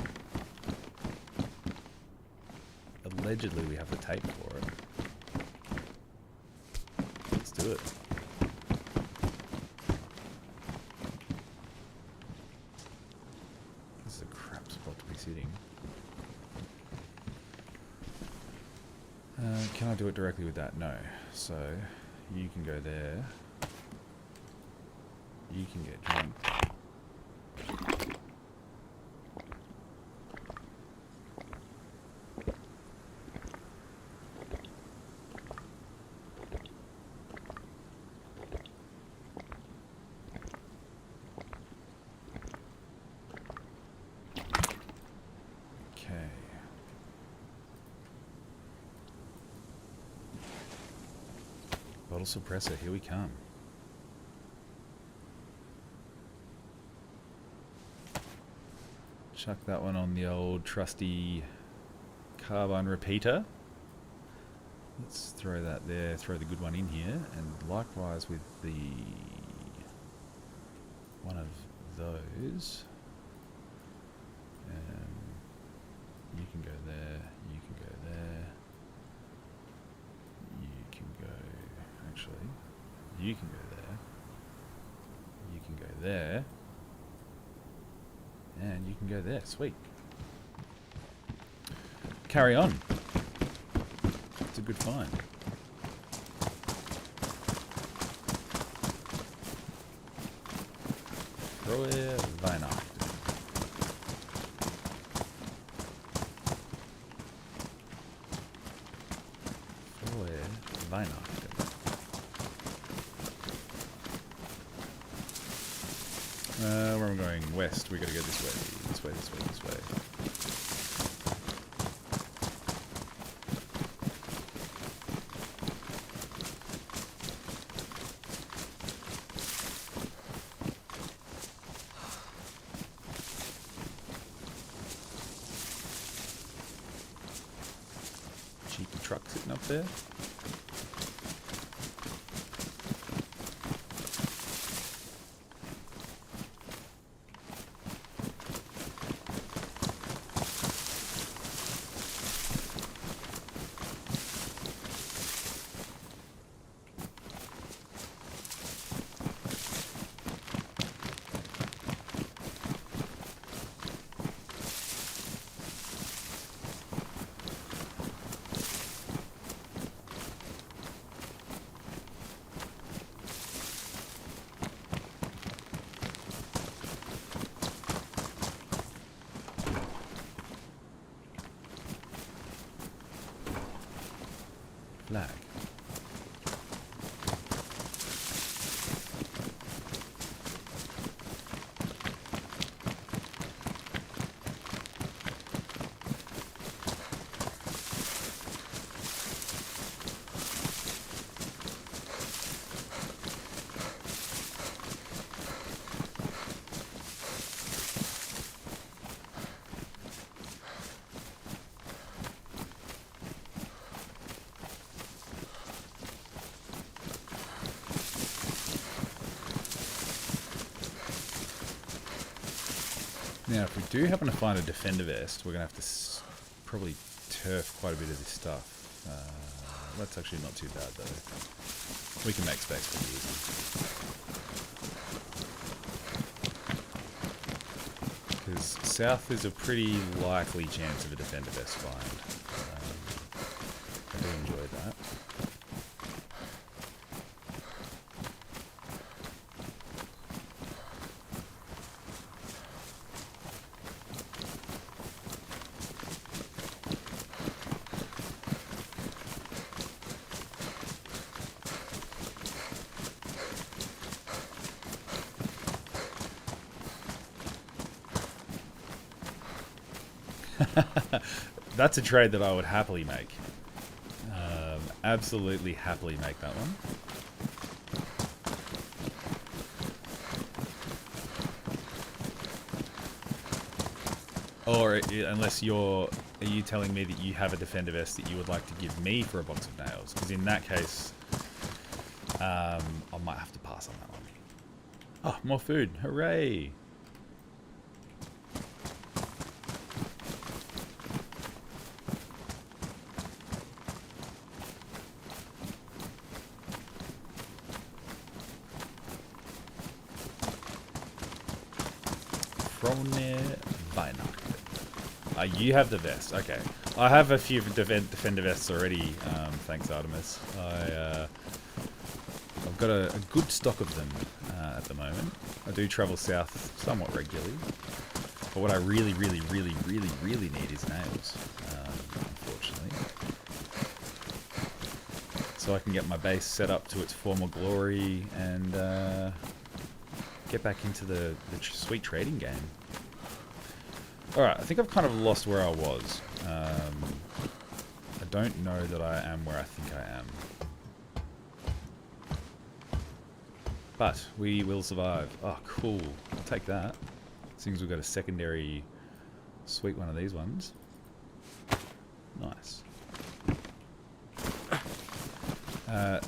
Allegedly, we have the tape for it. Let's do it. This is a crap spot to be sitting. Can I do it directly with that? No. So, you can go there. You can get drunk. Okay. Bottle suppressor, here we come. Chuck that one on the old trusty carbine repeater. Let's throw that there, throw the good one in here, and likewise with the one of those. You can go there, you can go there, you can go, actually, you can go there, you can go there, and you can go there. Sweet. Carry on. It's a good find. Frohe Weihnachten. Frohe Weihnachten. Where am I going? West. We gotta go this way. This way, this way, this way. Cheeky truck sitting up there. Flag. Now, if we do happen to find a defender vest, we're going to have to probably turf quite a bit of this stuff. That's actually not too bad, though. We can make space pretty easy. Because south is a pretty likely chance of a defender vest find. I do enjoy that. That's a trade that I would happily make. Absolutely happily make that one. Or unless are you telling me that you have a defender vest that you would like to give me for a box of nails? Because in that case, I might have to pass on that one. Oh, more food. Hooray! You have the vest. Okay. I have a few defender vests already, thanks Artemis. I've got a good stock of them at the moment. I do travel south somewhat regularly. But what I really need is nails, unfortunately. So I can get my base set up to its former glory and get back into the sweet trading game. Alright, I think I've kind of lost where I was. I don't know that I am where I think I am. But we will survive. Oh, cool. I'll take that. Seems we've got a secondary sweet one of these ones. Nice.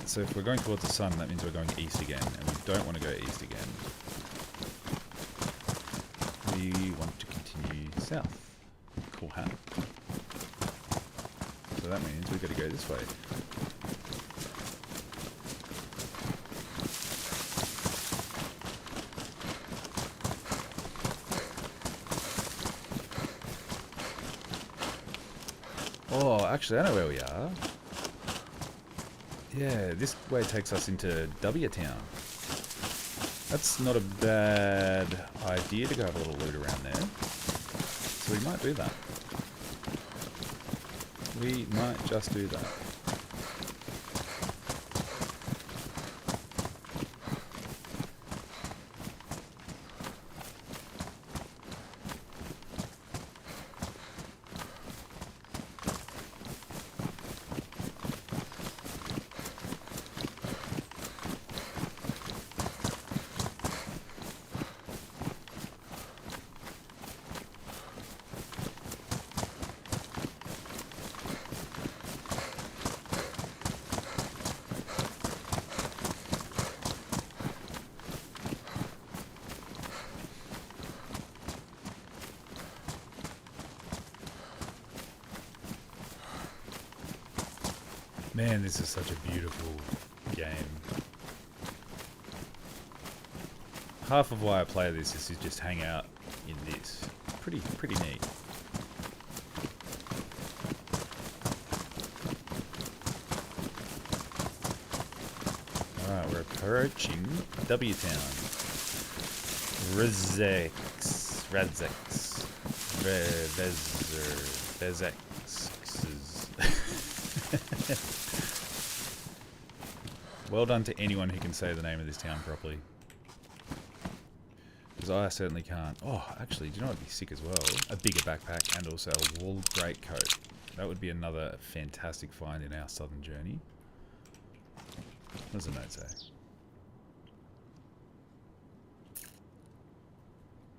So if we're going towards the sun, that means we're going east again. And we don't want to go east again. We want to continue south. Cool hat. So that means we've got to go this way. Oh, actually, I know where we are. Yeah, this way takes us into W Town. That's not a bad idea to go have a little loot around there. So we might do that. We might just do that. Man, this is such a beautiful game. Half of why I play this is to just hang out in this. Pretty neat. Alright, we're approaching W Town. Vezex. Well done to anyone who can say the name of this town properly. Because I certainly can't. Oh, actually, do you know what would be sick as well? A bigger backpack and also a wool greatcoat. That would be another fantastic find in our southern journey. What does the note say?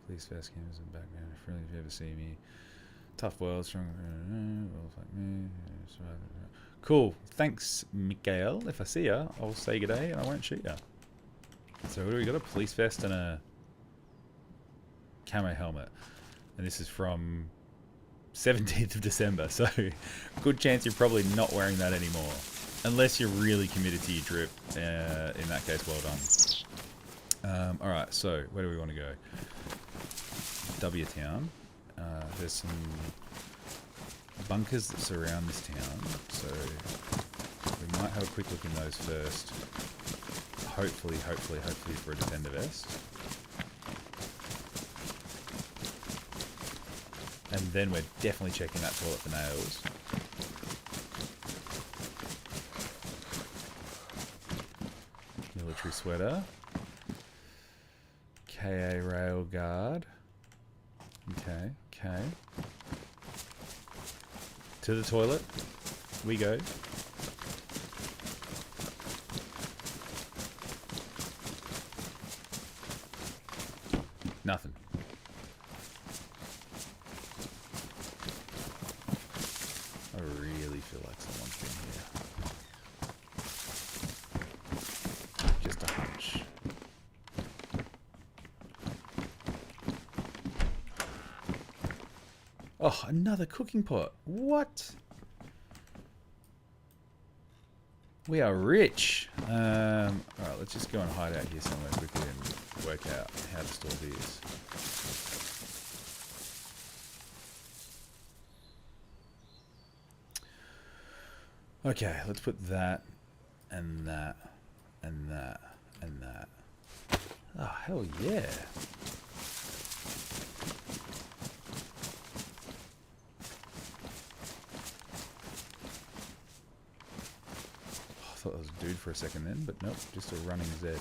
Police vest cameras and background. Friendly if you ever see me. Tough world, strong. Like me. Cool. Thanks, Mikael. If I see ya, I'll say good day and I won't shoot ya. So what do we got? A police vest and a camo helmet. And this is from 17th of December. So good chance you're probably not wearing that anymore. Unless you're really committed to your drip. In that case, well done. Alright, so where do we want to go? W Town. There's some bunkers that surround this town, so we might have a quick look in those first. Hopefully for a defender vest. And then we're definitely checking that toilet for nails. Military sweater. KA rail guard. Okay. To the toilet. We go. Nothing. I really feel like someone's been here. Just a hunch. Oh, another cooking pot. What? We are rich. Alright, let's just go and hide out here somewhere quickly and work out how to store these. Okay, let's put that and that and that and that. Oh, hell yeah. I thought it was a dude for a second then, but nope, just a running Zed.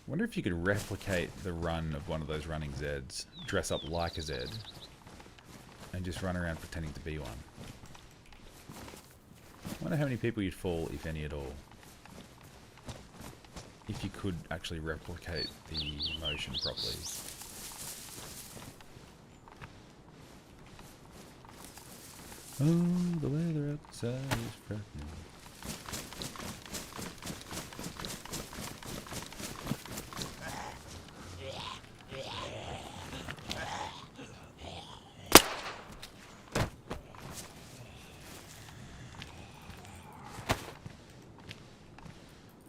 Wonder if you could replicate the run of one of those running Zeds, dress up like a Zed, and just run around pretending to be one. Wonder how many people you'd fall, if any at all, if you could actually replicate the motion properly. Oh, the weather outside is frightening.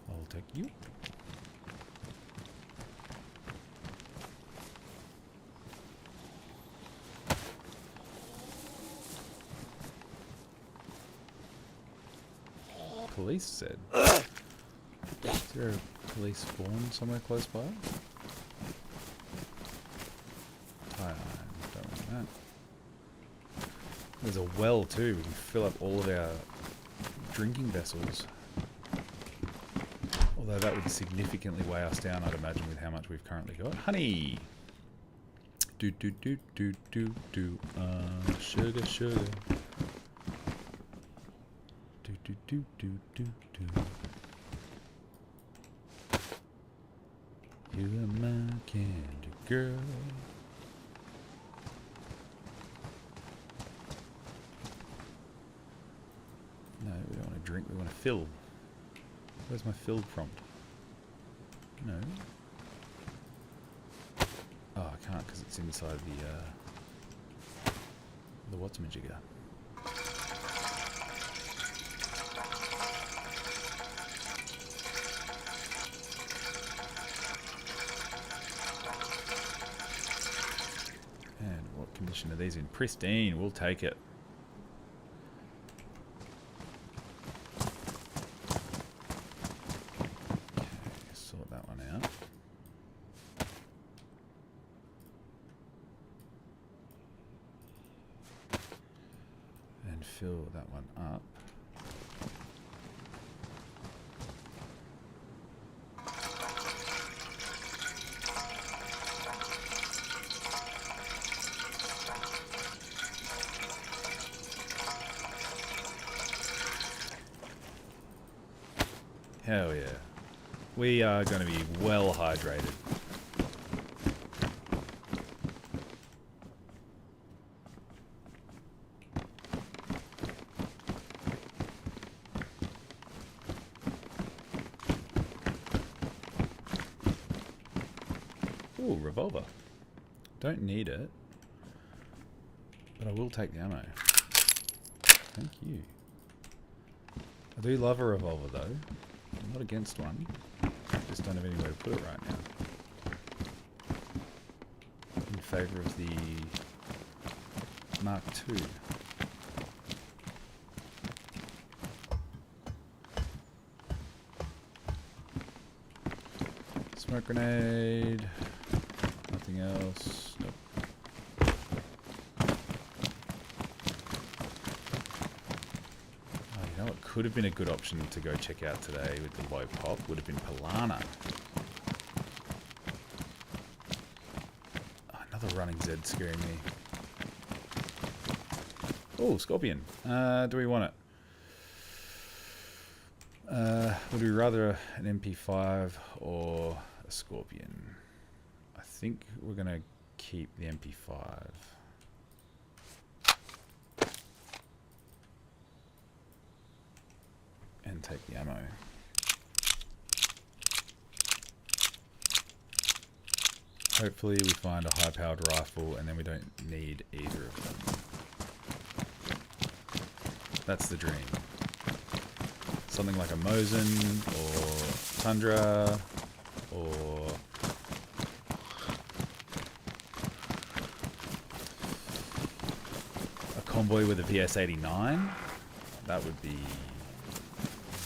I'll take you. Police said. Is there a police spawn somewhere close by? Tire iron, don't want that. There's a well too, we can fill up all of our drinking vessels. Although that would significantly weigh us down, I'd imagine, with how much we've currently got. Honey! Do do do do do do. Sugar, sugar. Do do do do do. You are my candy girl. No, we don't want to drink, we want to fill. Where's my fill prompt? No. Oh, I can't because it's inside the what's-majigger. Condition are these in? Pristine, we'll take it. Okay, sort that one out. And fill that one up. Hell yeah. We are going to be well hydrated. Ooh, revolver. Don't need it, but I will take the ammo. Thank you. I do love a revolver though. I'm not against one. Just don't have anywhere to put it right now. In favour of the Mark II. Smoke grenade. Nothing else. Nope. What could have been a good option to go check out today with the low pop would have been Pilana. Oh, another running Zed scaring me. Oh, Scorpion. Do we want it? Would we rather an MP5 or a Scorpion? I think we're going to keep the MP5. And take the ammo. Hopefully we find a high-powered rifle and then we don't need either of them. That's the dream. Something like a Mosin or Tundra or a convoy with a VS-89. That would be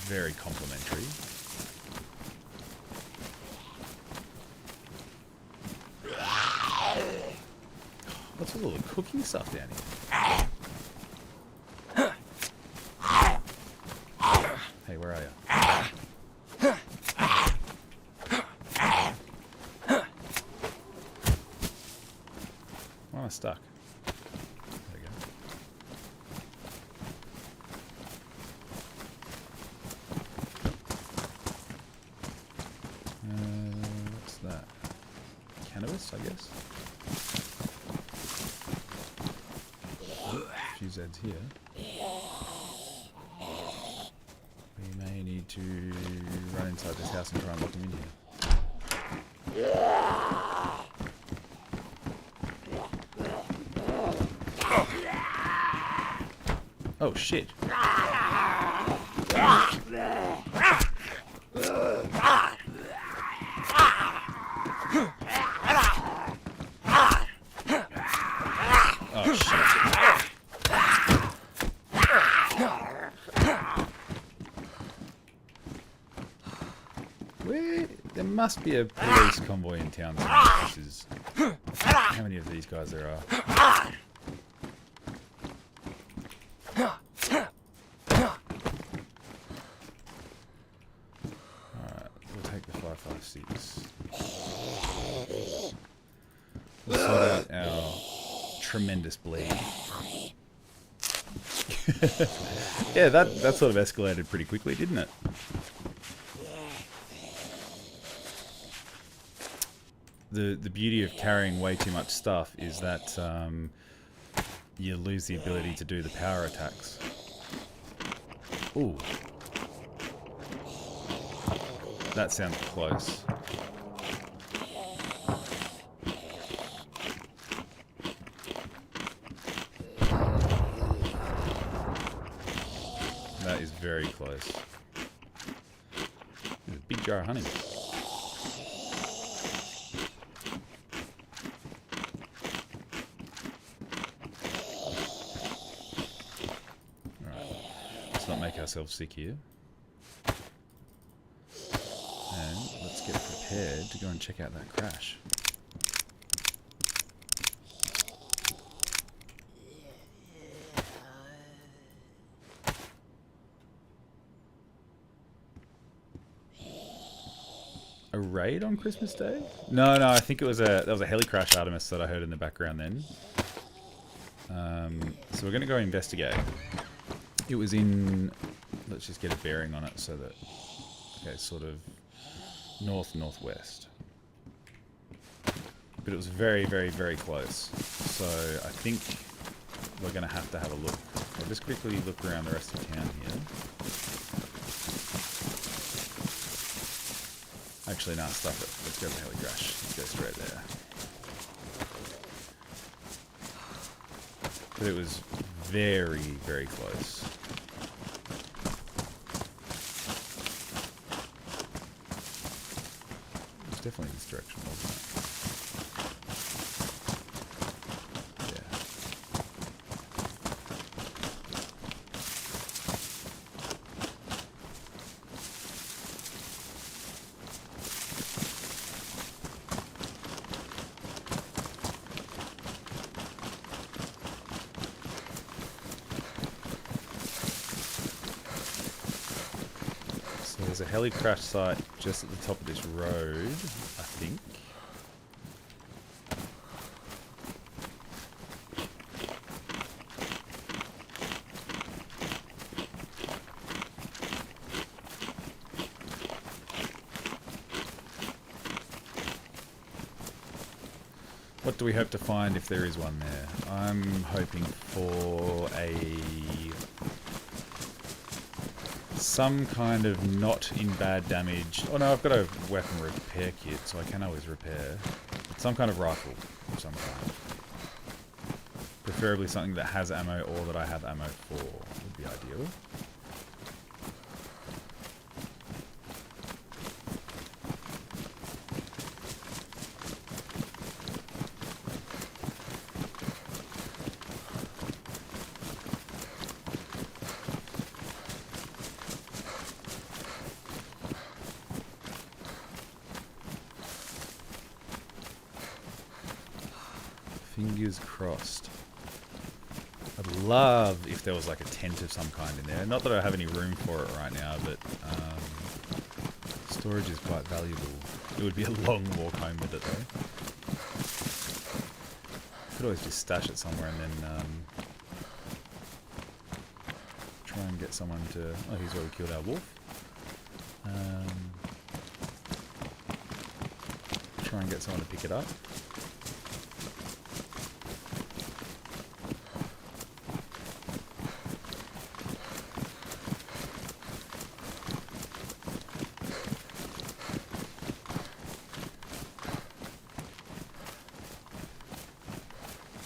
very complimentary. What's with all the cooking stuff down here? Hey, where are you? Why am I stuck? There we go. What's that? Cannabis, I guess? A few Zeds here. We may need to run inside this house and try and lock them in here. Oh shit. Oh shit. There must be a police convoy in town somewhere. This is how many of these guys there are. Alright, we'll take the 5.56. We'll sort out our tremendous bleed. Yeah, that sort of escalated pretty quickly, didn't it? The beauty of carrying way too much stuff is that you lose the ability to do the power attacks. Ooh. That sounds close. That is very close. There's a big jar of honey. Ourselves sick here, and let's get prepared to go and check out that crash. A raid on Christmas Day? No, I think it was that was a heli crash, Artemis, that I heard in the background then. So we're going to go investigate. It was in, let's just get a bearing on it so that, okay, sort of northwest. But it was very, very, very close. So I think we're going to have a look. I'll just quickly look around the rest of town here. Actually, no, stuff it. Let's go to the heli crash. Let's go straight there. But it was very, very close. It was definitely this direction, wasn't it? Yeah. There's a heli crash site just at the top of this road, I think. What do we hope to find if there is one there? I'm hoping for some kind of not in bad damage. Oh no, I've got a weapon repair kit, so I can always repair. Some kind of rifle of some kind. Preferably something that has ammo or that I have ammo for would be ideal. Fingers crossed. I'd love if there was like a tent of some kind in there. Not that I have any room for it right now, but storage is quite valuable. It would be a long walk home with it though. Could always just stash it somewhere and then try and get someone to... Oh, here's where we killed our wolf. Try and get someone to pick it up.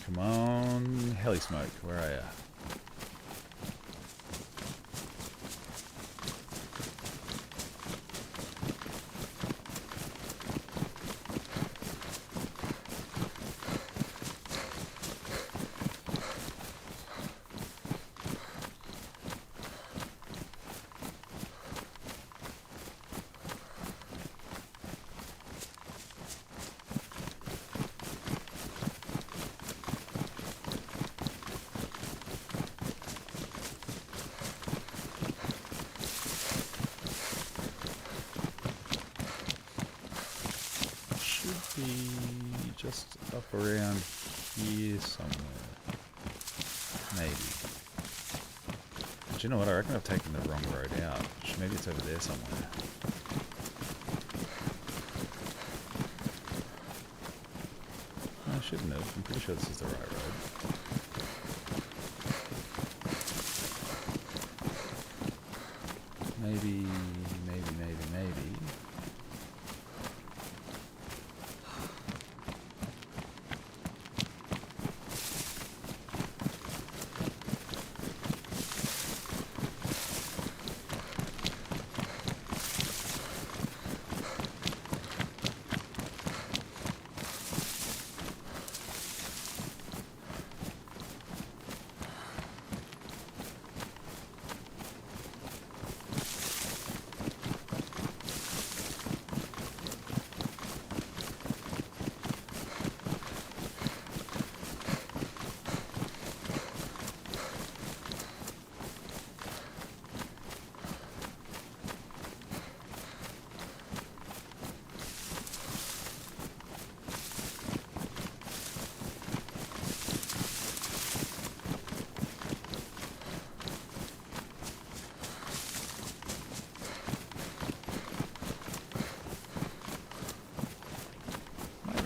Come on, heli smoke, where are ya? Just up around here somewhere. Maybe. But you know what? I reckon I've taken the wrong road out. Maybe it's over there somewhere. No, I shouldn't have. I'm pretty sure this is the right road. Maybe.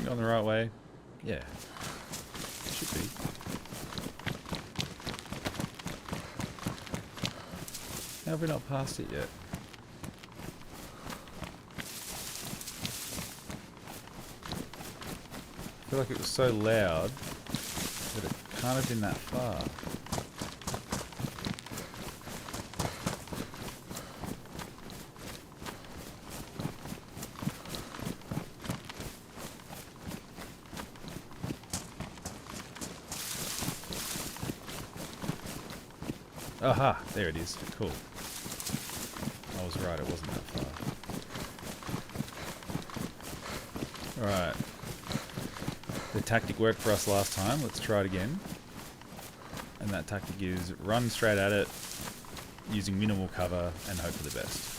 Going the right way? Yeah. Should be. How have we not passed it yet? I feel like it was so loud that it can't have been that far. Aha! There it is. Cool. I was right, it wasn't that far. Alright. The tactic worked for us last time. Let's try it again. And that tactic is run straight at it, using minimal cover, and hope for the best.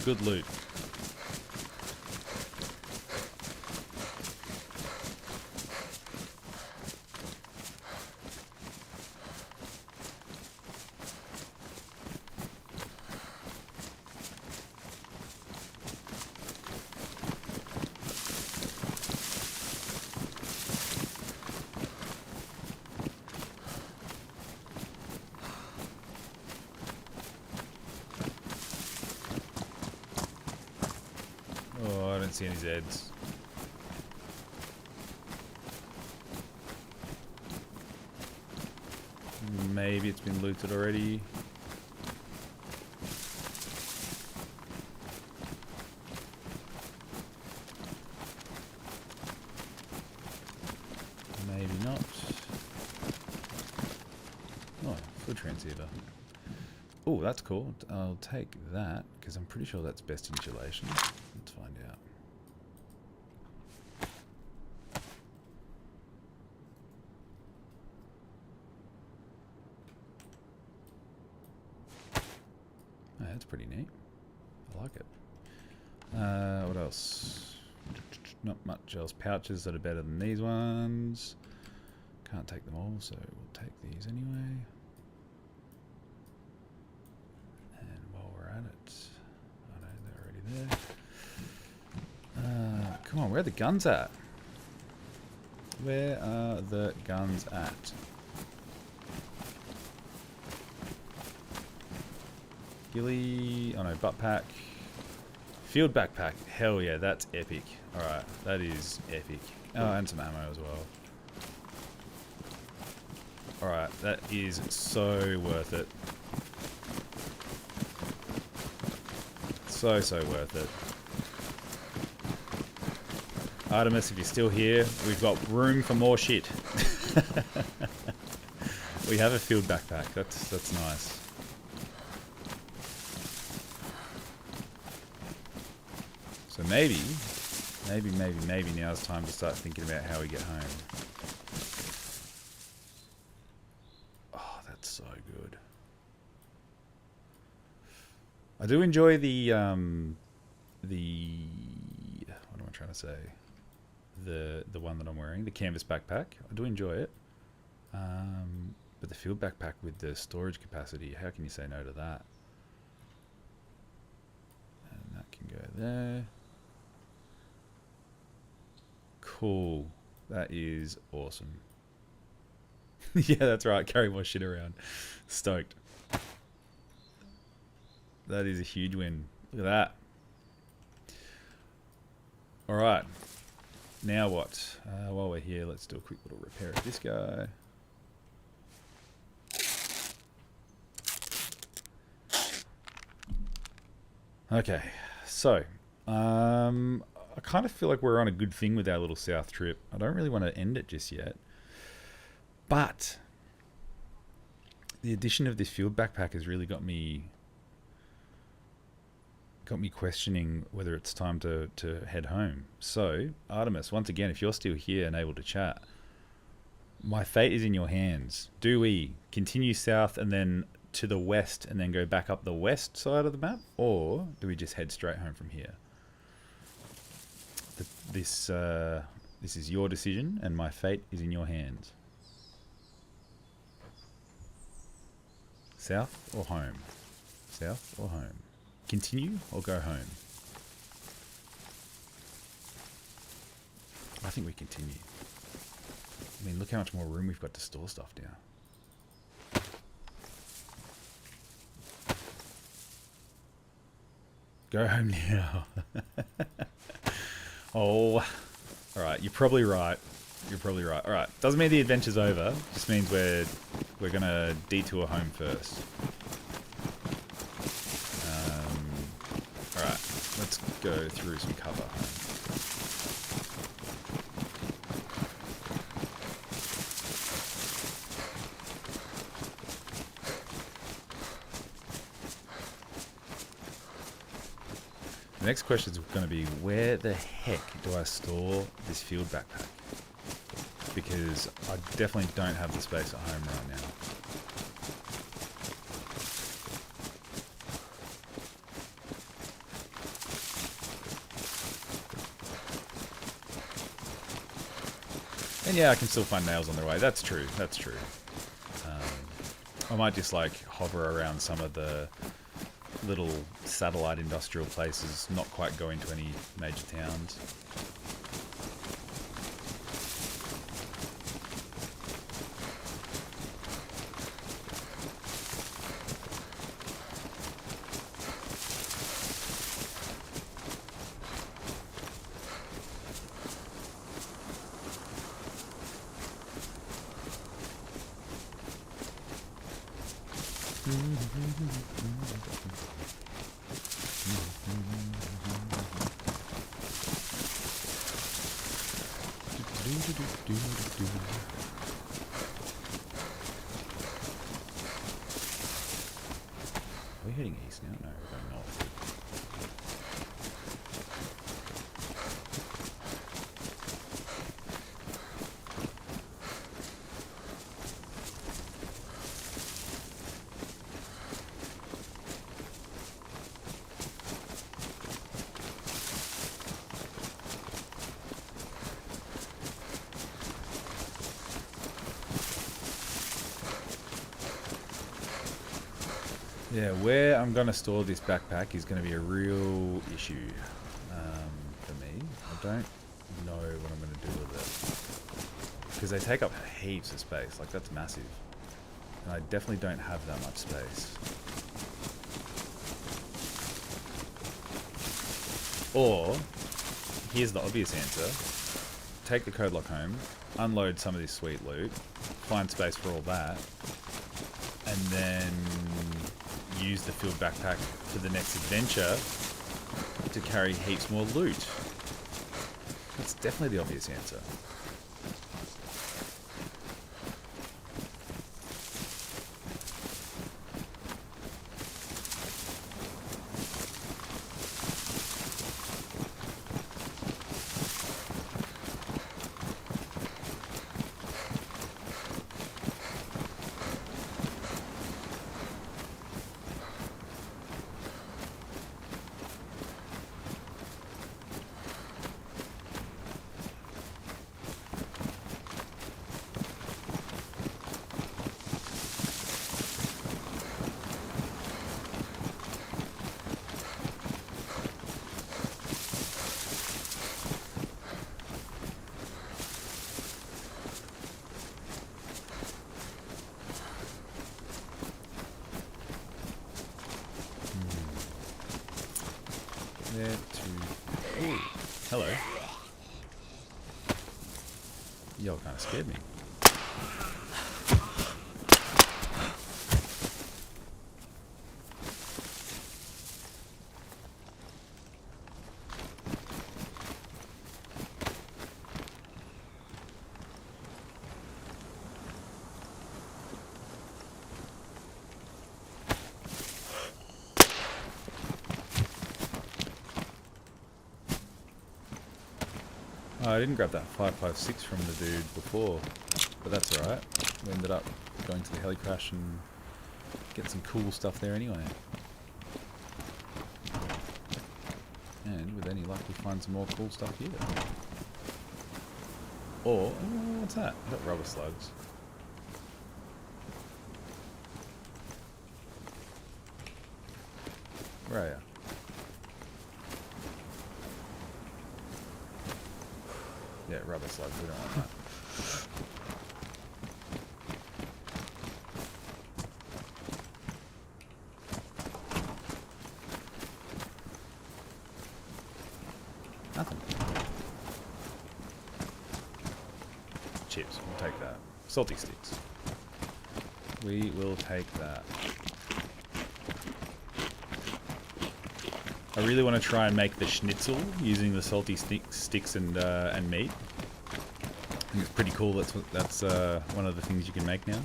good loot. Oh, I don't see any Zeds. Maybe it's been looted already. Maybe not. Oh, food transceiver. Oh, that's cool. I'll take that, because I'm pretty sure that's best insulation. Let's find out. Oh, that's pretty neat. I like it. What else? Not much else. Pouches that are better than these ones. Can't take them all, so we'll take these anyway. And while we're at it, oh no, they're already there. Come on, where are the guns at? Where are the guns at? Ghillie, oh no, butt pack. Field backpack, hell yeah, that's epic. Alright, that is epic. Oh, and some ammo as well. Alright, that is so worth it. So worth it. Artemis, if you're still here, we've got room for more shit. We have a field backpack, that's nice. So maybe now it's time to start thinking about how we get home. Oh, that's so good. I do enjoy the what am I trying to say? The one that I'm wearing, the canvas backpack. I do enjoy it. But the field backpack with the storage capacity, how can you say no to that? And that can go there. Cool. That is awesome. Yeah, that's right. Carry more shit around. Stoked. That is a huge win. Look at that. Alright. Now what? While we're here, let's do a quick little repair of this guy. Okay. So, I kind of feel like we're on a good thing with our little south trip. I don't really want to end it just yet. But the addition of this field backpack has really got me questioning whether it's time to head home. So, Artemis, once again, if you're still here and able to chat, my fate is in your hands. Do we continue south and then to the west and then go back up the west side of the map? Or do we just head straight home from here? This is your decision, and my fate is in your hands. South or home? South or home? Continue or go home? I think we continue. I mean, look how much more room we've got to store stuff now. Go home now. Oh, alright, you're probably right. You're probably right. Alright, doesn't mean the adventure's over. Just means we're gonna detour home first. Alright, let's go through some cover home. The next question is going to be, where the heck do I store this field backpack? Because I definitely don't have the space at home right now. And yeah, I can still find nails on their way. That's true. That's true. I might just like hover around some of the little satellite industrial places, not quite go into any major towns. Are we heading east now? No, we're going north. Yeah, where I'm going to store this backpack is going to be a real issue for me. I don't know what I'm going to do with it. Because they take up heaps of space, like that's massive. And I definitely don't have that much space. Or, here's the obvious answer. Take the code lock home, unload some of this sweet loot, find space for all that, and then use the filled backpack for the next adventure to carry heaps more loot. That's definitely the obvious answer. There to... Ooh, hello. Y'all kind of scared me. Oh, I didn't grab that 556 from the dude before, but that's alright. We ended up going to the heli crash and getting some cool stuff there anyway. And with any luck, we find some more cool stuff here. Or, oh, what's that? I got rubber slugs. Where are you? Yeah, rubber slugs, we don't want that. Nothing. Chips, we'll take that. Salty sticks. We will take that. I really want to try and make the schnitzel using the salty sticks and meat. I think it's pretty cool. That's one of the things you can make now.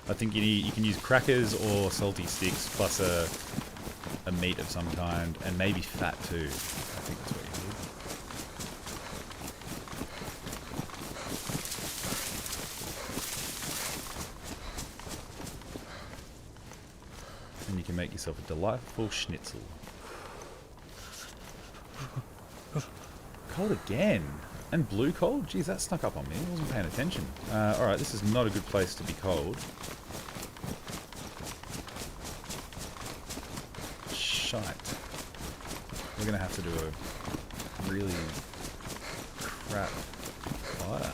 I think you can use crackers or salty sticks plus a meat of some kind and maybe fat too. I think that's what you need. And you can make yourself a delightful schnitzel. Cold again. And blue cold? Geez, that snuck up on me. I wasn't paying attention. Alright, this is not a good place to be cold. Shite. We're going to have to do a really crap fire.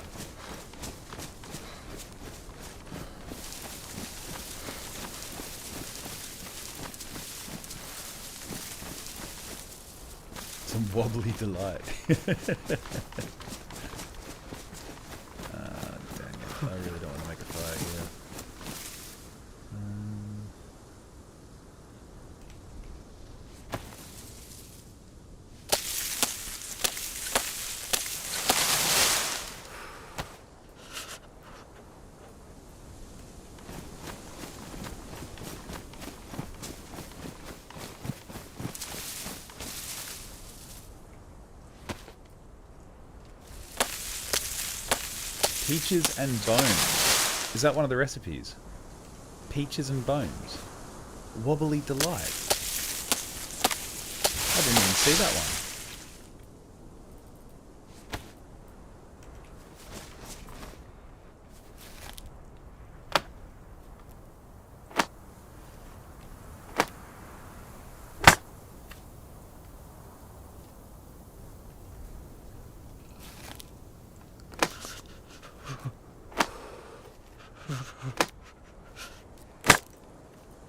Some wobbly delight. Dang it. I really don't want to make a fire here. Peaches and bones. Is that one of the recipes? Peaches and bones. Wobbly delight. I didn't even see that one.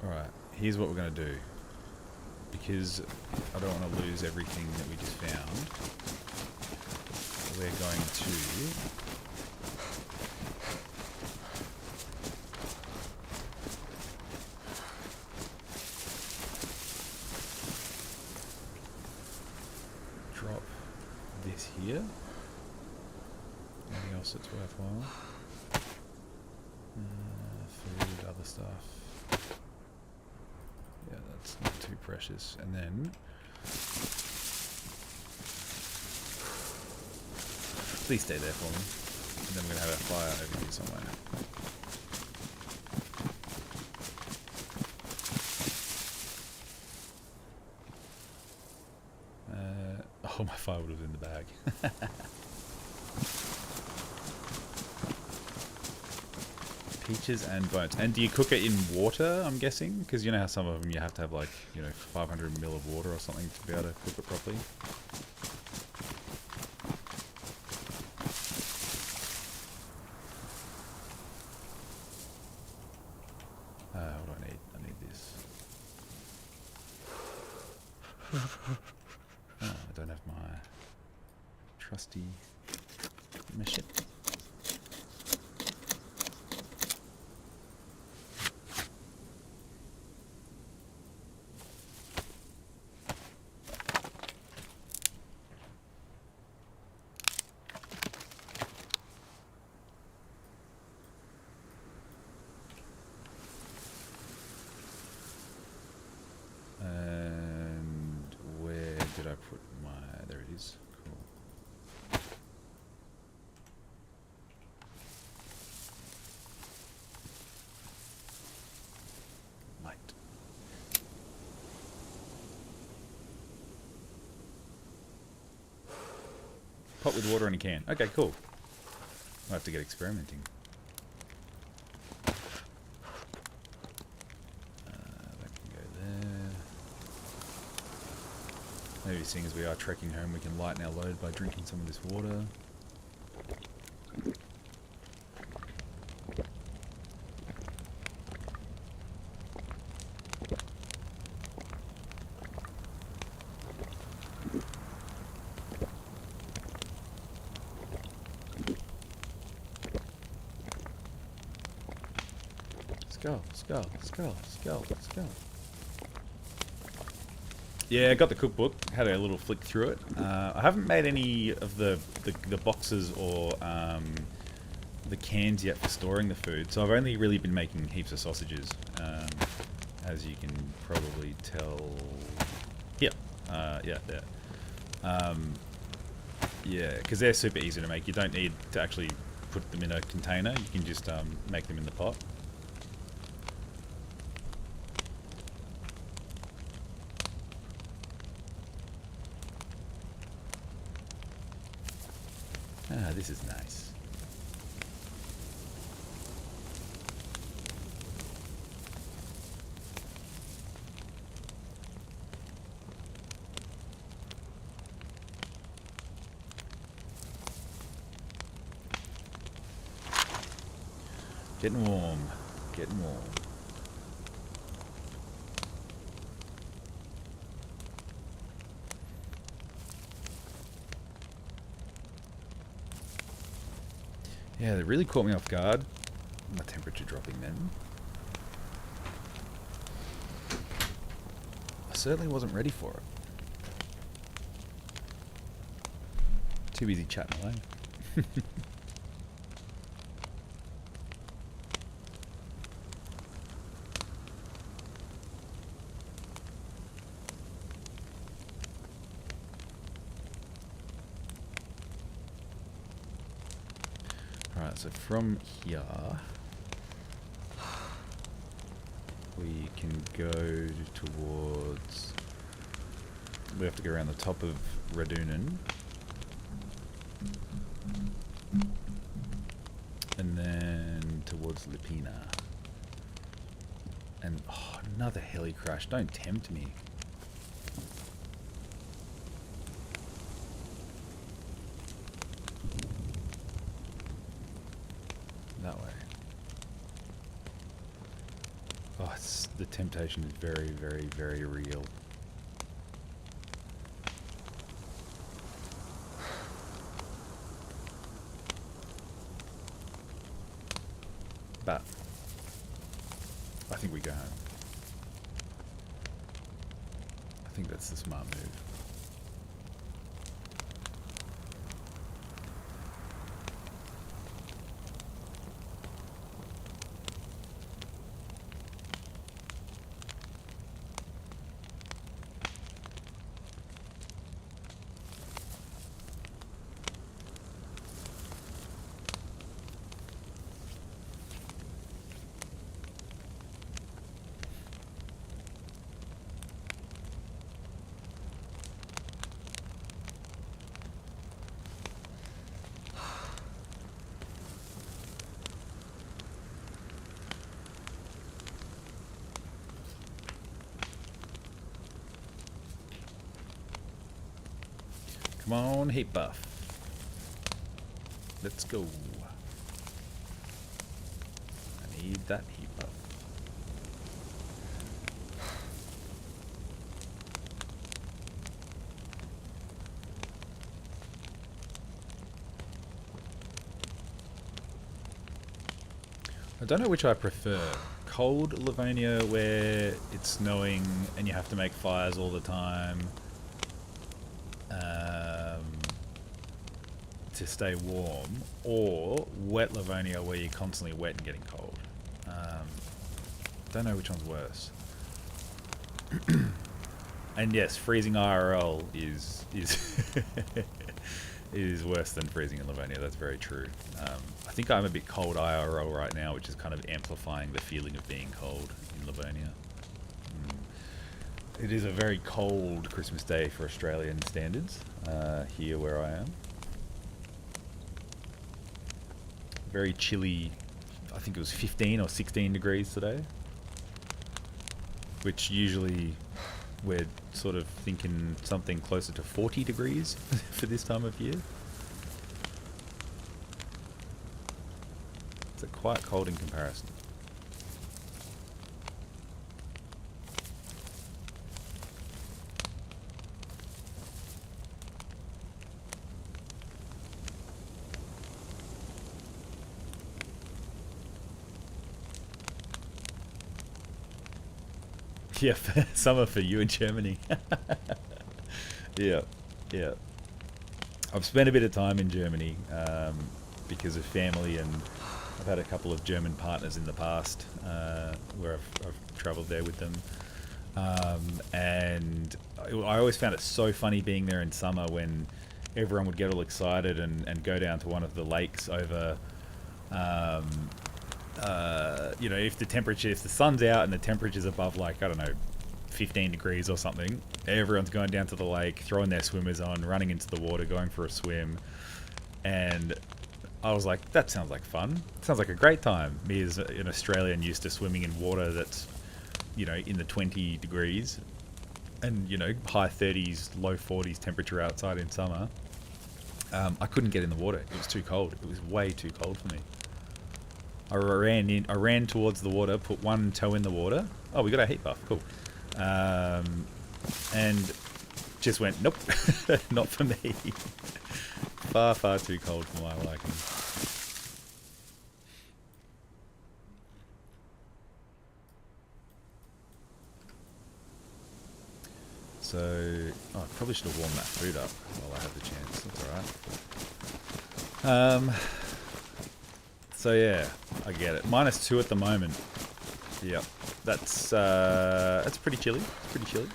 Alright, here's what we're going to do. Because I don't want to lose everything that we just found. We're going to... drop this here. Anything else that's worthwhile? Food, other stuff. Yeah, that's not too precious. And then... please stay there for me. And then we're going to have a fire over here somewhere. Oh, my firewood was in the bag. Peaches and bones. And do you cook it in water, I'm guessing? Because you know how some of them you have to have like, 500 ml of water or something to be able to cook it properly. What do I need? I need this. Oh, I don't have my trusty machete. And where did I put my... there it is. Cool. Light. Pot with water in a can. Okay, cool. I'll have to get experimenting. Maybe seeing as we are trekking home, we can lighten our load by drinking some of this water. Skull, skull, skull, skull, skull. Yeah, I got the cookbook, had a little flick through it. I haven't made any of the boxes or the cans yet for storing the food, so I've only really been making heaps of sausages, as you can probably tell. Yep, yeah, there. Yeah, because they're super easy to make. You don't need to actually put them in a container. You can just make them in the pot. Ah, this is nice. Getting warm. Getting warm. Yeah, they really caught me off guard. My temperature dropping then. I certainly wasn't ready for it. Too busy chatting away. Alright, so from here we can go towards... We have to go around the top of Radunan. And then towards Lipina. And oh, another heli crash. Don't tempt me. That way. Oh, the temptation is very, very, very real. But I think we go home. I think that's the smart move. Come on, heat buff. Let's go. I need that heat buff. I don't know which I prefer. Cold Livonia where it's snowing and you have to make fires all the time. To stay warm, or wet Livonia where you're constantly wet and getting cold. Don't know which one's worse. And yes, freezing IRL is is worse than freezing in Livonia. That's very true. I think I'm a bit cold IRL right now, which is kind of amplifying the feeling of being cold in Livonia. It is a very cold Christmas Day for Australian standards here where I am. Very chilly. I think it was 15 or 16 degrees today, which usually we're sort of thinking something closer to 40 degrees for this time of year. It's quite cold in comparison. Yeah, summer for you in Germany. Yeah, yeah. I've spent a bit of time in Germany because of family, and I've had a couple of German partners in the past where I've travelled there with them. And I always found it so funny being there in summer when everyone would get all excited and go down to one of the lakes over... you know, if the sun's out and the temperature's above, like, I don't know, 15 degrees or something, everyone's going down to the lake, throwing their swimmers on, running into the water, going for a swim. And I was like, that sounds like fun. Sounds like a great time. Me as an Australian used to swimming in water that's, in the 20 degrees and, high 30s, low 40s temperature outside in summer. I couldn't get in the water. It was too cold. It was way too cold for me. I ran towards the water, put one toe in the water. Oh, we got a heat buff. Cool. And just went, nope, not for me. Far, far too cold for my liking. So, I probably should have warmed that food up while I have the chance. That's alright. So yeah, I get it. -2 at the moment. Yep, that's pretty chilly. It's pretty chilly.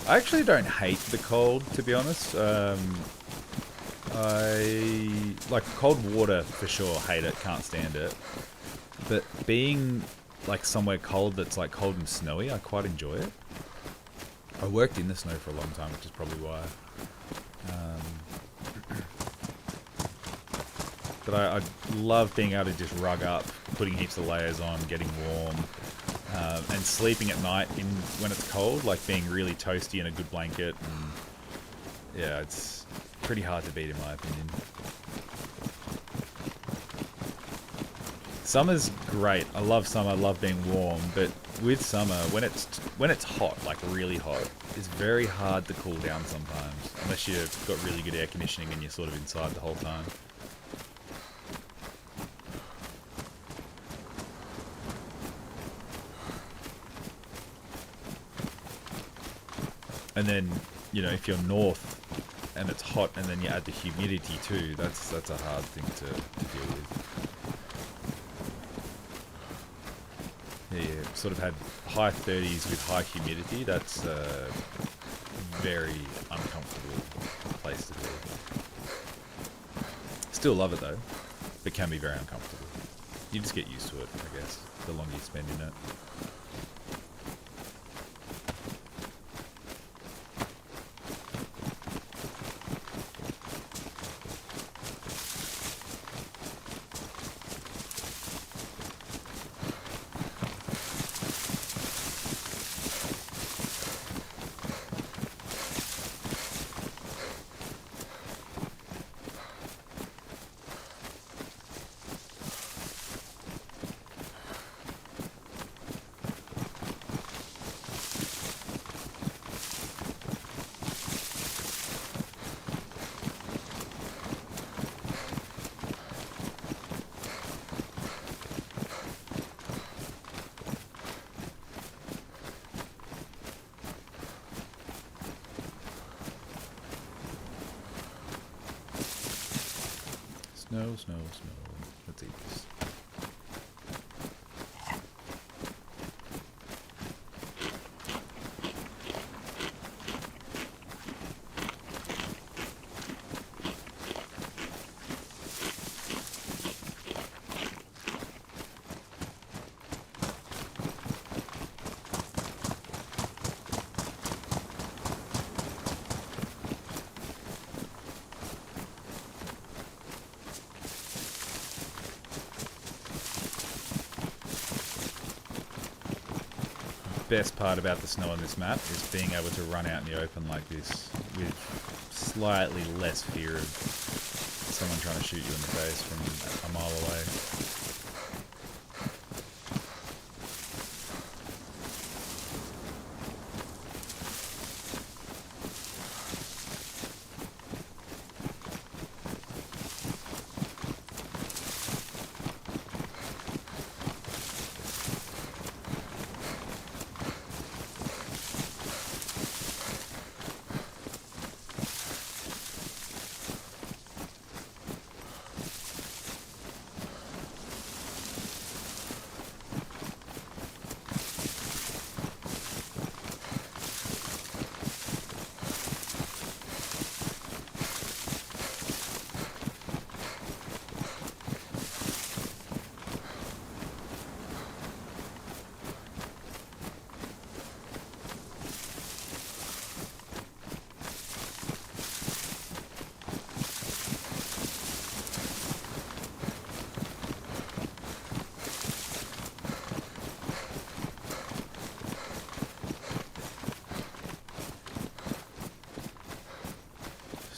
I actually don't hate the cold, to be honest. I like cold water for sure. Hate it, can't stand it. But being like somewhere cold that's like cold and snowy, I quite enjoy it. I worked in the snow for a long time, which is probably why. But I love being able to just rug up, putting heaps of layers on, getting warm, and sleeping at night when it's cold, like being really toasty in a good blanket. And yeah, it's pretty hard to beat in my opinion. Summer's great. I love summer. I love being warm. But with summer, when it's hot, like really hot, it's very hard to cool down sometimes, unless you've got really good air conditioning and you're sort of inside the whole time. And then, if you're north and it's hot and then you add the humidity too, that's a hard thing to deal with. Yeah, you sort of had high 30s with high humidity. That's a very uncomfortable place to be. Still love it though, but can be very uncomfortable. You just get used to it, I guess, the longer you spend in it. Snow, snow, snow. Let's eat this. Best part about the snow on this map is being able to run out in the open like this with slightly less fear of someone trying to shoot you in the face from a mile away.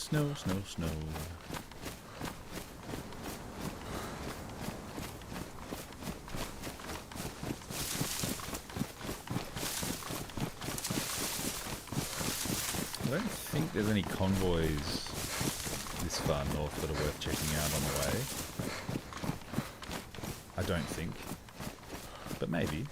Snow, snow, snow. I don't think there's any convoys this far north that are worth checking out on the way. I don't think. But maybe.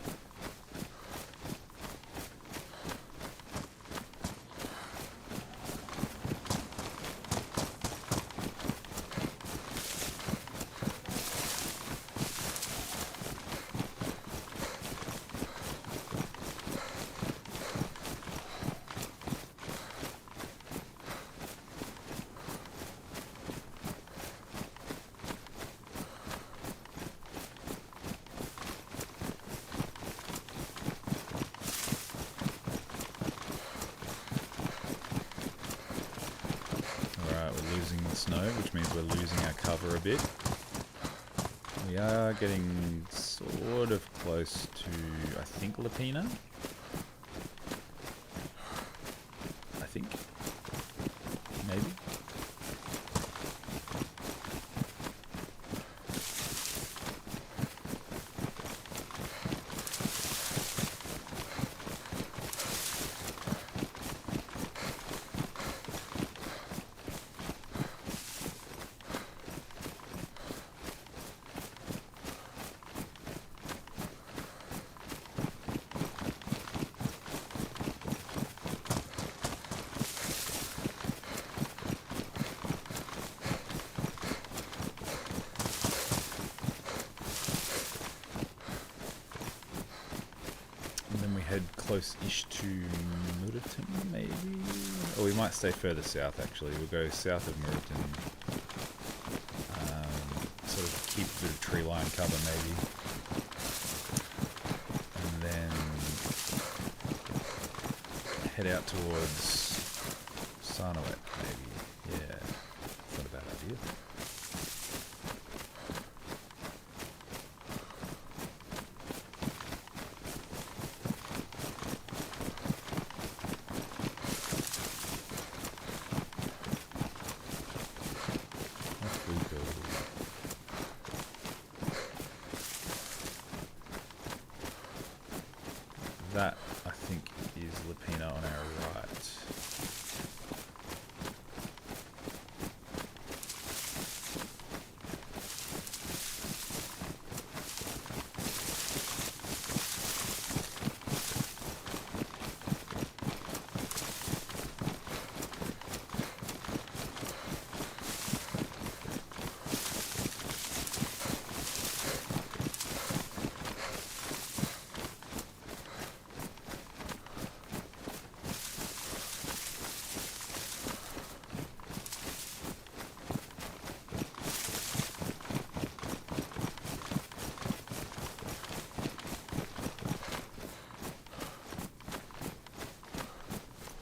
Snow, which means we're losing our cover a bit. We are getting sort of close to, I think, Lapina. I think. Maybe. Close-ish to Muriton, maybe? Or we might stay further south, actually. We'll go south of Muriton. Sort of keep the tree line cover, maybe. And then head out towards Sarnowet, maybe. Yeah, it's not a bad idea. That, I think, is Lapina on our right.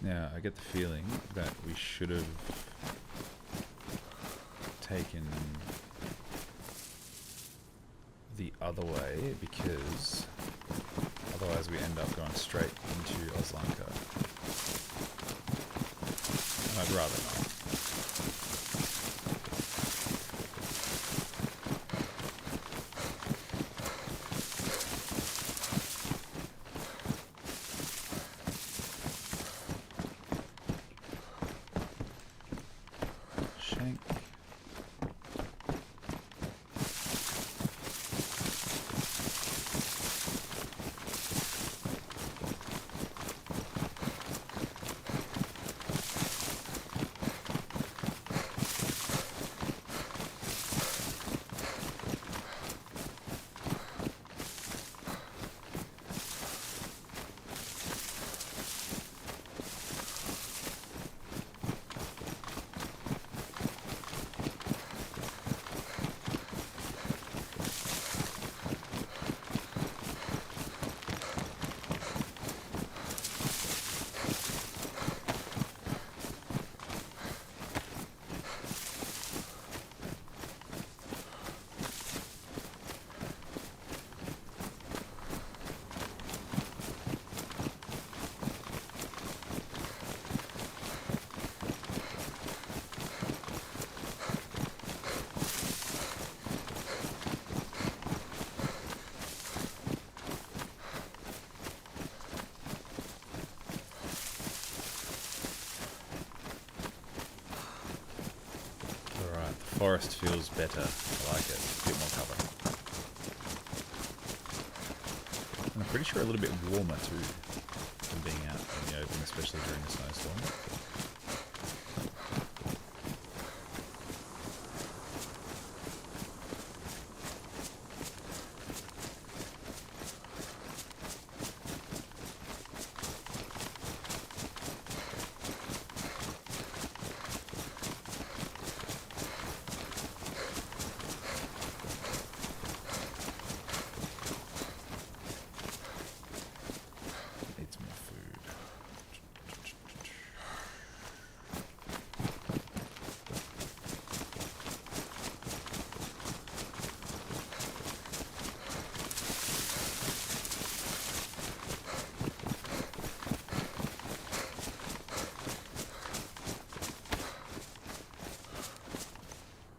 Now, I get the feeling that we should have taken the other way, because otherwise we end up going straight into Oslanka. And I'd rather not. forest feels better. I like it. A bit more cover. And I'm pretty sure a little bit warmer too than being out in the open, especially during a snowstorm.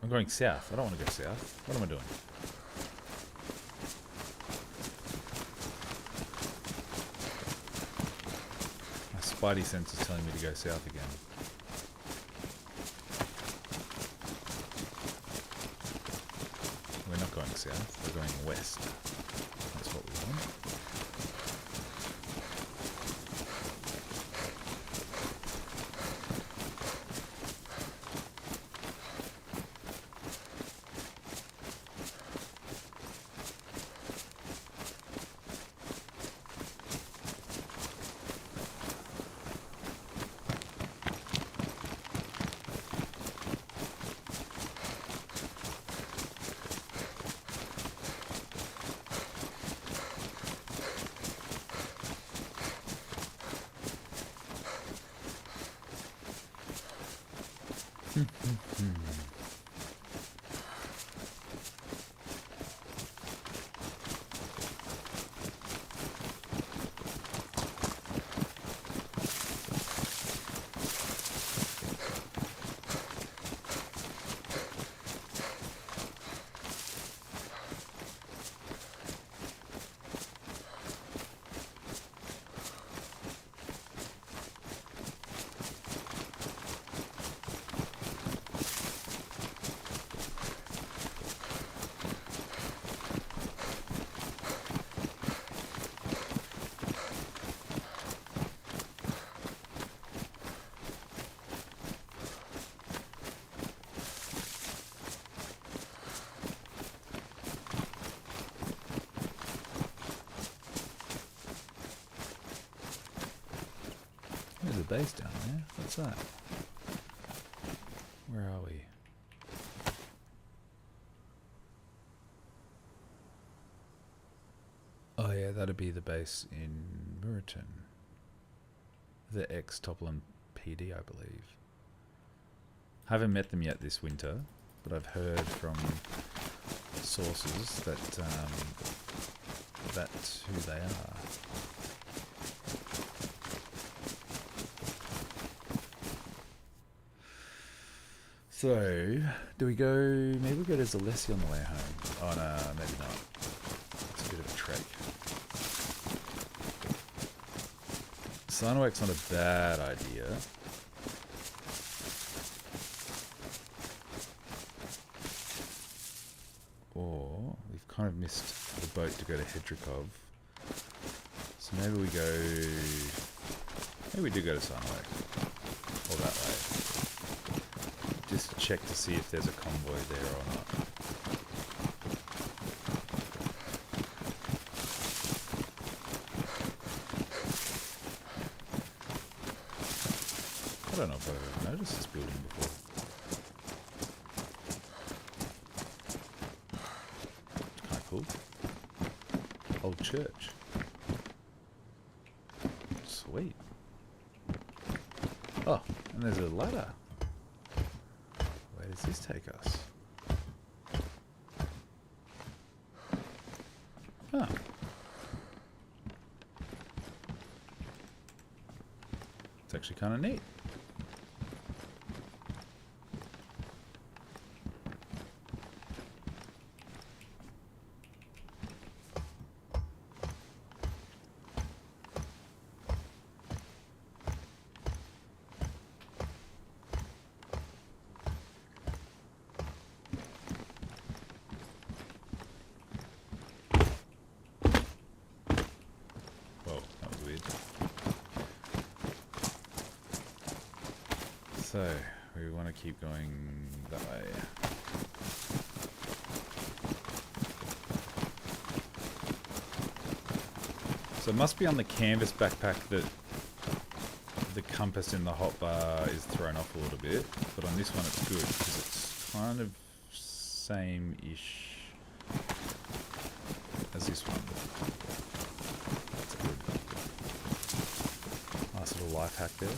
I'm going south. I don't want to go south. What am I doing? My spidey sense is telling me to go south again. We're not going south. We're going west. That's what we want. There's a base down there. What's that? Where are we? Oh yeah, that'd be the base in Muriton. The ex-Toplin PD, I believe. Haven't met them yet this winter, but I've heard from sources that that's who they are. So, do we go... Maybe we go to Zalessi on the way home. Oh no, maybe not. It's a bit of a trek. Sinowek's not a bad idea. Or, we've kind of missed the boat to go to Hedrikov. So maybe we go... Maybe we do go to Sinowek. Or that way. Just to check to see if there's a convoy there or not. I don't know if I've ever noticed this building before. It's kind of cool. Old church. Sweet. Oh, and there's a ladder. Where does this take us? Oh. It's actually kind of neat. So, we want to keep going that way. So it must be on the canvas backpack that the compass in the hotbar is thrown off a little bit, but on this one it's good because it's kind of same-ish as this one. That's good. Nice little life hack there.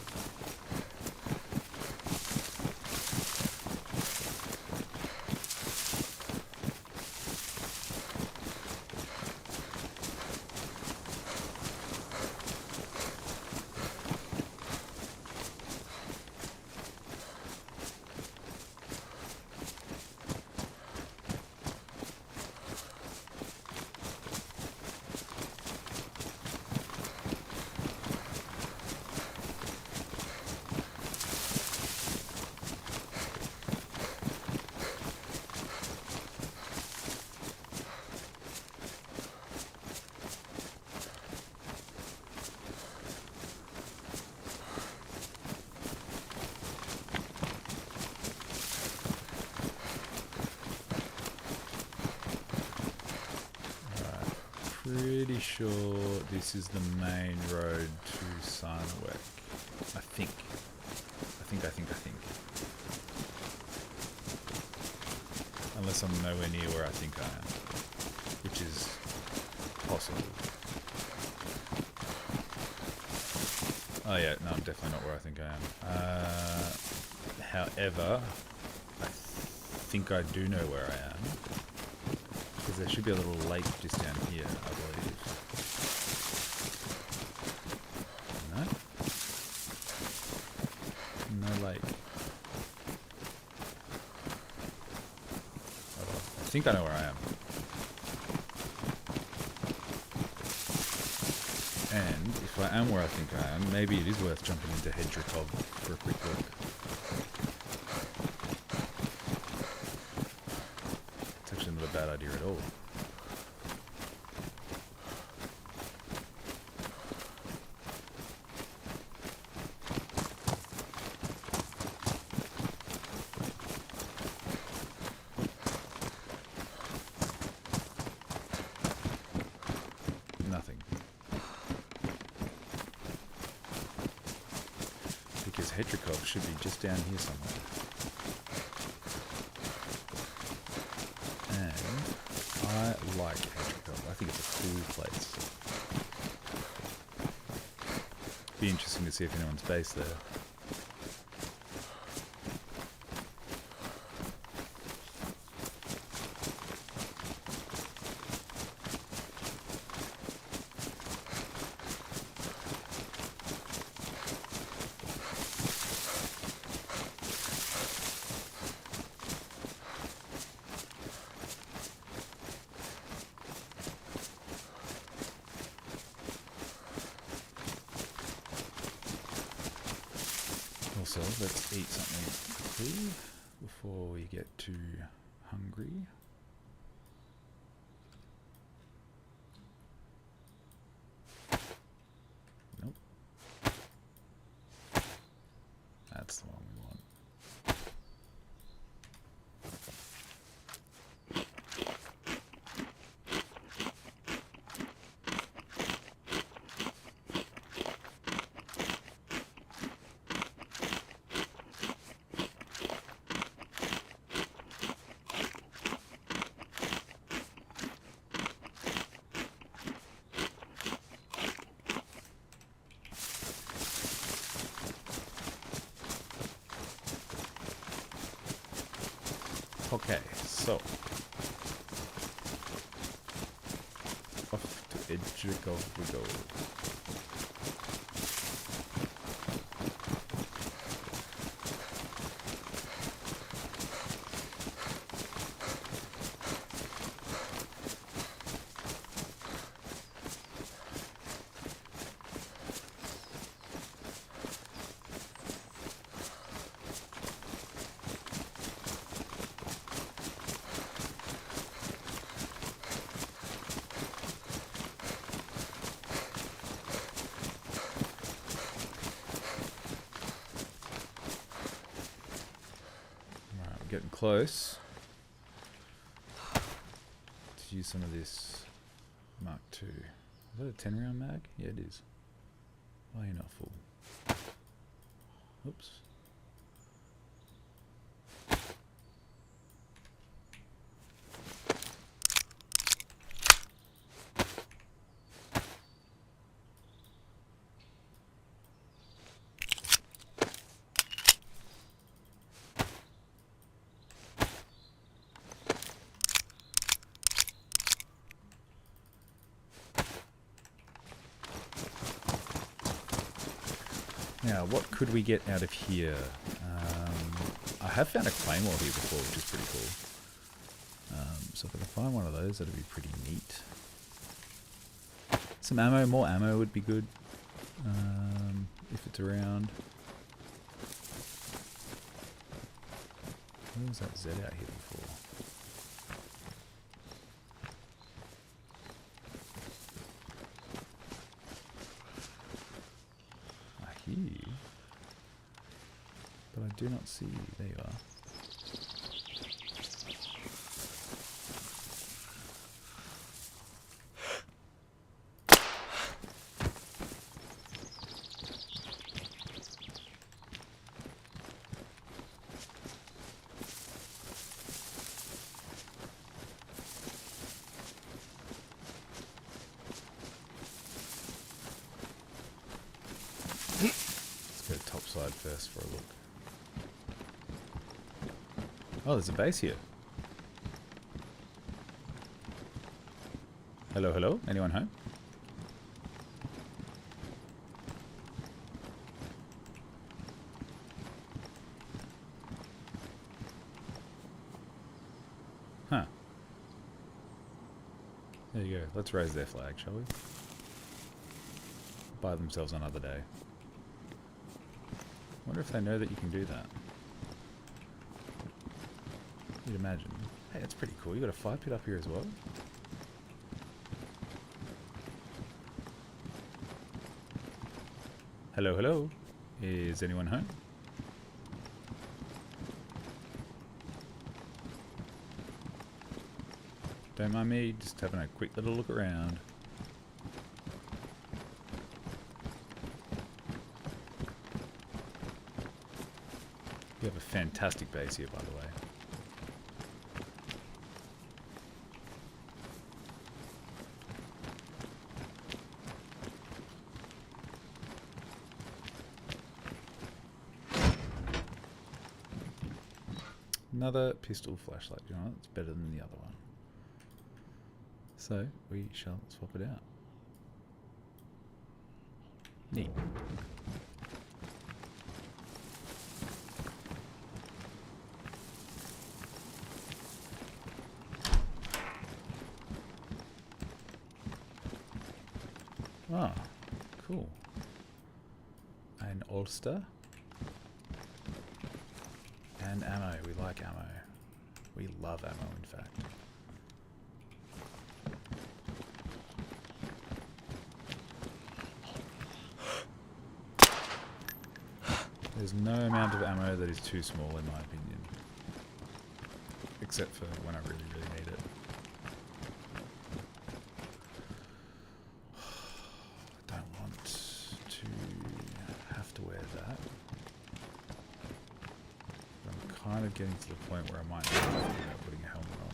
Pretty sure this is the main road to Sarnawek. I think. Unless I'm nowhere near where I think I am, which is possible. Oh yeah, no, I'm definitely not where I think I am. However, I think I do know where I am. Because there should be a little lake just down here, I believe. No? No lake. Oh, well, I think I know where I am. And if I am where I think I am, maybe it is worth jumping into Hedrikov for a quick look. It's actually not a bad idea at all. Nothing. Because Hedrikov should be just down here somewhere. And I like Hedrikov. I think it's a cool place. Be interesting to see if anyone's based there. Also, let's eat something quickly before we get too hungry. Nope. That's the one we want. Okay, so off to Hedrikov we go. getting close. Let's use some of this Mark II. Is that a 10 round mag? Yeah, it is. Why are you not full? Oops. Now, what could we get out of here? I have found a claymore here before, which is pretty cool. So if I can find one of those, that'd be pretty neat. Some ammo, more ammo would be good. If it's around. Where was that Z out here before? But I do not see you. There you are. Let's go topside first for a look. Oh, there's a base here. Hello, hello? Anyone home? Huh. There you go. Let's raise their flag, shall we? Buy themselves another day. Wonder if they know that you can do that. You'd imagine. Hey, that's pretty cool. You got a fire pit up here as well. Hello, hello. Is anyone home? Don't mind me, just having a quick little look around. You have a fantastic base here, by the way. Another pistol flashlight, you know, it's better than the other one. So we shall swap it out. Neat. Ah, cool. An ulster. And ammo. We like ammo. We love ammo, in fact. There's no amount of ammo that is too small, in my opinion. Except for when I really, really need it. I don't want to have to wear that. I'm kind of getting to the point where I might not think about putting a helmet on.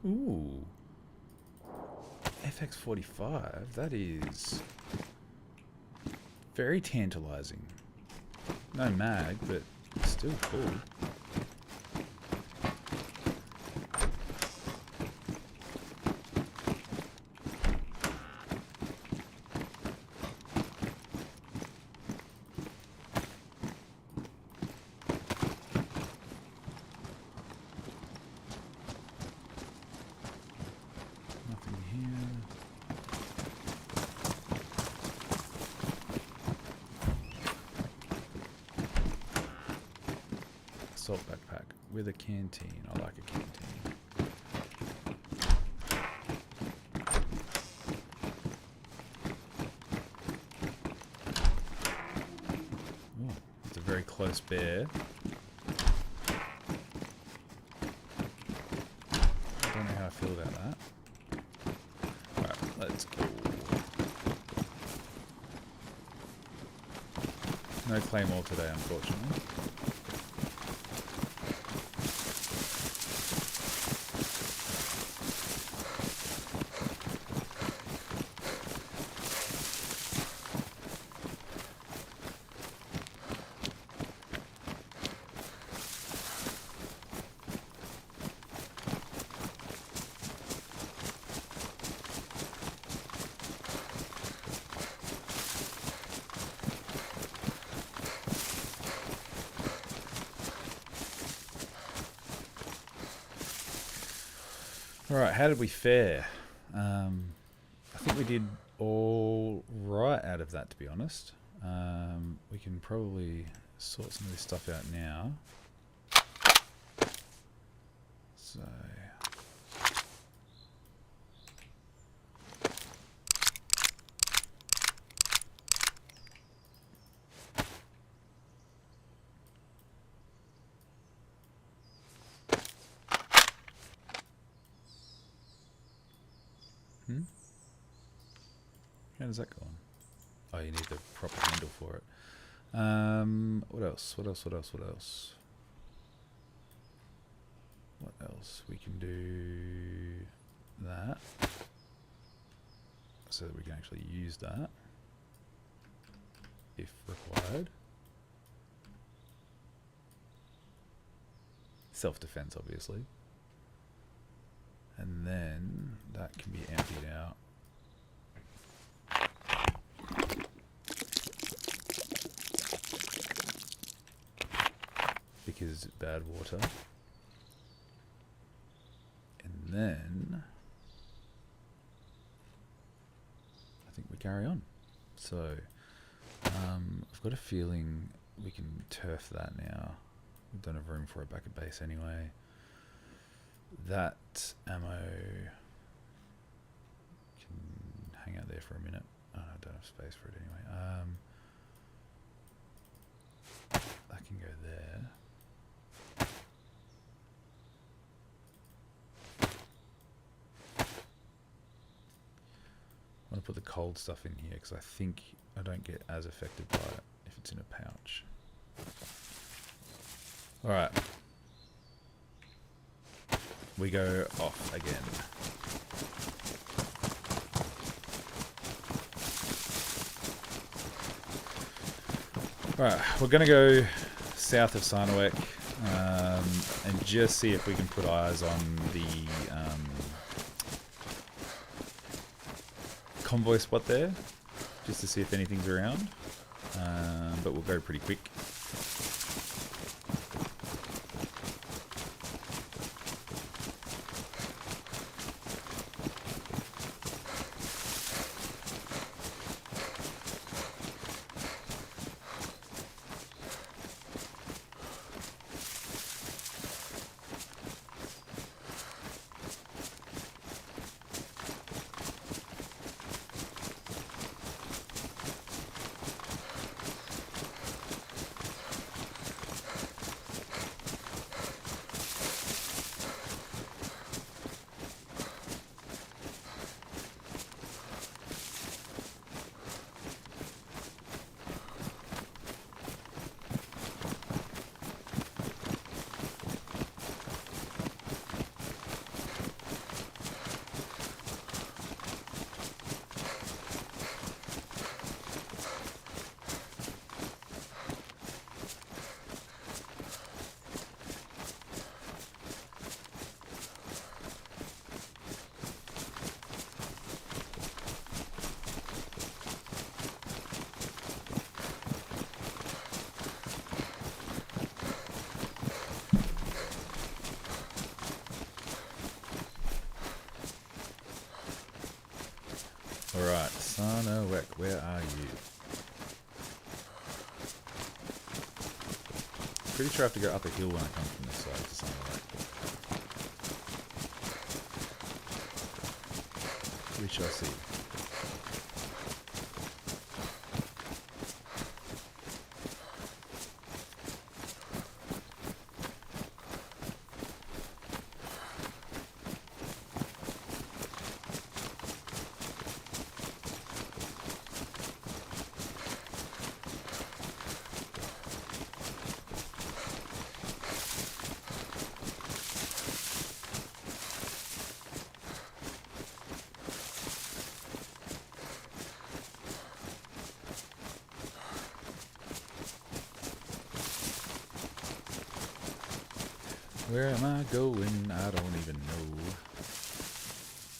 Ooh. FX45. That is very tantalizing. No mag, but still cool. Salt backpack with a canteen. I like a canteen. Oh, it's a very close bear. I don't know how I feel about that. Alright, let's go. No claymore today, unfortunately. Alright, how did we fare? I think we did all right out of that, to be honest. We can probably sort some of this stuff out now. So... How does that go on? Oh, you need the proper handle for it. What else? What else? What else? What else? What else? We can do that. So that we can actually use that if required. Self-defense, obviously. And then that can be emptied out. Because it's bad water. And then I think we carry on. So I've got a feeling we can turf that now. We don't have room for it back at base anyway. That ammo can hang out there for a minute. Oh, I don't have space for it anyway. That can go there. I want to put the cold stuff in here because I think I don't get as affected by it if it's in a pouch. Alright. We go off again. Alright, we're going to go south of Sarnawek and just see if we can put eyes on the convoy spot there, just to see if anything's around, but we'll go pretty quick. Alright, Sanowek, where are you? Pretty sure I have to go up a hill when I come from this side to Sanowek. We shall see. Where am I going? I don't even know.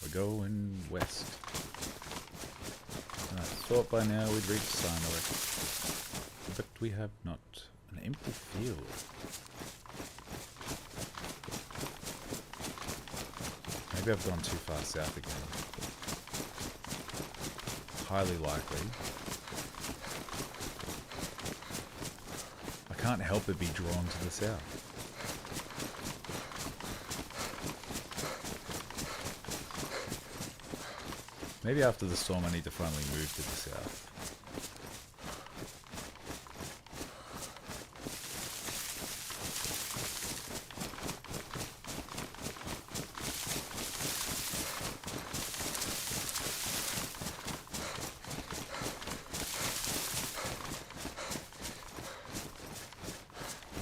We're going west. And I thought by now we'd reach Sanowek. But we have not. An empty field. Maybe I've gone too far south again. Highly likely. I can't help but be drawn to the south. Maybe after the storm I need to finally move to the south.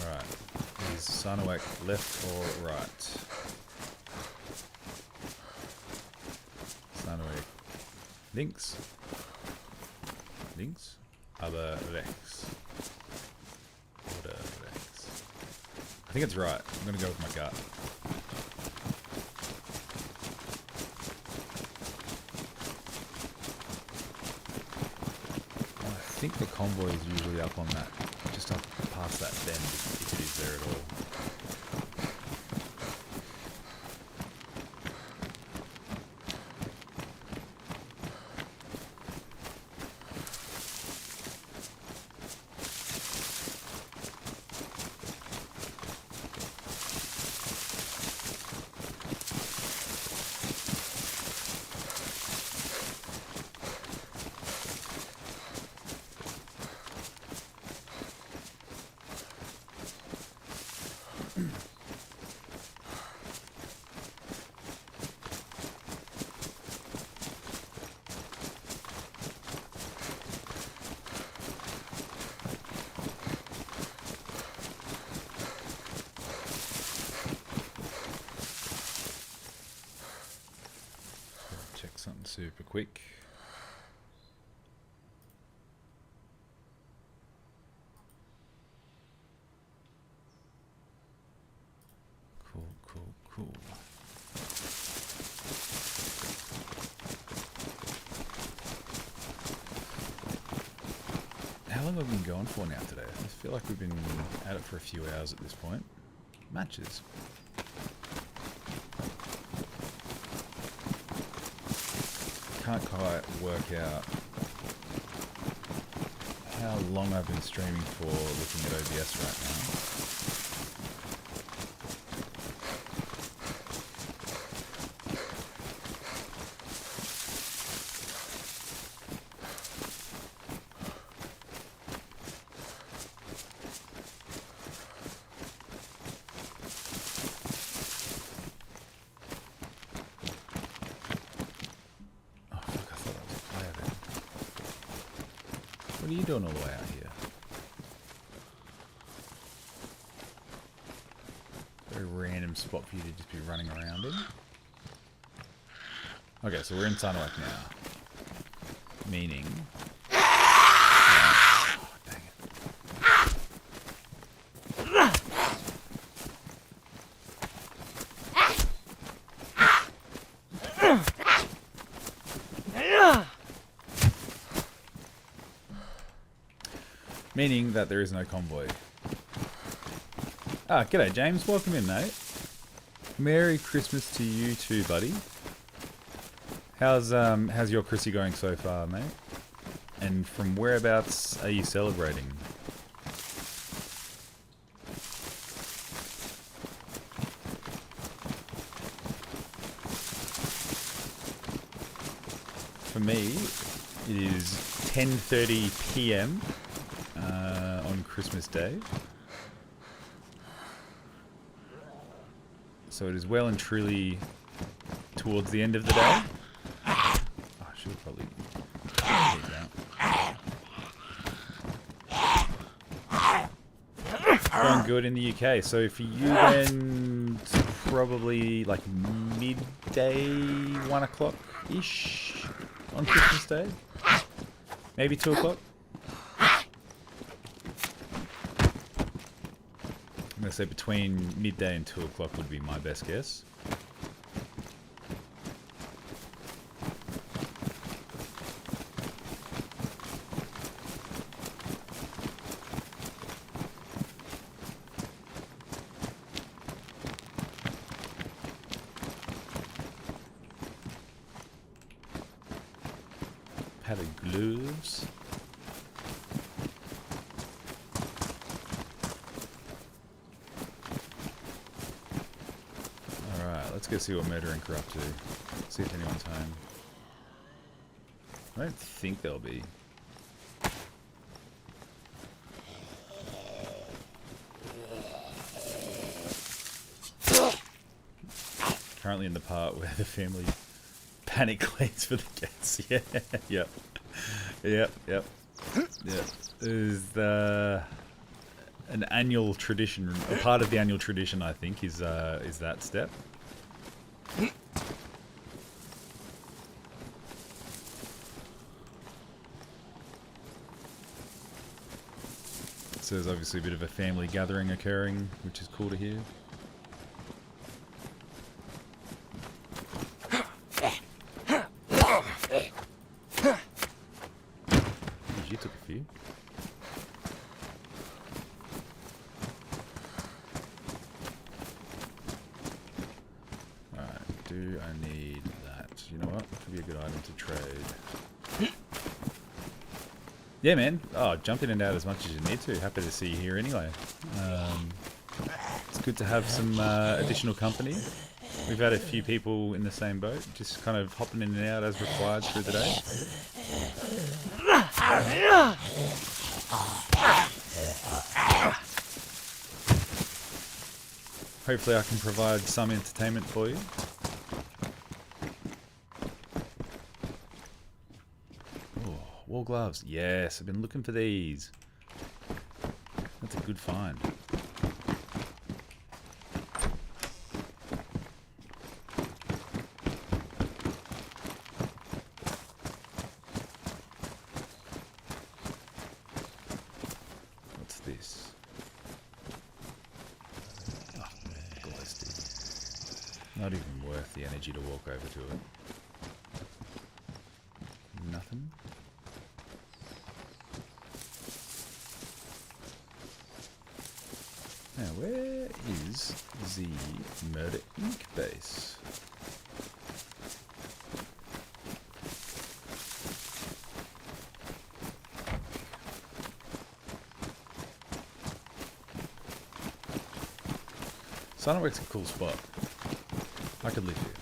Alright, is Sanowek left or right? Sanowek. Links. Links. Aber rechts. Oder rechts. I think it's right. I'm going to go with my gut. I think the convoy is usually up on that. Just up past that bend if it is there at all. Something super quick. Cool, cool, cool. How long have we been going for now today? I feel like we've been at it for a few hours at this point. Matches. Can't quite work out how long I've been streaming for looking at OBS right now. What are you doing all the way out here? Very random spot for you to just be running around in. Okay, so we're in Sanowek now. Meaning... Oh, dang it. Meaning that there is no convoy. Ah, g'day James, welcome in mate. Merry Christmas to you too, buddy. How's your Chrissy going so far, mate? And from whereabouts are you celebrating? For me, it is 10:30 p.m. On Christmas Day. So it is well and truly towards the end of the day. Oh, I should have probably take these out. Going good in the UK. So for you then, probably like midday, 1 o'clock-ish on Christmas Day? Maybe 2 o'clock? I'm going to say between midday and 2 o'clock would be my best guess. Padded gloves. Let's go see what Murder Inc. are up to. See if anyone's home. I don't think they'll be. Currently in the part where the family panic cleans for the cats. Yeah, yep. Yep. There's an annual tradition, a part of the annual tradition, I think, is that step. So there's obviously a bit of a family gathering occurring, which is cool to hear. You took a few. Alright, do I need that? You know what? Could be a good item to trade. Yeah, man. Oh, jump in and out as much as you need to. Happy to see you here anyway. It's good to have some additional company. We've had a few people in the same boat, just kind of hopping in and out as required through the day. Hopefully I can provide some entertainment for you. Wool gloves. Yes, I've been looking for these. That's a good find. What's this? Oh, ghosty. Not even worth the energy to walk over to it. Nothing. Now, where is the Murder Inc. base? Sunwork's a cool spot. I could live here.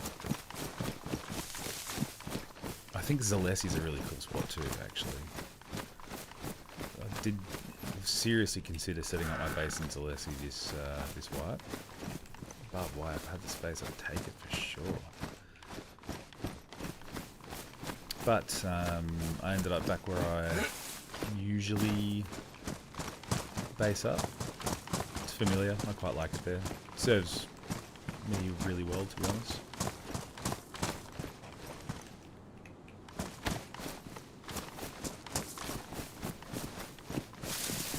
I think Zalessi's a really cool spot too, actually. I did seriously consider setting up my base in Zalessi this wipe. Barbed wire, if I had the space, I'd take it for sure. But I ended up back where I usually base up. It's familiar, I quite like it there. Serves me really well, to be honest.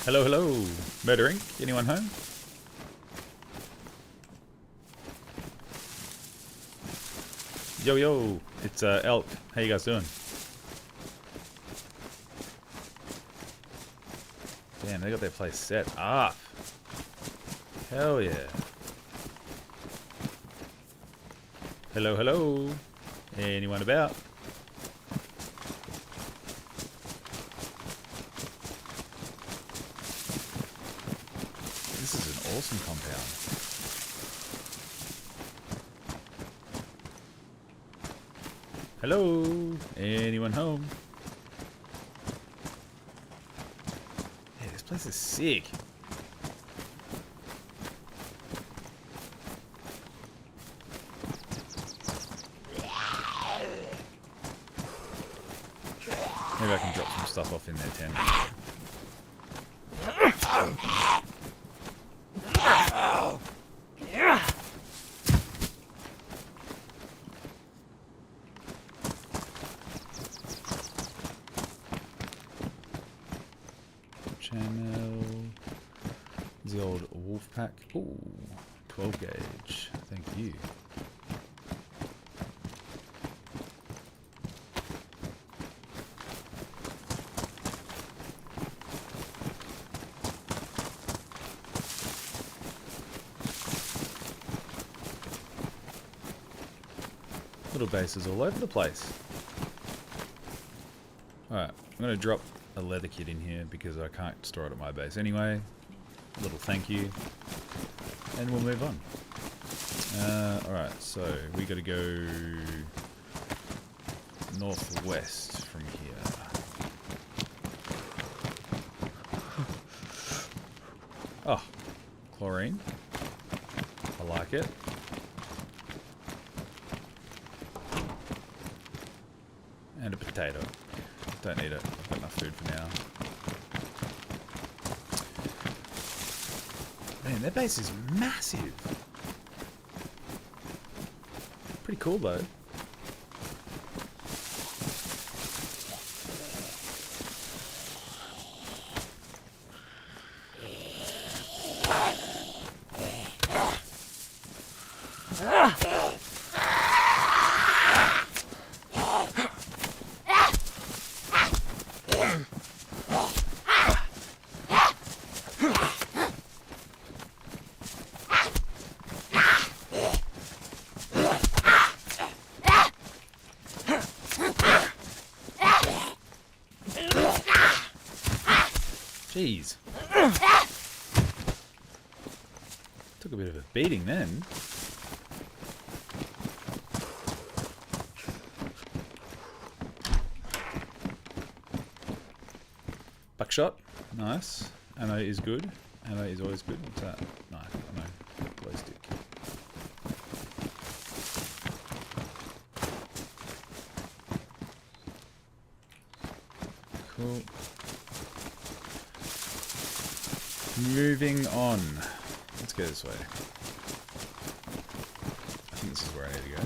Hello, hello, Murder Inc. Anyone home? Yo, yo, it's Elk. How you guys doing? Damn, they got their place set up. Hell yeah. Hello, hello. Anyone about? awesome compound. Hello? Anyone home? Yeah, this place is sick. Maybe I can drop some stuff off in their tent. Channel. The old wolf pack. Ooh, 12 gauge. Thank you. Little bases all over the place. Alright, I'm going to drop a leather kit in here because I can't store it at my base anyway. A little thank you. And we'll move on. Alright, so we got to go northwest from here. Oh, chlorine. I like it. And a potato. Don't need it. I've got enough food for now. Man, their base is massive. Pretty cool though. Jeez. Took a bit of a beating then. Buckshot. Nice. Ammo is good. Ammo is always good. What's that? Knife. Ammo. Glow stick. Cool. Moving on. Let's go this way. I think this is where I need to go.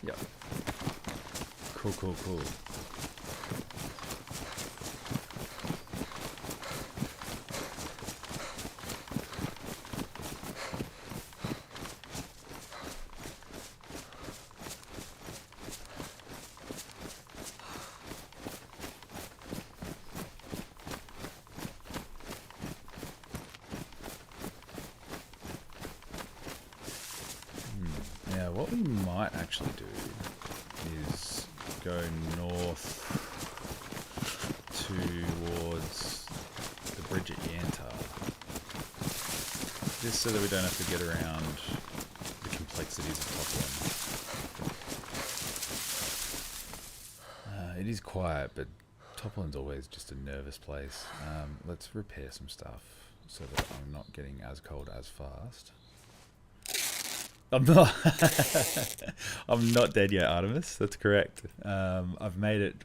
Yep. Cool, cool, cool. Now, what we might actually do is go north towards the bridge at Yanta. Just so that we don't have to get around the complexities of Toplin. It is quiet, but Toplin's always just a nervous place. Let's repair some stuff so that I'm not getting as cold as fast. I'm not. I'm not dead yet, Artemis. That's correct. I've made it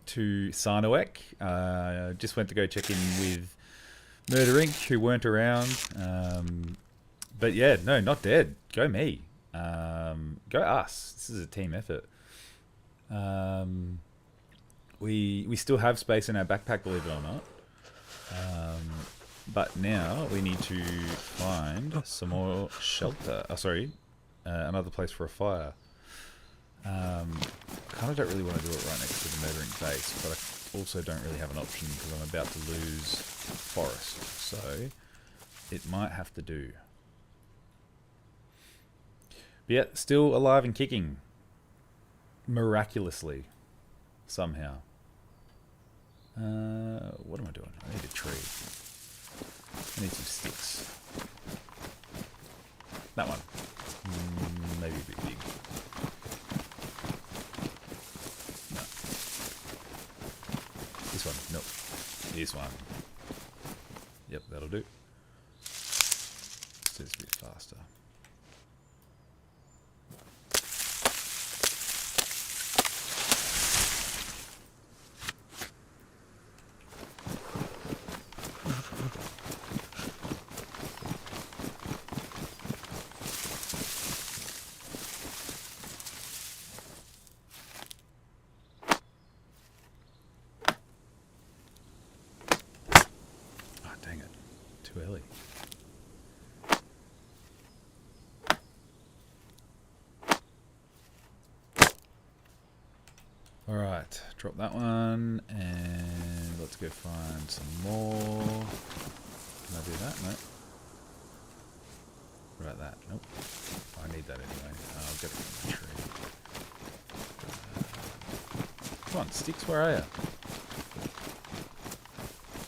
to Sarnawek. Just went to go check in with Murder Inc., who weren't around. But yeah, no, not dead. Go me. Go us. This is a team effort. We still have space in our backpack, believe it or not. But now we need to find some more shelter. Oh, sorry. Another place for a fire. I kind of don't really want to do it right next to the Murdering base, but I also don't really have an option because I'm about to lose forest. So it might have to do. But yeah, still alive and kicking. Miraculously. Somehow. What am I doing? I need a tree. I need some sticks. That one. Maybe a bit big. No. This one. Nope. This one. Yep, that'll do. Let's do this a bit faster. Too early. Alright, drop that one and let's go find some more. Can I do that? No. What about that? Nope. I need that anyway. I'll get it from the tree. Come on, sticks, where are you?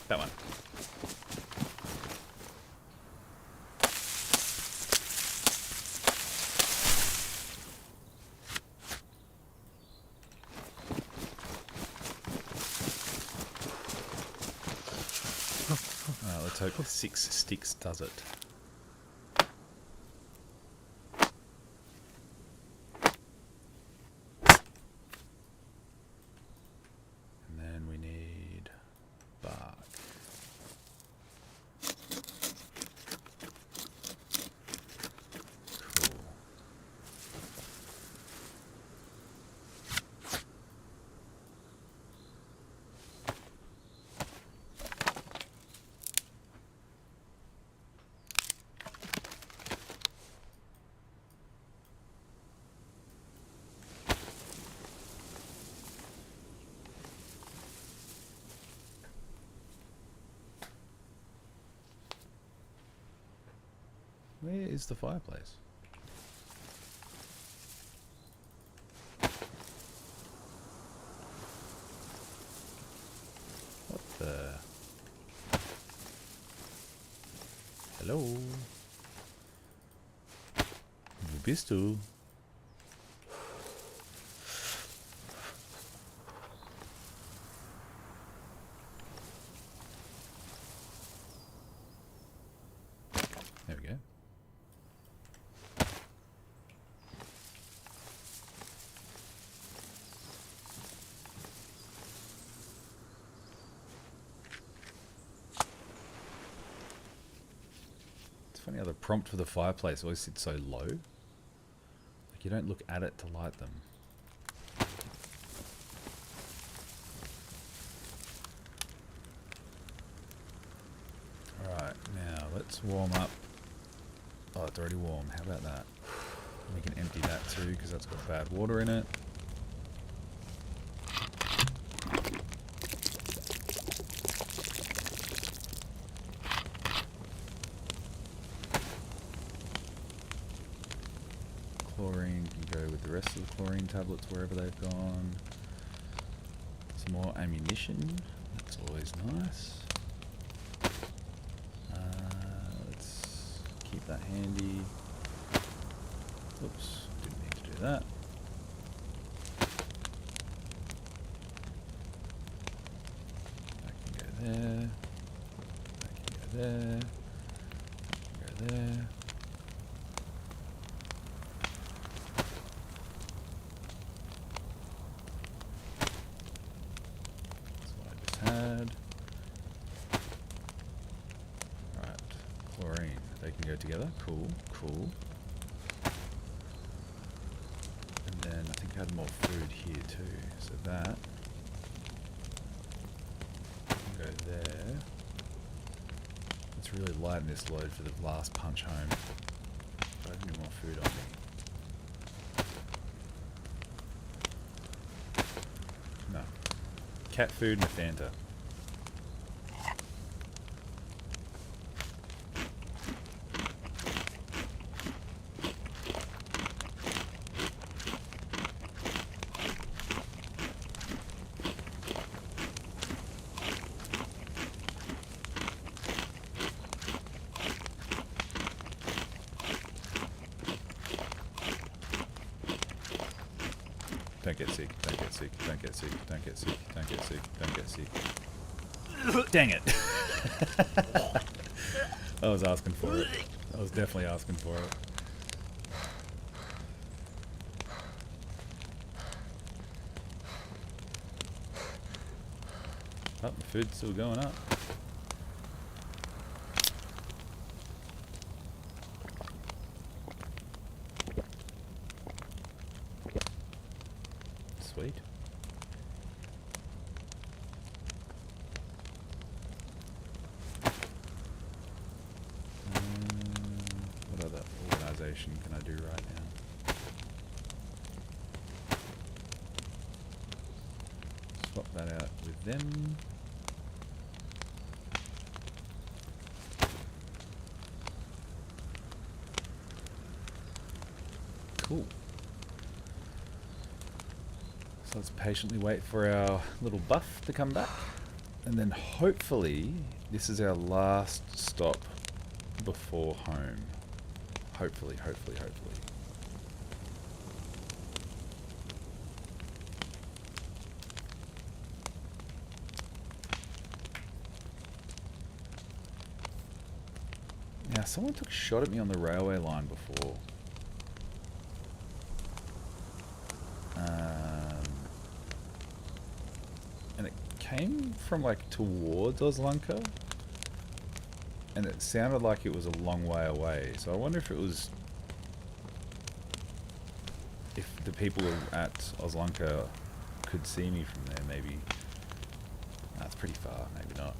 That one. Let's hope 6 sticks does it. And then we need bark. Cool. Where is the fireplace? What the? Hello? Wo bist du? There we go. Funny how the prompt for the fireplace always sits so low. Like you don't look at it to light them. Alright, now let's warm up. Oh, it's already warm. How about that? We can empty that too because that's got bad water in it. Chlorine can go with the rest of the chlorine tablets wherever they've gone. Some more ammunition. That's always nice. Let's keep that handy. Oops, didn't need to do that. That can go there. That can go there. That can go there. Alright, chlorine. They can go together. Cool, cool. And then I think I had more food here too. So that can go there. Let's really lighten this load for the last punch home. I have any more food on me. No. Cat food and a Fanta. Don't get sick. Don't get sick. Don't get sick. Don't get sick. Don't get sick. Don't get sick. Dang it. I was asking for it. I was definitely asking for it. Oh, the food's still going up. Sweet. What other organization can I do right now? Swap that out with them. Cool. So let's patiently wait for our little buff to come back. And then hopefully this is our last stop before home. Hopefully, hopefully, hopefully. Now, someone took a shot at me on the railway line before. And it came from like towards Oslanka, and it sounded like it was a long way away. So I wonder if it was, if the people at Oslanka could see me from there. Maybe that's pretty far. Maybe not.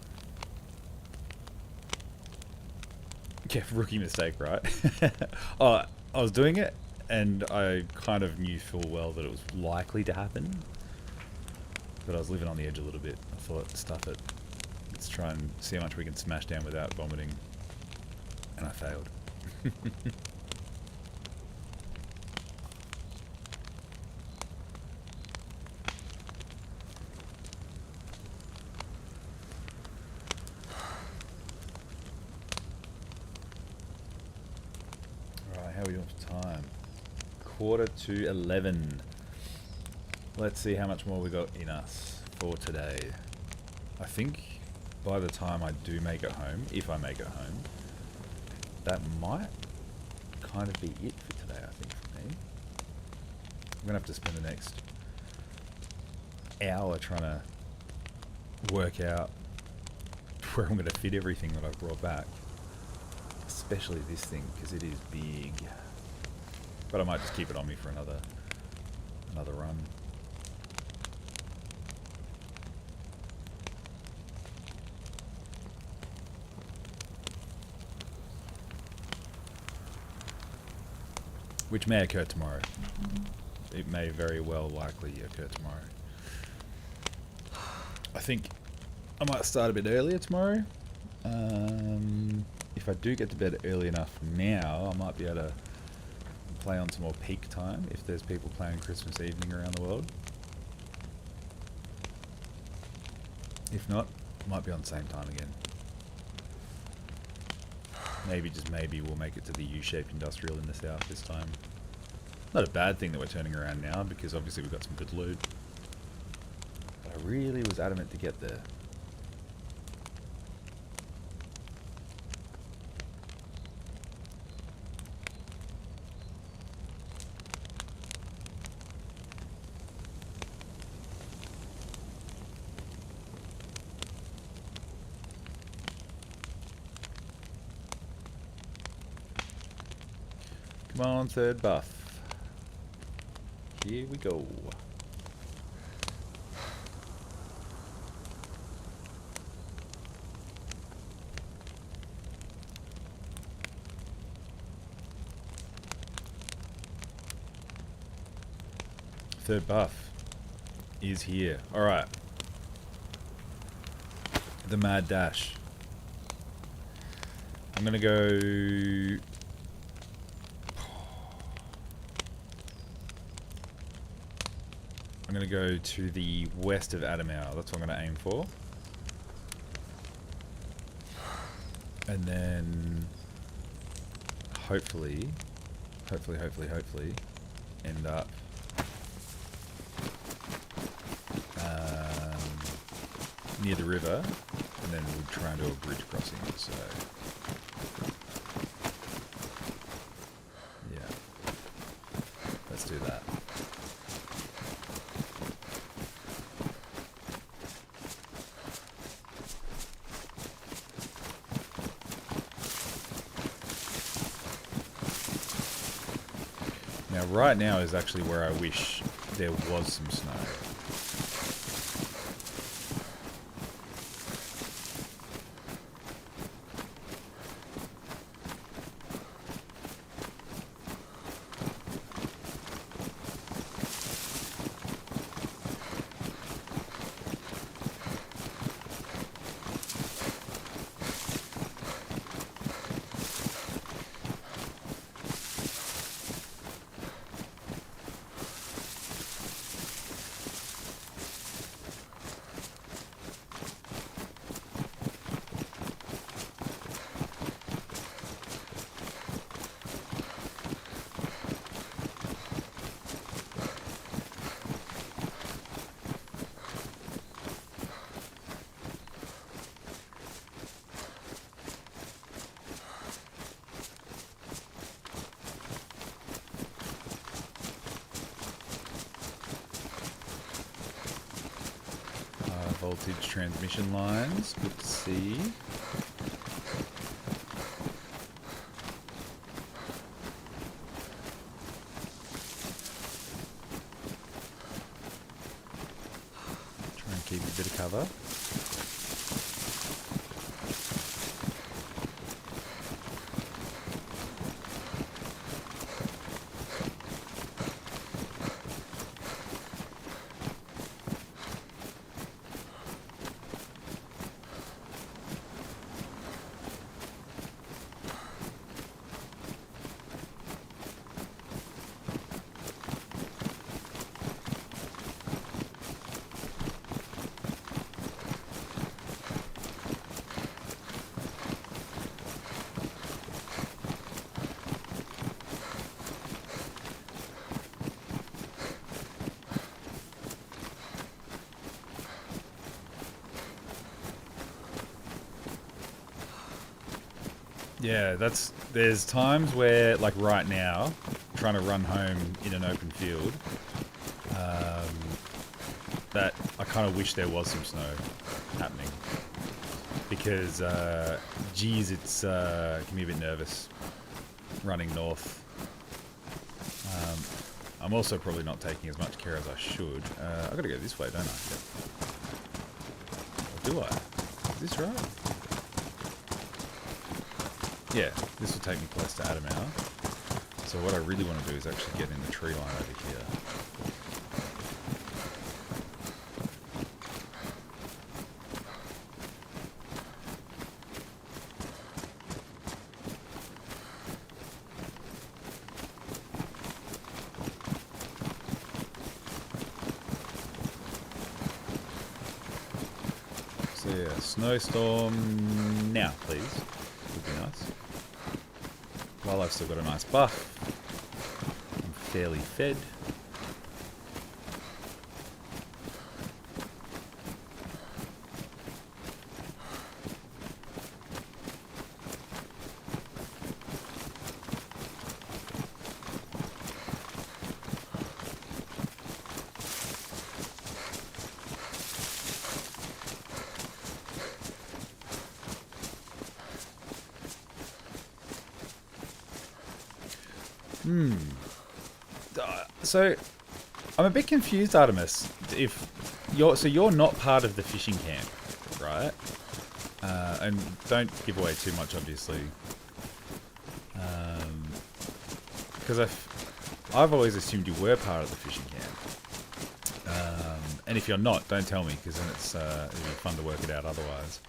Yeah, rookie mistake, right? Oh, I was doing it, and I kind of knew full well that it was likely to happen. But I was living on the edge a little bit. I thought, stuff it. Let's try and see how much we can smash down without vomiting. And I failed. Alright, how are we doing for time? 11:15. Let's see how much more we got in us for today. I think by the time I do make it home, if I make it home, that might kind of be it for today, I think, for me. I'm going to have to spend the next hour trying to work out where I'm going to fit everything that I've brought back. Especially this thing, because it is big. But I might just keep it on me for another run. Which may occur tomorrow. It may very well likely occur tomorrow. I think I might start a bit earlier tomorrow. If I do get to bed early enough now, I might be able to play on some more peak time if there's people playing Christmas evening around the world. If not, might be on the same time again. Maybe, just maybe, we'll make it to the U-shaped industrial in the south this time. Not a bad thing that we're turning around now, because obviously we've got some good loot. But I really was adamant to get there. Come on, third buff. Here we go. Third buff is here. Alright. The mad dash. I'm gonna go... I'm going to go to the west of Adamau. That's what I'm going to aim for. And then hopefully end up near the river, and then we'll try and do a bridge crossing. So, yeah, let's do that. Now, right now is actually where I wish there was some snow. Voltage transmission lines, good to see. Try and keep a bit of cover. Yeah, there's times where, like right now, trying to run home in an open field, that I kind of wish there was some snow happening. Because, geez, it's can be a bit nervous running north. I'm also probably not taking as much care as I should. I've got to go this way, don't I? Or do I? Is this right? Yeah, this will take me close to Adamau. So what I really want to do is actually get in the tree line over here. So yeah, snowstorm now, please. Would be nice. While I've still got a nice buff, I'm fairly fed. So, I'm a bit confused, Artemis. If you're not part of the fishing camp, right? And don't give away too much, obviously, because I've always assumed you were part of the fishing camp. And if you're not, don't tell me, because then it'll be fun to work it out otherwise.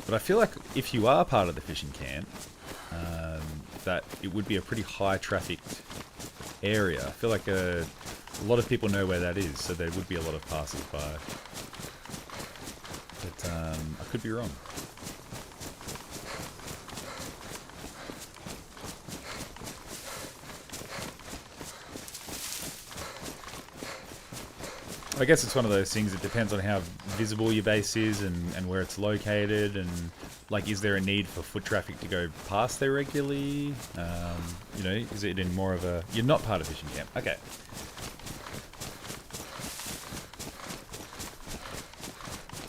But I feel like if you are part of the fishing camp, that it would be a pretty high trafficked area. I feel like a lot of people know where that is, so there would be a lot of passers-by. But I could be wrong. I guess it's one of those things. It depends on how visible your base is and where it's located, and like, is there a need for foot traffic to go past there regularly? You know, is it in more of a... You're not part of fishing camp. Okay.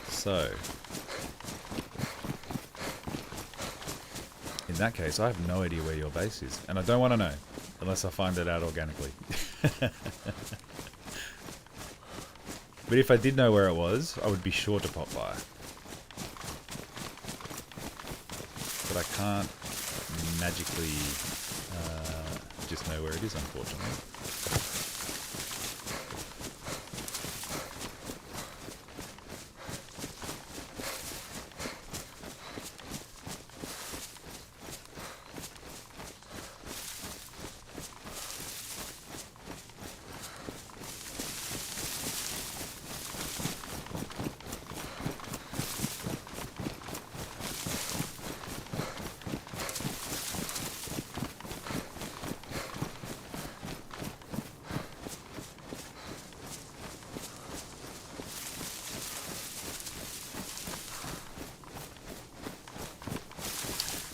So, in that case, I have no idea where your base is, and I don't want to know unless I find it out organically. But if I did know where it was, I would be sure to pop by. But I can't magically just know where it is, unfortunately.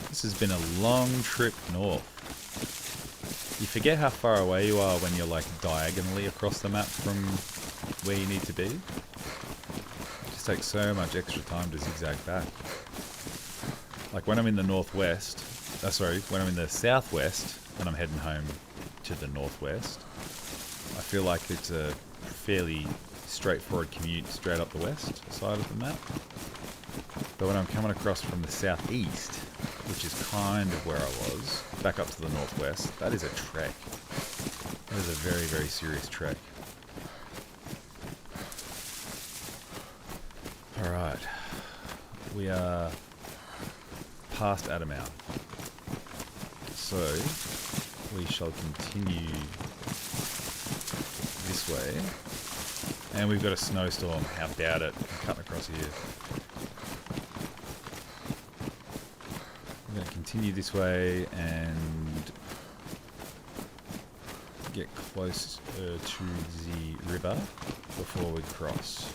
This has been a long trip north. You forget how far away you are when you're like diagonally across the map from where you need to be. It just takes so much extra time to zigzag back. Like when I'm in the northwest, when I'm in the southwest and I'm heading home to the northwest, I feel like it's a fairly straightforward commute straight up the west side of the map. But when I'm coming across from the southeast, which is kind of where I was, back up to the northwest, that is a trek. That is a very, very serious trek. Alright. We are past Adamau. So, we shall continue this way. And we've got a snowstorm. How about it? I'm cutting across here. Going to continue this way and get close to the river before we cross.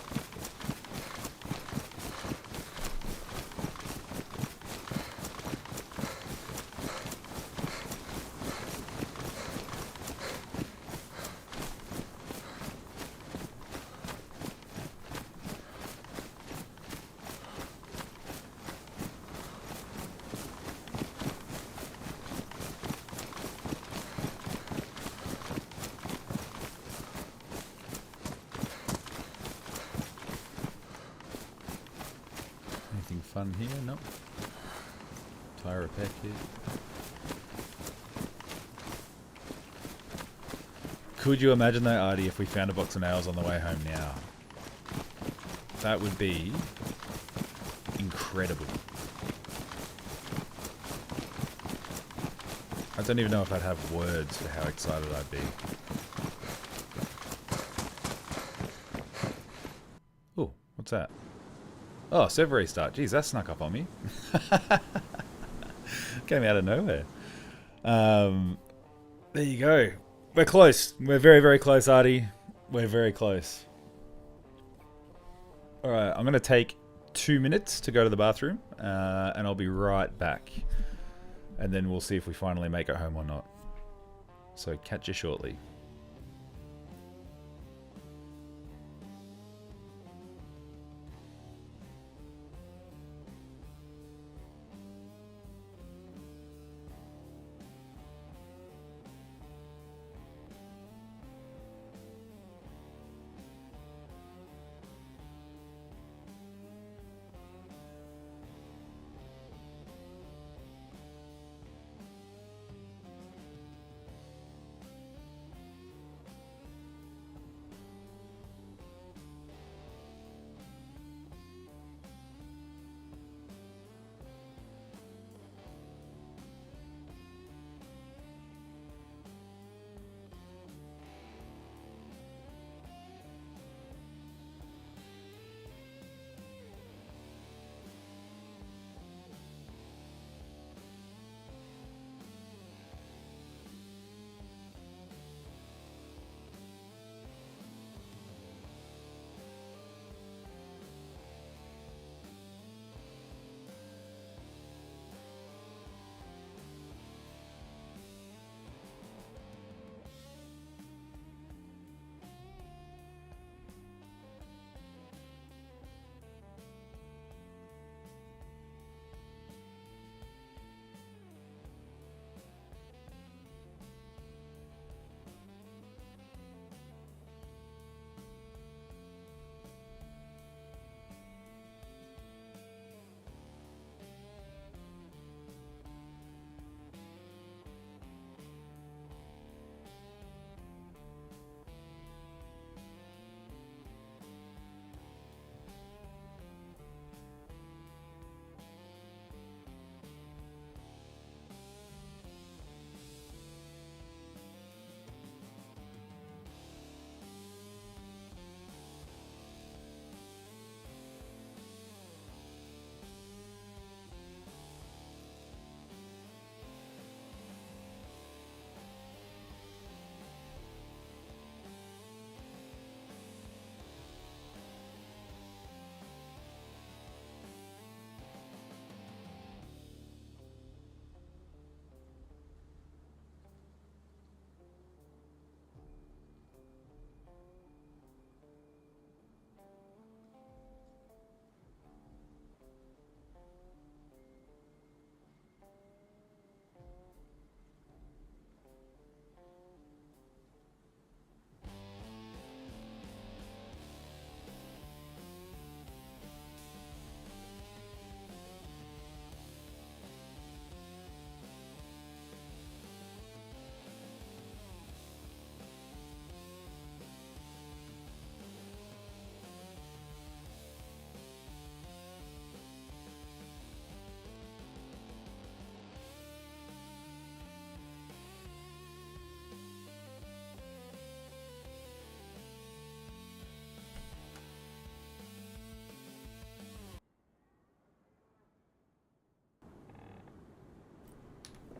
Fun here? Nope. Tire repair kit. Could you imagine though, Artie, if we found a box of nails on the way home now? That would be incredible. I don't even know if I'd have words for how excited I'd be. Oh, what's that? Oh, server restart. Jeez, that snuck up on me. Came out of nowhere. There you go. We're close. We're very, very close, Artie. We're very close. Alright, I'm going to take 2 minutes to go to the bathroom, and I'll be right back. And then we'll see if we finally make it home or not. So catch you shortly.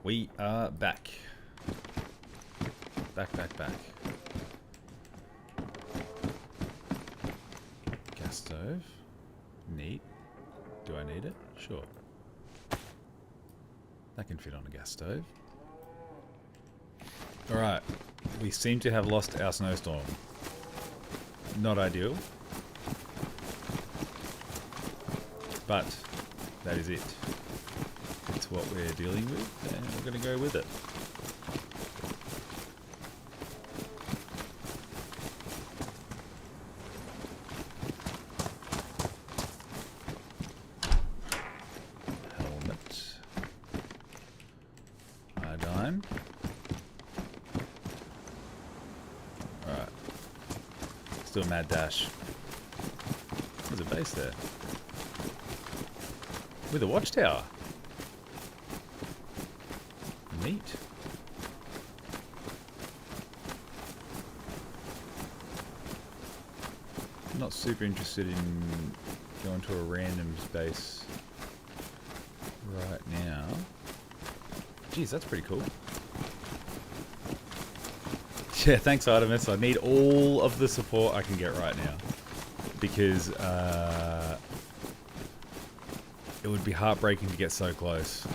We are back. Back. Gas stove. Neat. Do I need it? Sure. That can fit on a gas stove. Alright. We seem to have lost our snowstorm. Not ideal. But that is it. It's what we're dealing with, and we're going to go with it. Helmet. Iodine. Alright. Let's do a mad dash. There's a base there. With a watchtower. Neat. I'm not super interested in going to a random space right now. Jeez, that's pretty cool. Yeah, thanks Artemis. I need all of the support I can get right now. Because it would be heartbreaking to get so close.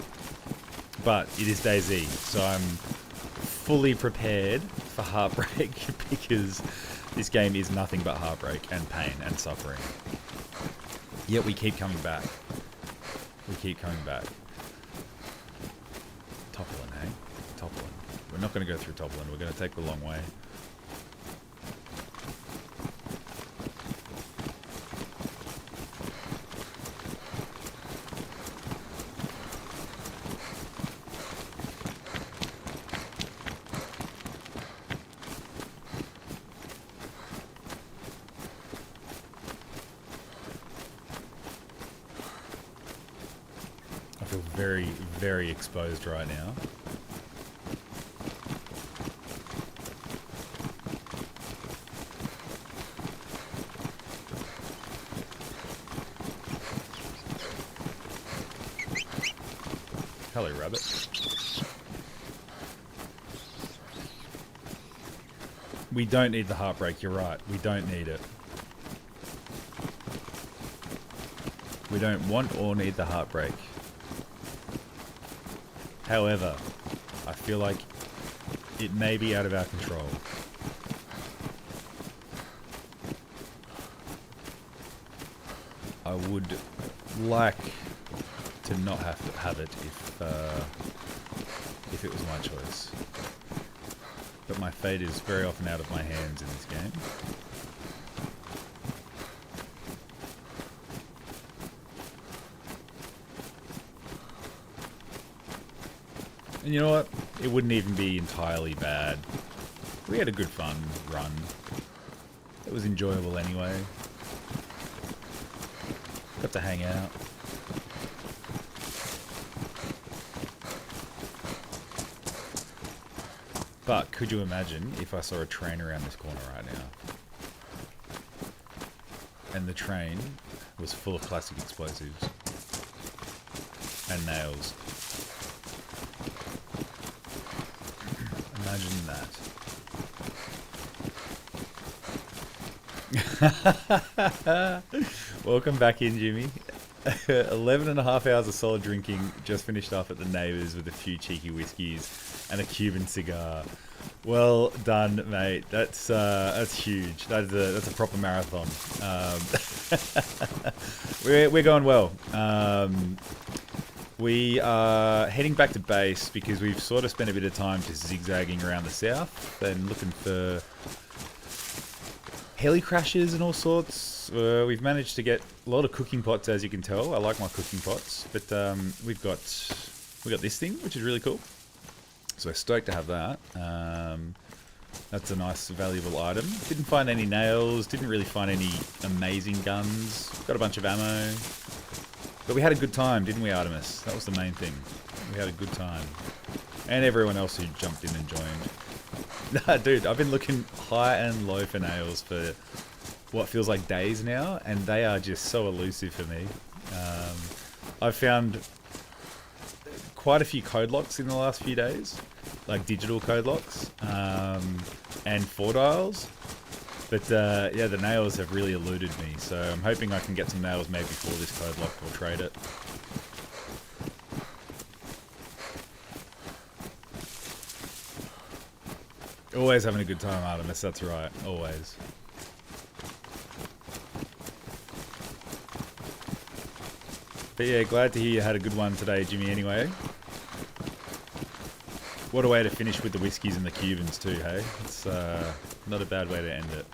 But it is DayZ, so I'm fully prepared for heartbreak because this game is nothing but heartbreak and pain and suffering. Yet we keep coming back. We keep coming back. Toppling, hey? Toppling. We're not going to go through Toppling. We're going to take the long way. Very, very exposed right now. Hello, rabbit. We don't need the heartbreak, you're right. We don't need it. We don't want or need the heartbreak. However, I feel like it may be out of our control. I would like to not have to have it if it was my choice. But my fate is very often out of my hands in this game. And you know what? It wouldn't even be entirely bad. We had a good fun run. It was enjoyable anyway. Got to hang out. But could you imagine if I saw a train around this corner right now? And the train was full of plastic explosives. And nails. Imagine that. Welcome back in, Jimmy. 11 and a half hours of solid drinking. Just finished off at the neighbours with a few cheeky whiskies and a Cuban cigar. Well done, mate. That's huge. That's a proper marathon. We're going well. We are heading back to base because we've sort of spent a bit of time just zigzagging around the south and looking for heli crashes and all sorts. We've managed to get a lot of cooking pots, as you can tell. I like my cooking pots, but we got this thing, which is really cool. So we're stoked to have that. That's a nice, valuable item. Didn't find any nails. Didn't really find any amazing guns. Got a bunch of ammo. But we had a good time, didn't we, Artemis? That was the main thing. We had a good time. And everyone else who jumped in and joined. Nah, dude, I've been looking high and low for nails for what feels like days now, and they are just so elusive for me. I've found quite a few code locks in the last few days, like digital code locks, and 4 dials. But yeah, the nails have really eluded me, so I'm hoping I can get some nails maybe before this code lock or trade it. Always having a good time, Artemis, that's right, always. But yeah, glad to hear you had a good one today, Jimmy, anyway. What a way to finish with the whiskies and the Cubans too, hey? It's not a bad way to end it.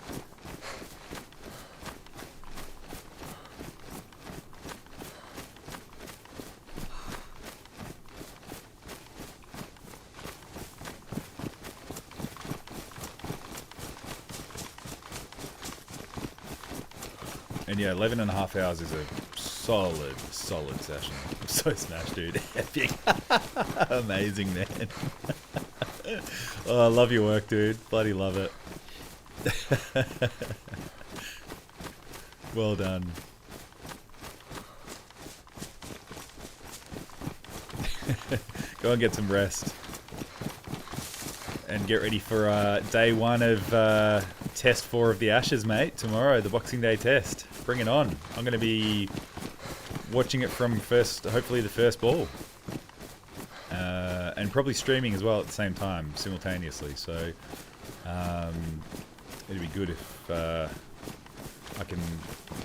And yeah, 11.5 hours is a solid session. I'm so smashed, dude. Epic. Amazing, man. Oh, I love your work, dude. Bloody love it. Well done. Go and get some rest. And get ready for day 1 of test 4 of the Ashes, mate. Tomorrow, the Boxing Day test. Bring it on. I'm going to be watching it from hopefully the first ball. And probably streaming as well at the same time, simultaneously. So it'd be good if I can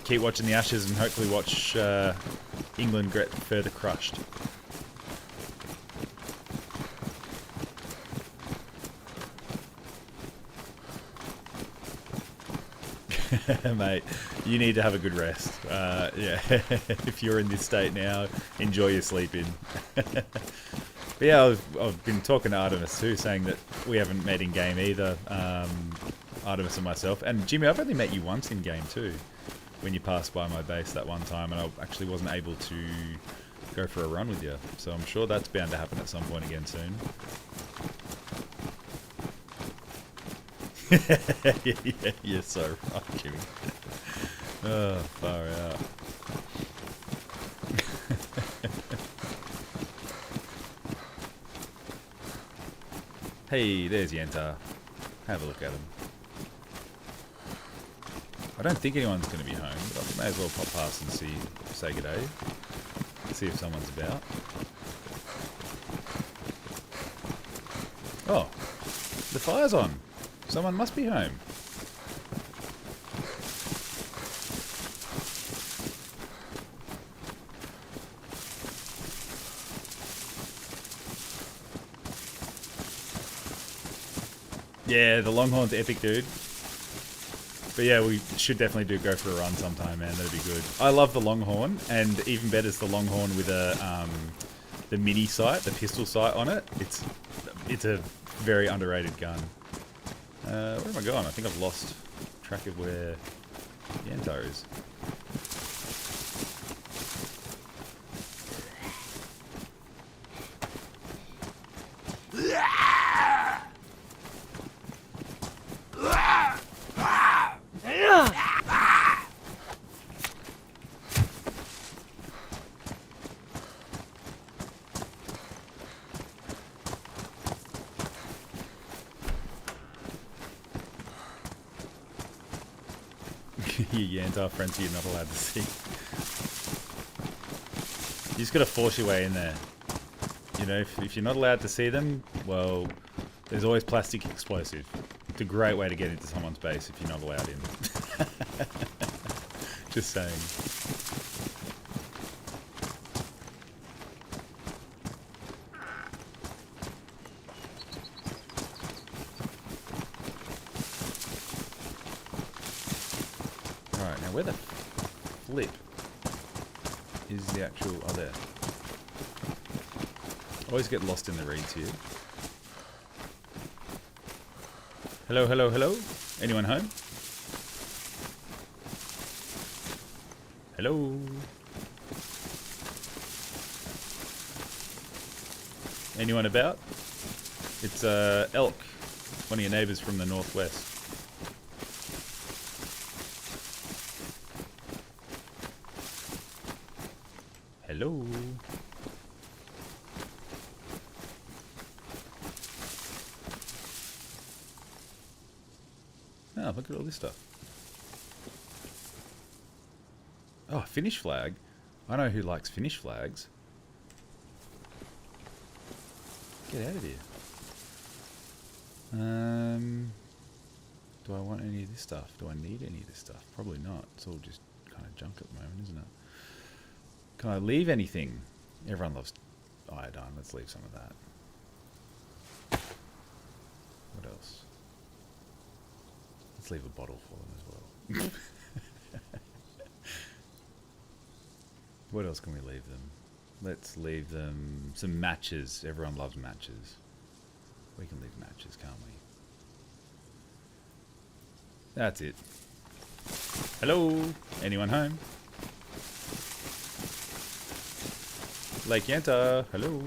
keep watching the Ashes and hopefully watch England get further crushed. Mate, you need to have a good rest. Yeah, if you're in this state now, enjoy your sleep in. But yeah, I've been talking to Artemis too, saying that we haven't met in game either, Artemis and myself. And Jimmy, I've only met you once in game too, when you passed by my base that one time, and I actually wasn't able to go for a run with you. So I'm sure that's bound to happen at some point again soon. Yeah, you're so right, Jimmy. Oh, far out. Hey, there's Yenta. Have a look at him. I don't think anyone's going to be home, but I may as well pop past and say good day. See if someone's about. Oh, the fire's on. Someone must be home. Yeah, the Longhorn's epic, dude. But yeah, we should definitely go for a run sometime, man. That'd be good. I love the Longhorn, and even better is the Longhorn with the mini sight, the pistol sight on it. It's a very underrated gun. Where am I going? I think I've lost track of where Yenta is. You Yanta friends you're not allowed to see. You just gotta force your way in there. You know, if you're not allowed to see them, well, there's always plastic explosive. It's a great way to get into someone's base if you're not allowed in. Just saying. Alright, now where the flip is the actual... Oh, there. Always get lost in the reeds here. Hello, hello, hello? Anyone home? Hello? Anyone about? It's Elk, one of your neighbours from the northwest. Hello? Oh, look at all this stuff. Oh, Finnish flag. I know who likes Finnish flags. Get out of here. Do I want any of this stuff? Do I need any of this stuff? Probably not. It's all just kind of junk at the moment, isn't it? Can I leave anything? Everyone loves iodine. Let's leave some of that. What else? Let's leave a bottle for them as well. What else can we leave them? Let's leave them some matches. Everyone loves matches. We can leave matches, can't we? That's it. Hello? Anyone home? Lake Yenta, hello?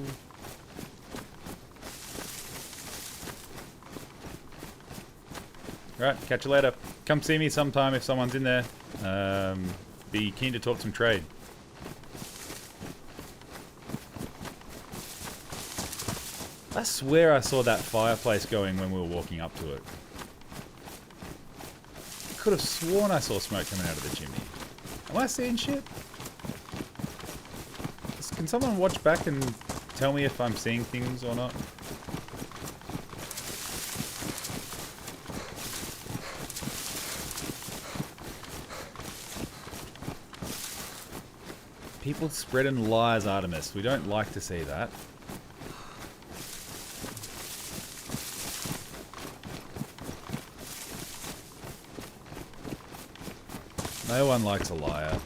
Alright, catch you later. Come see me sometime if someone's in there. Be keen to talk some trade. I swear I saw that fireplace going when we were walking up to it. I could have sworn I saw smoke coming out of the chimney. Am I seeing shit? Can someone watch back and tell me if I'm seeing things or not? People spreading lies, Artemis. We don't like to see that. No one likes a liar.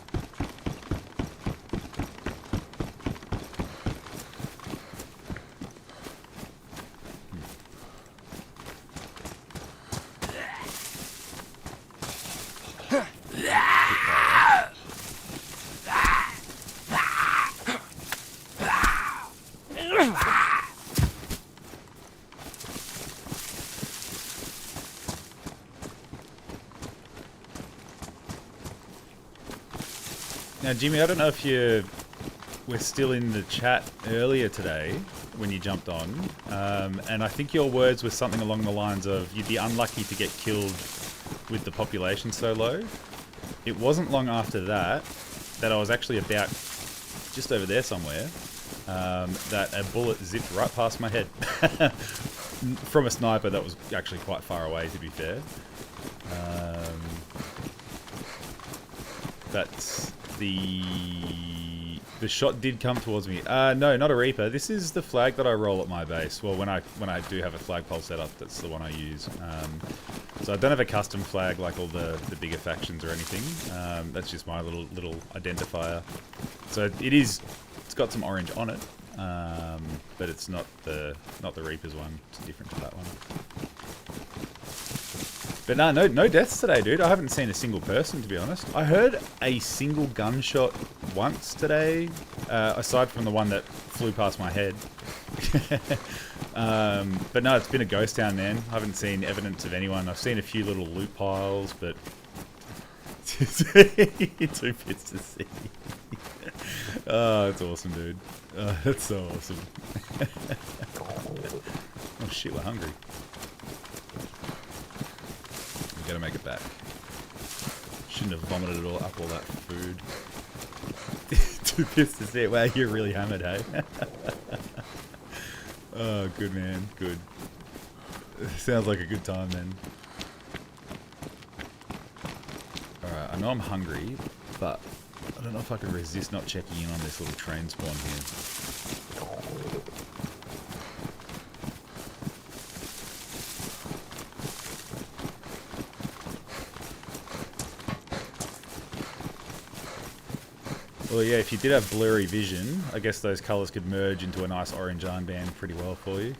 Now, Jimmy, I don't know if you were still in the chat earlier today when you jumped on, and I think your words were something along the lines of you'd be unlucky to get killed with the population so low. It wasn't long after that I was actually about just over there somewhere, that a bullet zipped right past my head from a sniper that was actually quite far away, to be fair. That's the shot did come towards me. No, not a Reaper. This is the flag that I roll at my base. Well, when I do have a flagpole set up, that's the one I use. So I don't have a custom flag like all the bigger factions or anything. That's just my little identifier. So it's got some orange on it, but it's not the Reaper's one. It's different to that one. But no deaths today, dude. I haven't seen a single person, to be honest. I heard a single gunshot once today, aside from the one that flew past my head. But no, it's been a ghost town, man. I haven't seen evidence of anyone. I've seen a few little loot piles, but too pissed to see. Oh, it's awesome, dude. Oh, that's so awesome. Oh shit, we're hungry. We gotta make it back. Shouldn't have vomited all up all that food. Too pissed to see it. Wow, you're really hammered, hey? Oh, good man, good. Sounds like a good time then. Alright, I know I'm hungry, but I don't know if I can resist not checking in on this little train spawn here. Well, yeah, if you did have blurry vision, I guess those colours could merge into a nice orange armband pretty well for you.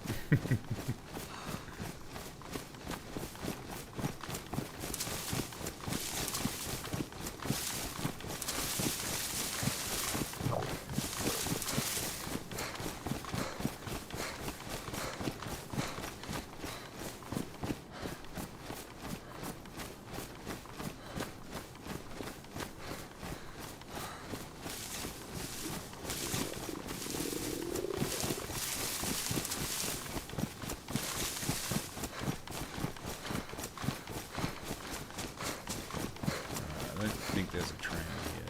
I don't think there's a train here.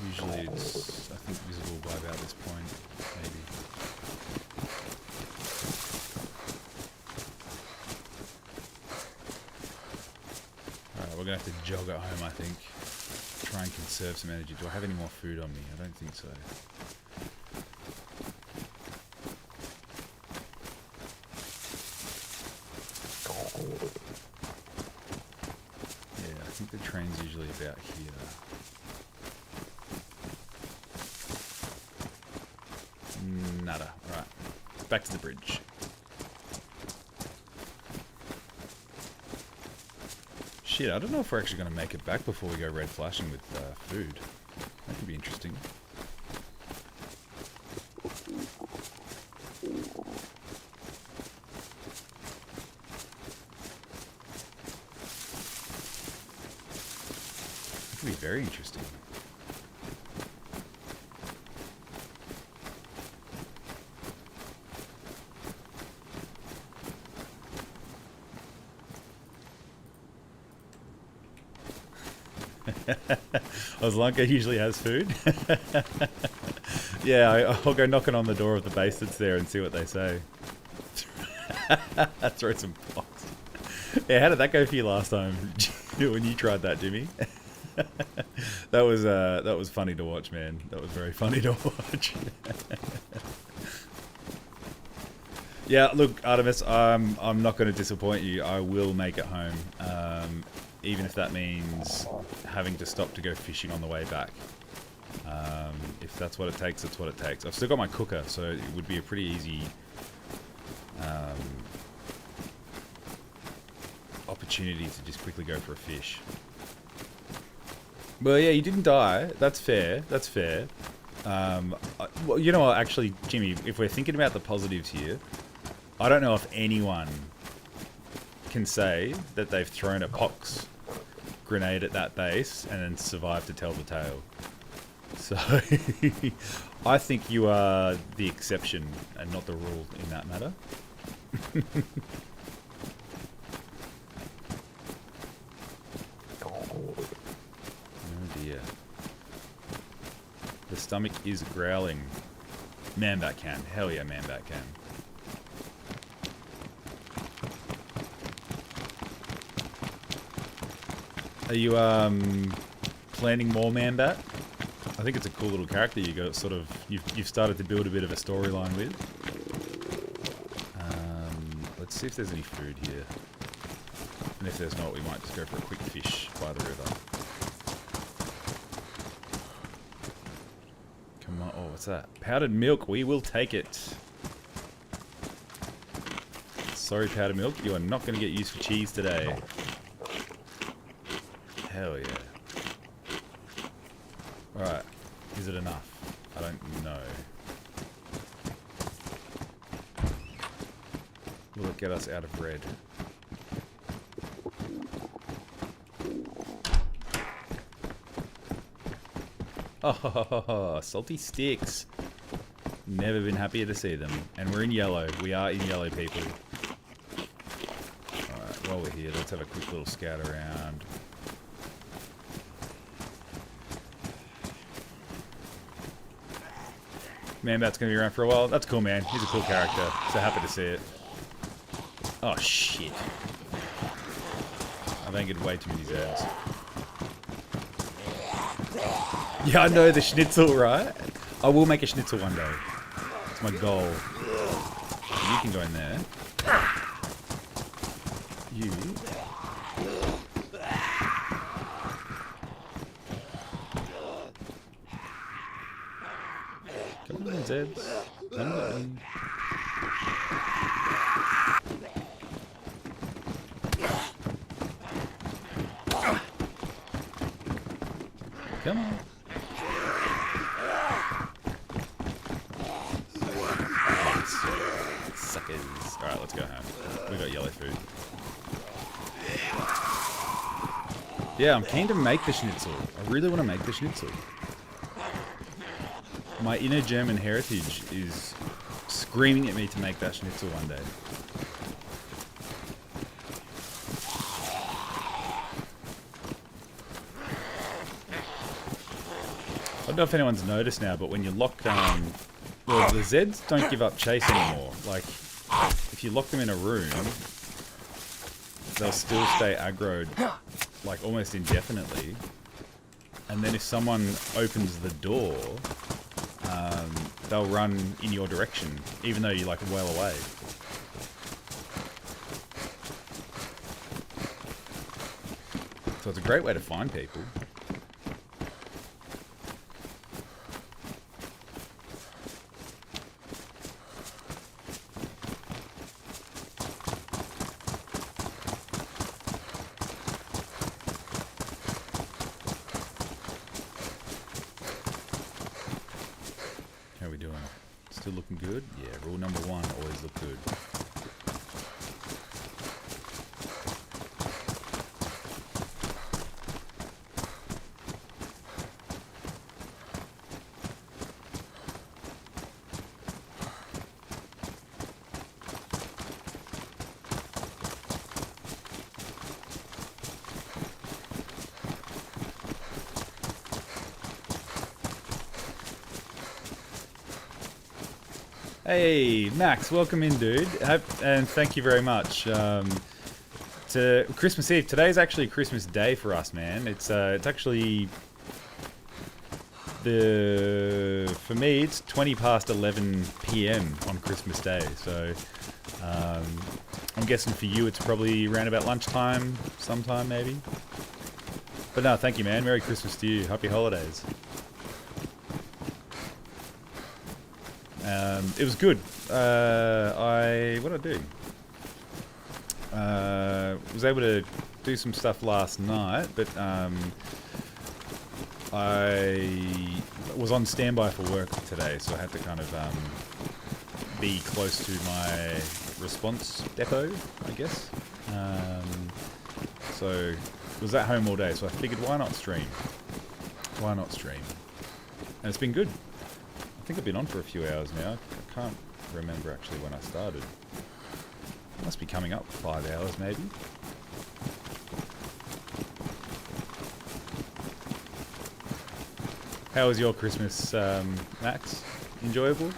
Usually it's, I think, visible by about this point, maybe. Alright, we're going to have to jog at home, I think. Try and conserve some energy. Do I have any more food on me? I don't think so. Yeah, I think the train's usually about here. Nada. Right. Back to the bridge. Shit, I don't know if we're actually going to make it back before we go red flashing with food. That could be interesting. That could be very interesting. Oslanka usually has food. Yeah, I'll go knocking on the door of the base that's there and see what they say. Throw some pots. Yeah, how did that go for you last time when you tried that, Jimmy? That was funny to watch, man. That was very funny to watch. Yeah, look, Artemis, I'm not going to disappoint you. I will make it home, even if that means having to stop to go fishing on the way back. If that's what it takes, that's what it takes. I've still got my cooker, so it would be a pretty easy opportunity to just quickly go for a fish. But yeah, you didn't die. That's fair. That's fair. Well, you know what, actually, Jimmy, if we're thinking about the positives here, I don't know if anyone can say that they've thrown a pox grenade at that base and then survived to tell the tale. So I think you are the exception and not the rule in that matter. Oh dear. The stomach is growling. Man-bat can. Hell yeah, man-bat can. Are you planning more man-bat? I think it's a cool little character you got sort of you've started to build a bit of a storyline with. Let's see if there's any food here. And if there's not, we might just go for a quick fish by the river. Come on, oh, what's that? Powdered milk, we will take it. Sorry, powdered milk, you are not going to get used for cheese today. Hell yeah. Alright, is it enough? I don't know. Will it get us out of red? Oh, salty sticks. Never been happier to see them. And we're in yellow. We are in yellow, people. Alright, while we're here, let's have a quick little scout around. Man-bat's gonna be around for a while. That's cool, man. He's a cool character. So happy to see it. Oh, shit. I think it'd way too many Zeds. Yeah, I know the schnitzel, right? I will make a schnitzel one day. It's my goal. You can go in there. You. Come on, Zeds. Come on. Come on. Suckers. Alright, let's go home. We got yellow food. Yeah, I'm keen to make the schnitzel. I really want to make the schnitzel. My inner German heritage is screaming at me to make that schnitzel one day. don't know if anyone's noticed now, but when you lock well, the Zeds don't give up chase anymore. Like, if you lock them in a room, they'll still stay aggroed, like, almost indefinitely. And then if someone opens the door, they'll run in your direction, even though you're, like, well away. So it's a great way to find people. How are we doing? Still looking good? Yeah, rule number 1, always look good. Hey, Max, welcome in, dude. And thank you very much. To Christmas Eve. Today's actually Christmas Day for us, man. It's actually for me, it's 20 past 11 p.m. on Christmas Day. So I'm guessing for you, it's probably around about lunchtime, sometime maybe. But no, thank you, man. Merry Christmas to you. Happy holidays. It was good. What did I do? Was able to do some stuff last night, but I was on standby for work today, so I had to kind of be close to my response depot, I guess. So was at home all day, so I figured, why not stream? Why not stream? And it's been good. I think I've been on for a few hours now. I can't remember actually when I started. It must be coming up 5 hours maybe. How was your Christmas, Max? Enjoyable?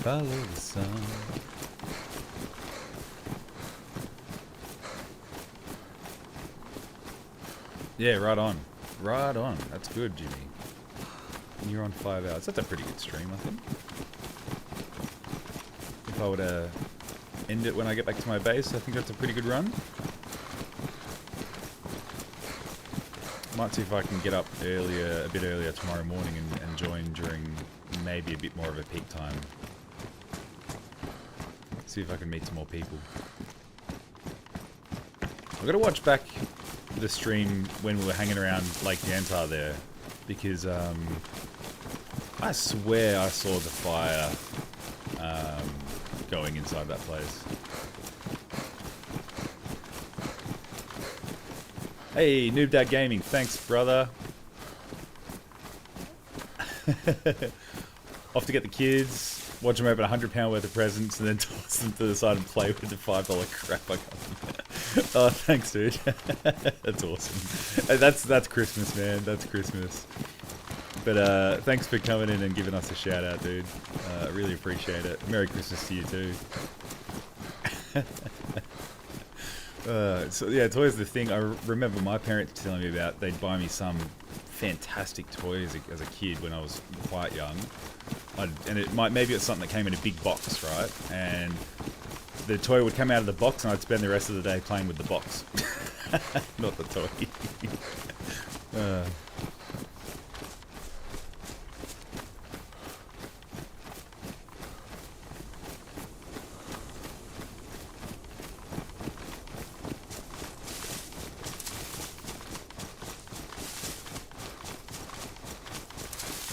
Follow the sun. Yeah, right on. Right on. That's good, Jimmy. And you're on 5 hours. That's a pretty good stream, I think. If I were to end it when I get back to my base, I think that's a pretty good run. Might see if I can get up earlier, a bit earlier tomorrow morning and join during maybe a bit more of a peak time. See if I can meet some more people. I've got to watch back the stream when we were hanging around Lake Yantar there, because I swear I saw the fire going inside that place. Hey, Noob Dad Gaming, thanks, brother. Off to get the kids, watch them open £100 worth of presents, and then toss them to the side and play with the $5 crap I got them. Oh, thanks, dude. That's awesome. That's Christmas, man. That's Christmas. But thanks for coming in and giving us a shout out, dude. I really appreciate it. Merry Christmas to you too. So yeah, toys the thing. I remember my parents telling me about. They'd buy me some fantastic toys as a kid when I was quite young. Maybe it's something that came in a big box, right? And the toy would come out of the box, and I'd spend the rest of the day playing with the box, not the toy.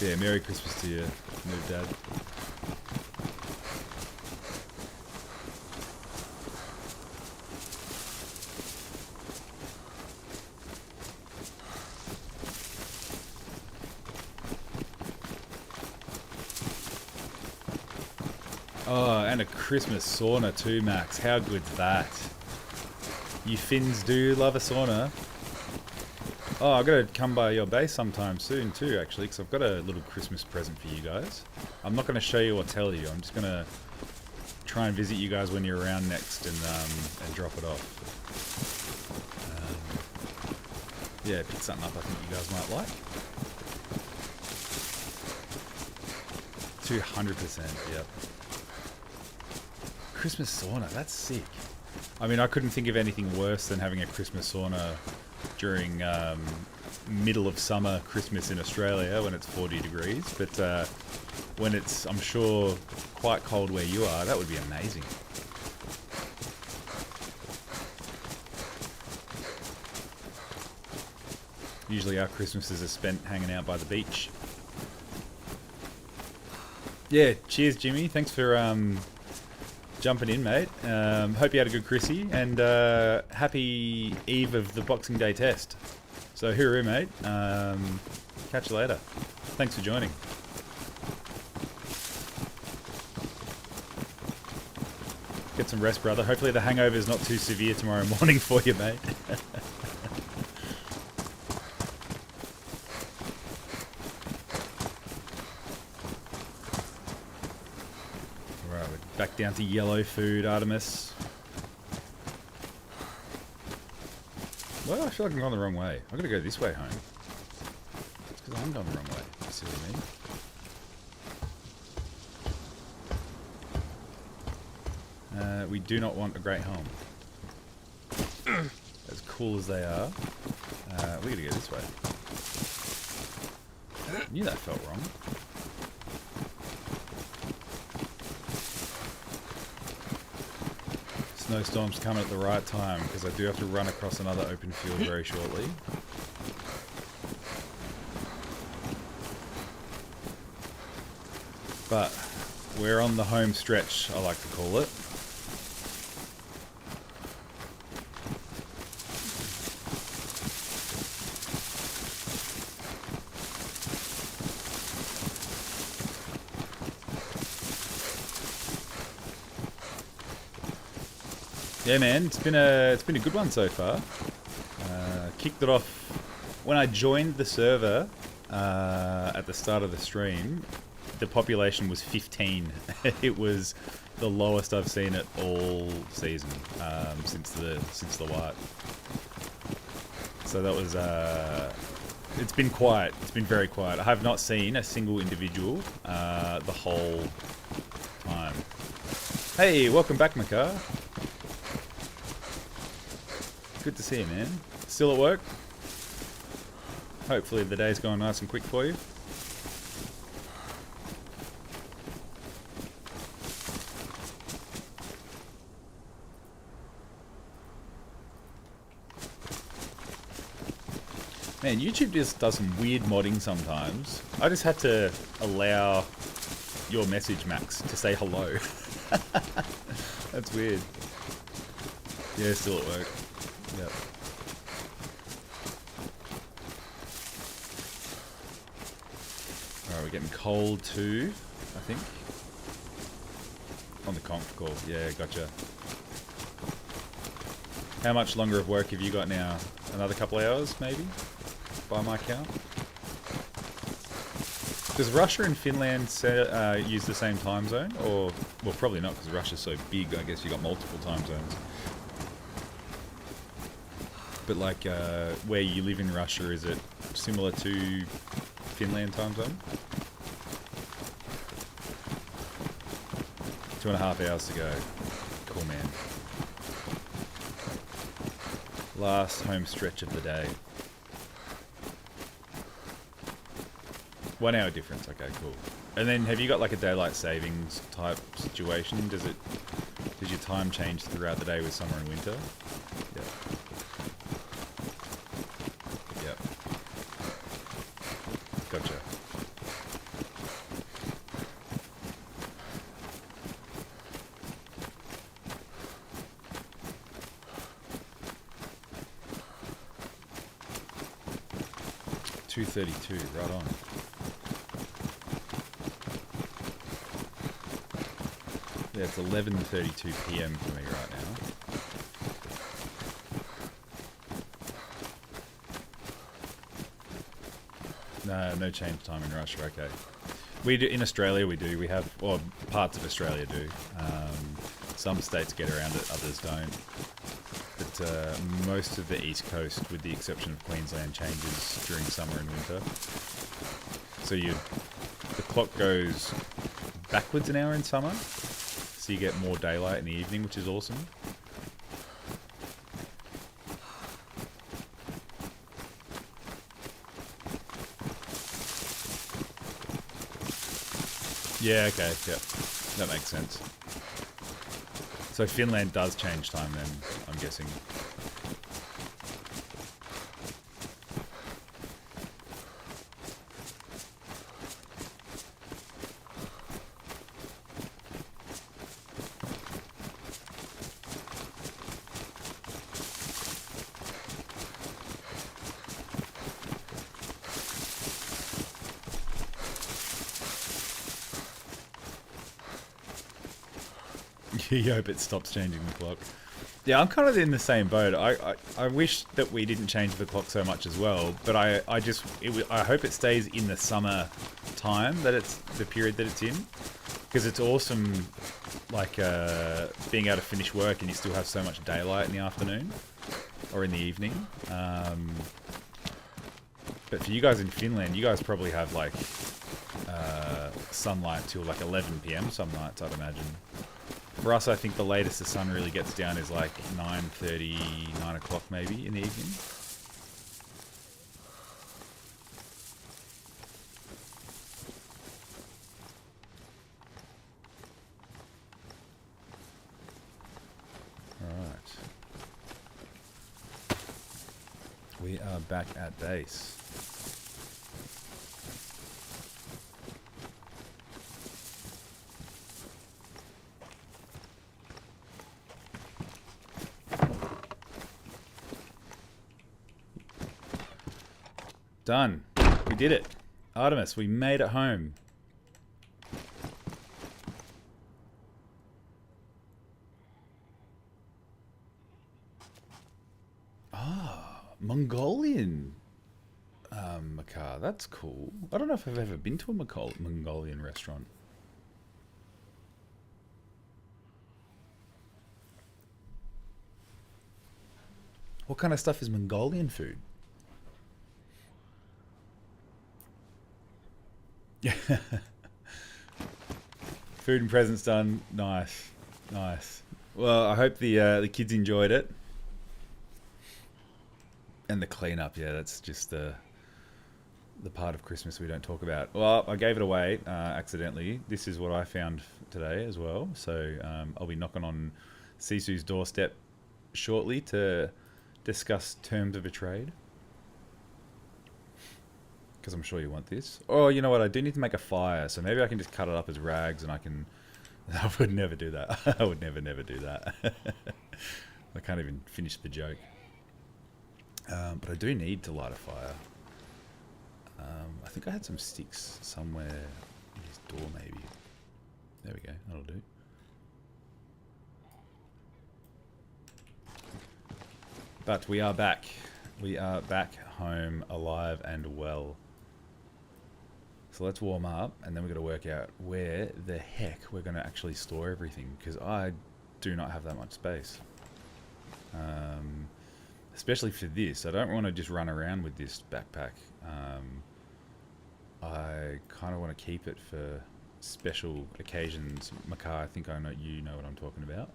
Yeah, Merry Christmas to you, new dad. Oh, and a Christmas sauna too, Max. How good's that? You Finns do love a sauna. Oh, I've got to come by your base sometime soon too, actually, because I've got a little Christmas present for you guys. I'm not going to show you or tell you. I'm just going to try and visit you guys when you're around next and drop it off. Yeah, pick something up I think you guys might like. 200%, yep. Christmas sauna, that's sick. I mean, I couldn't think of anything worse than having a Christmas sauna during middle of summer Christmas in Australia when it's 40 degrees, but when it's, I'm sure, quite cold where you are, that would be amazing. Usually our Christmases are spent hanging out by the beach. Yeah, cheers Jimmy, thanks for jumping in, mate. Hope you had a good Chrissy, and happy eve of the Boxing Day test. So hooroo, mate. Catch you later. Thanks for joining. Get some rest, brother. Hopefully the hangover is not too severe tomorrow morning for you, mate. Back down to yellow food, Artemis. Well, I feel like I'm going the wrong way. I've got to go this way home. It's because I'm going the wrong way. You see what I mean? We do not want a great home. As cool as they are. We got to go this way. I knew that felt wrong. Snowstorm's coming at the right time because I do have to run across another open field very shortly. But we're on the home stretch, I like to call it. Yeah, man, it's been a good one so far. Kicked it off when I joined the server at the start of the stream. The population was 15. It was the lowest I've seen it all season since the wipe. So that was it's been quiet. It's been very quiet. I have not seen a single individual the whole time. Hey, welcome back, Makar. Good to see you, man. Still at work? Hopefully the day's going nice and quick for you. Man, YouTube just does some weird modding sometimes. I just had to allow your message, Max, to say hello. That's weird. Yeah, still at work. Yep. Alright, we're getting cold too, I think. On the conf call. Yeah, gotcha. How much longer of work have you got now? Another couple of hours, maybe? By my count? Does Russia and Finland use the same time zone? Or, well, probably not, because Russia's so big, I guess you got multiple time zones. But like, where you live in Russia, is it similar to Finland time zone? 2.5 hours to go. Cool, man. Last home stretch of the day. 1 hour difference, okay, cool. And then have you got like a daylight savings type situation? Does your time change throughout the day with summer and winter? Yeah. Yep. Gotcha. 2:32, right on. Yeah, it's 11:32 p.m. for me right now. No change time in Russia. Okay, we do in Australia. We have, or parts of Australia do. Some states get around it, others don't. But most of the east coast, with the exception of Queensland, changes during summer and winter. So the clock goes backwards an hour in summer, so you get more daylight in the evening, which is awesome. Yeah, okay, yep. That makes sense. So Finland does change time then, I'm guessing. You hope it stops changing the clock. Yeah, I'm kind of in the same boat. I wish that we didn't change the clock so much as well, but I hope it stays in the summer time, that it's the period that it's in, because it's awesome, like being able to finish work and you still have so much daylight in the afternoon or in the evening. But for you guys in Finland, you guys probably have like sunlight till like 11 p.m. some nights, I'd imagine. For us, I think the latest the sun really gets down is like 9:30, 9 o'clock maybe in the evening. Alright. We are back at base. Done. We did it. Artemis, we made it home. Ah, Mongolian macaw. That's cool. I don't know if I've ever been to a Mongolian restaurant. What kind of stuff is Mongolian food? Food and presents done. Nice, nice. Well, I hope the kids enjoyed it. And the cleanup, yeah, that's just the part of Christmas we don't talk about. Well, I gave it away accidentally. This is what I found today as well. So I'll be knocking on Sisu's doorstep shortly to discuss terms of a trade. Because I'm sure you want this. Oh, you know what? I do need to make a fire, so maybe I can just cut it up as rags and I can... I would never do that. I would never do that. I can't even finish the joke. But I do need to light a fire. I think I had some sticks somewhere in his door, maybe. There we go. That'll do. But we are back. We are back home, alive and well. So let's warm up, and then we've got to work out where the heck we're going to actually store everything, because I do not have that much space. Especially for this. I don't want to just run around with this backpack. I kind of want to keep it for special occasions. Makar, I think I know you know what I'm talking about.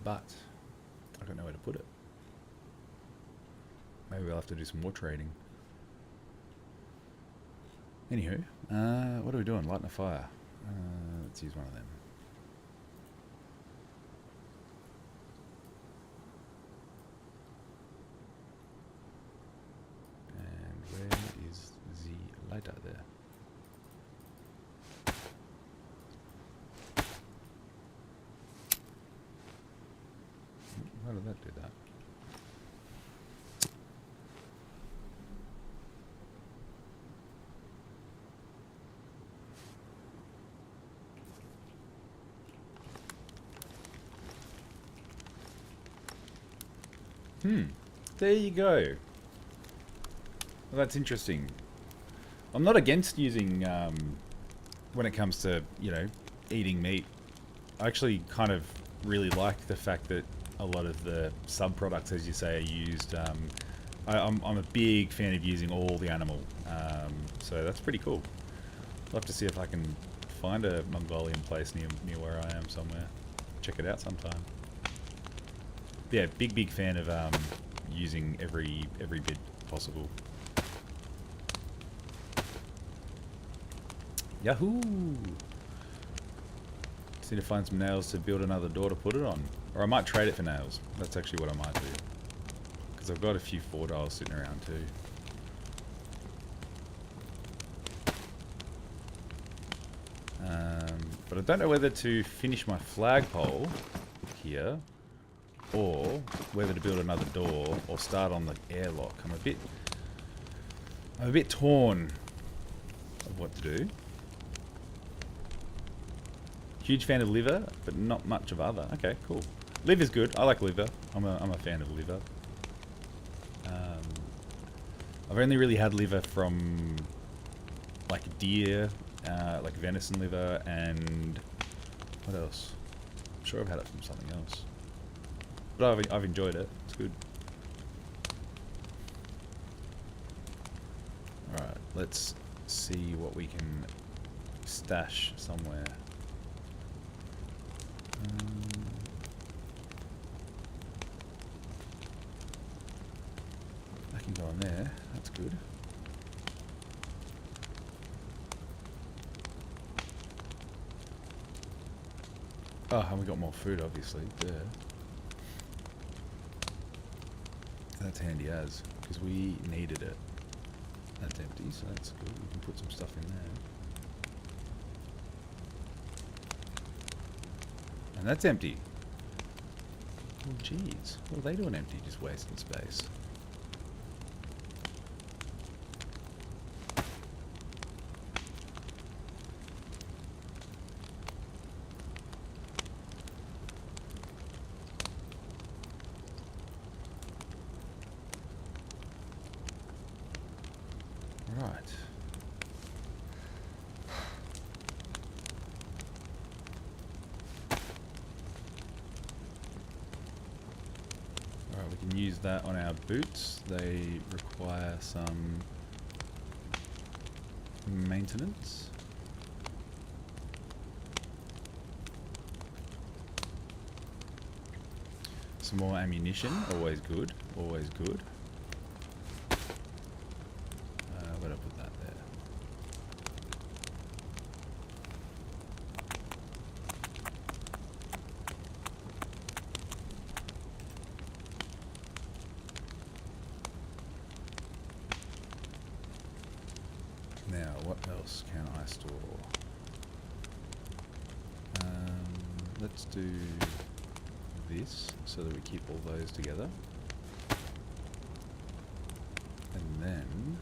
But I don't know where to put it. Maybe we'll have to do some more trading. Anywho, what are we doing? Lighting a fire. Let's use one of them. And where is the lighter there? Why did that do that? There you go. Well, that's interesting. I'm not against using, when it comes to, you know, eating meat. I actually kind of really like the fact that a lot of the sub-products, as you say, are used. I'm a big fan of using all the animal. So that's pretty cool. I'll have to see if I can find a Mongolian place near where I am somewhere. Check it out sometime. Yeah, big fan of using every bit possible. Yahoo! Just need to find some nails to build another door to put it on. Or I might trade it for nails. That's actually what I might do. Because I've got a few 4 dials sitting around too. But I don't know whether to finish my flagpole here, or whether to build another door, or start on the airlock. I'm a bit torn of what to do. Huge fan of liver, but not much of other. Okay, cool. Liver's good. I like liver. I'm a fan of liver. I've only really had liver from like deer, like venison liver, and what else? I'm sure I've had it from something else, but I've enjoyed it. It's good. All right, let's see what we can stash somewhere. I can go on there. That's good. Oh, and we got more food, obviously. Duh. That's handy as, because we needed it. That's empty, so that's good. We can put some stuff in there. And that's empty. Oh, jeez. What are they doing empty? Just wasting space. Right. Alright, we can use that on our boots. They require some maintenance. Some more ammunition, always good, always good. Where'd I put that there? Now, what else can I store? Let's do this so that we keep all those together. And then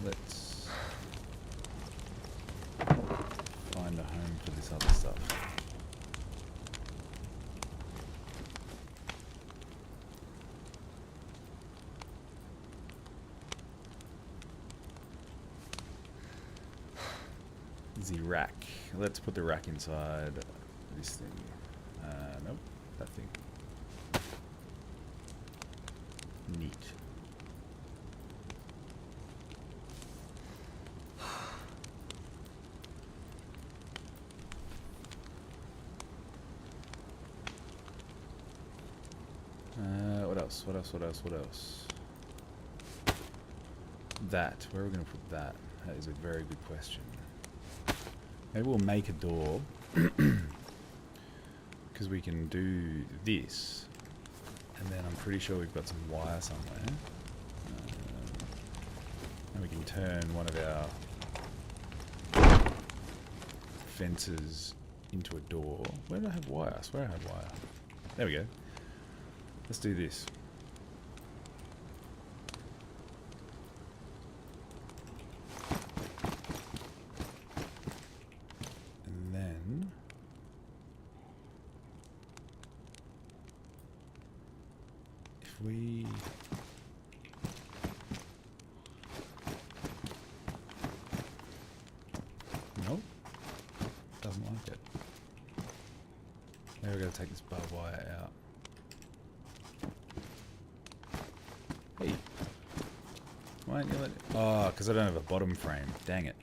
let's find a home for this other stuff. The rack. Let's put the rack inside this thing. Nope, that thing. Neat. What else? What else? What else? What else? That. Where are we going to put that? That is a very good question. Maybe we'll make a door because we can do this, and then I'm pretty sure we've got some wire somewhere, and we can turn one of our fences into a door. Where do I have wire? I swear I have wire. There we go. Let's do this. we... Nope. Doesn't like it. Maybe we're going to take this barbed wire out. Hey. Why don't you let it... Oh, because I don't have a bottom frame. Dang it.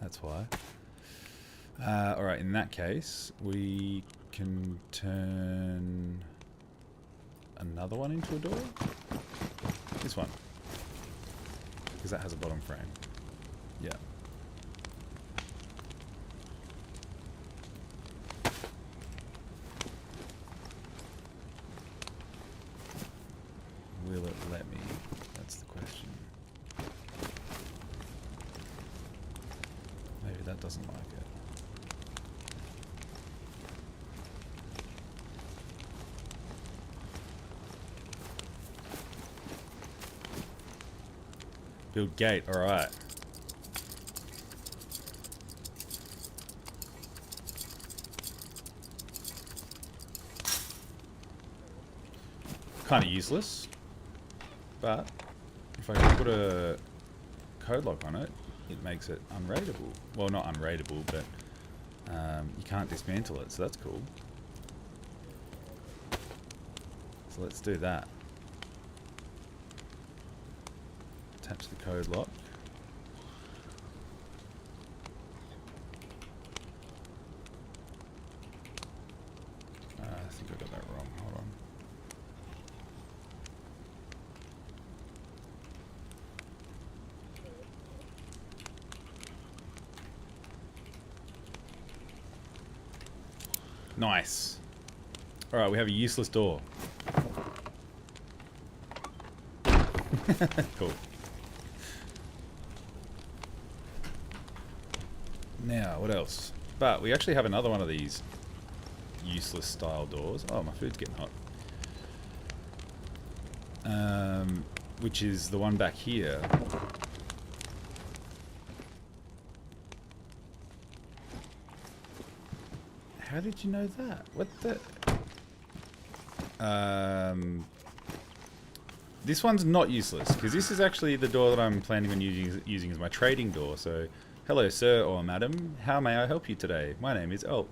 That's why. Alright, in that case, we can turn another one into a door? This one. Because that has a bottom frame. Yeah. Will it let me? That's the question. Maybe that doesn't like it. Build gate, alright. Kind of useless. But if I put a code lock on it, it makes it unraidable. Well, not unraidable, but you can't dismantle it, so that's cool. So let's do that. Attach the code lock. I think I got that wrong. Hold on. Nice. Alright, we have a useless door. Cool. Now, what else? But we actually have another one of these useless style doors. Oh, my food's getting hot. Which is the one back here. How did you know that? What the... This one's not useless, because this is actually the door that I'm planning on using as my trading door. So, hello sir or madam, how may I help you today? My name is Elk.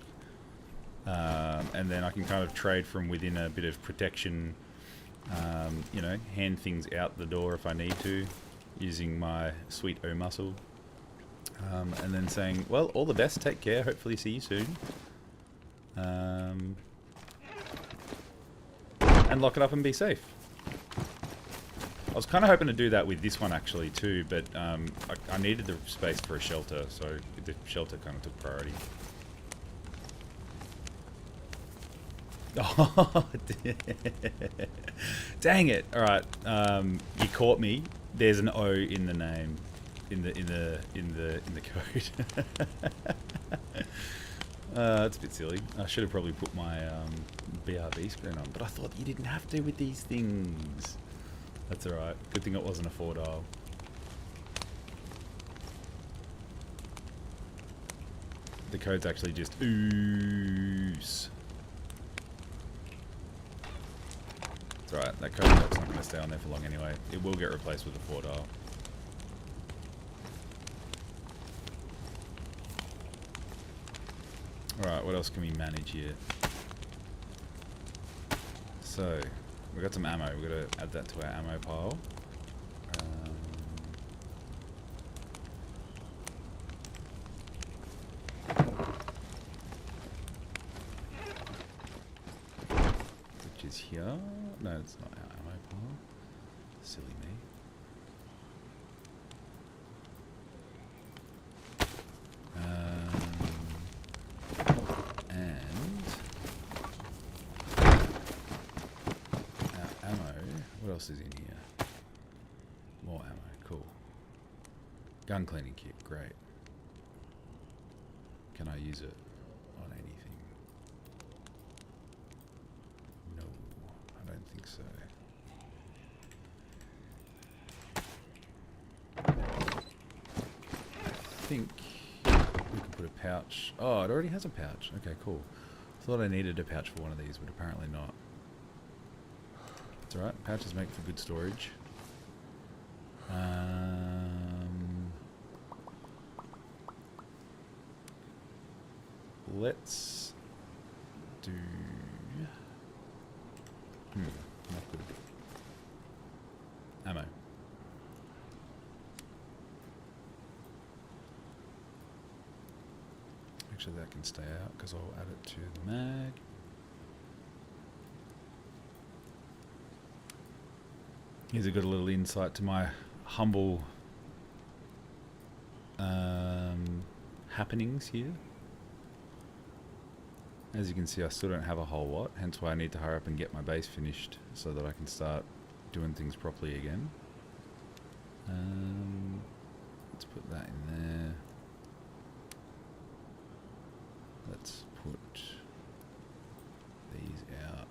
And then I can kind of trade from within a bit of protection, you know, hand things out the door if I need to, using my sweet O muscle. And then saying, well, all the best, take care, hopefully see you soon. And lock it up and be safe. I was kind of hoping to do that with this one actually too, but I needed the space for a shelter, so the shelter kind of took priority. Oh, dang it! All right, you caught me. There's an O in the name, in the code. It's a bit silly. I should have probably put my BRB screen on, but I thought you didn't have to with these things. That's alright. Good thing it wasn't a 4-dial. The code's actually just ooze. It's alright, that code lock's not going to stay on there for long anyway. It will get replaced with a 4-dial. Alright, what else can we manage here? So, we got some ammo. We've got to add that to our ammo pile. Which is here. No, it's not our ammo pile. Silly me. What else is in here? More ammo, cool. Gun cleaning kit, great. Can I use it on anything? No, I don't think so. I think we can put a pouch. Oh, it already has a pouch. Okay, cool. Thought I needed a pouch for one of these, but apparently not. It's alright. Pouches make for good storage. Let's do... not good. Ammo. Actually, that can stay out because I'll add it to the mag. Here's a good little insight to my humble happenings here. As you can see, I still don't have a whole lot, hence why I need to hurry up and get my base finished so that I can start doing things properly again. Let's put that in there. Let's put these out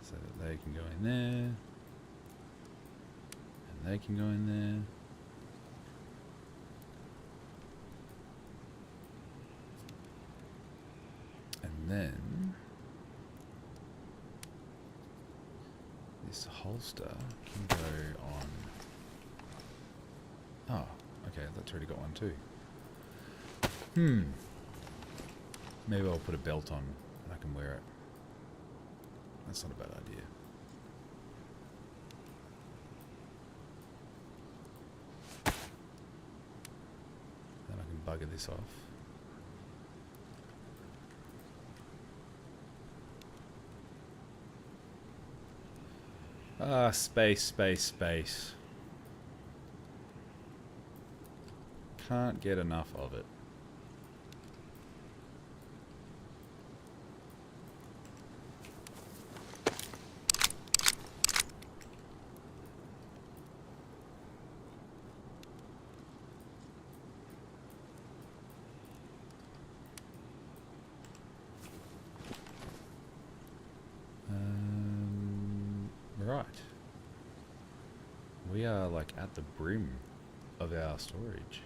so that they can go in there, and they can go in there. And then this holster can go on. Oh, okay, that's already got one too. Maybe I'll put a belt on and I can wear it. That's not a bad idea. Then I can bugger this off. Ah, space, space, space. Can't get enough of it. Right. We are like at the brim of our storage.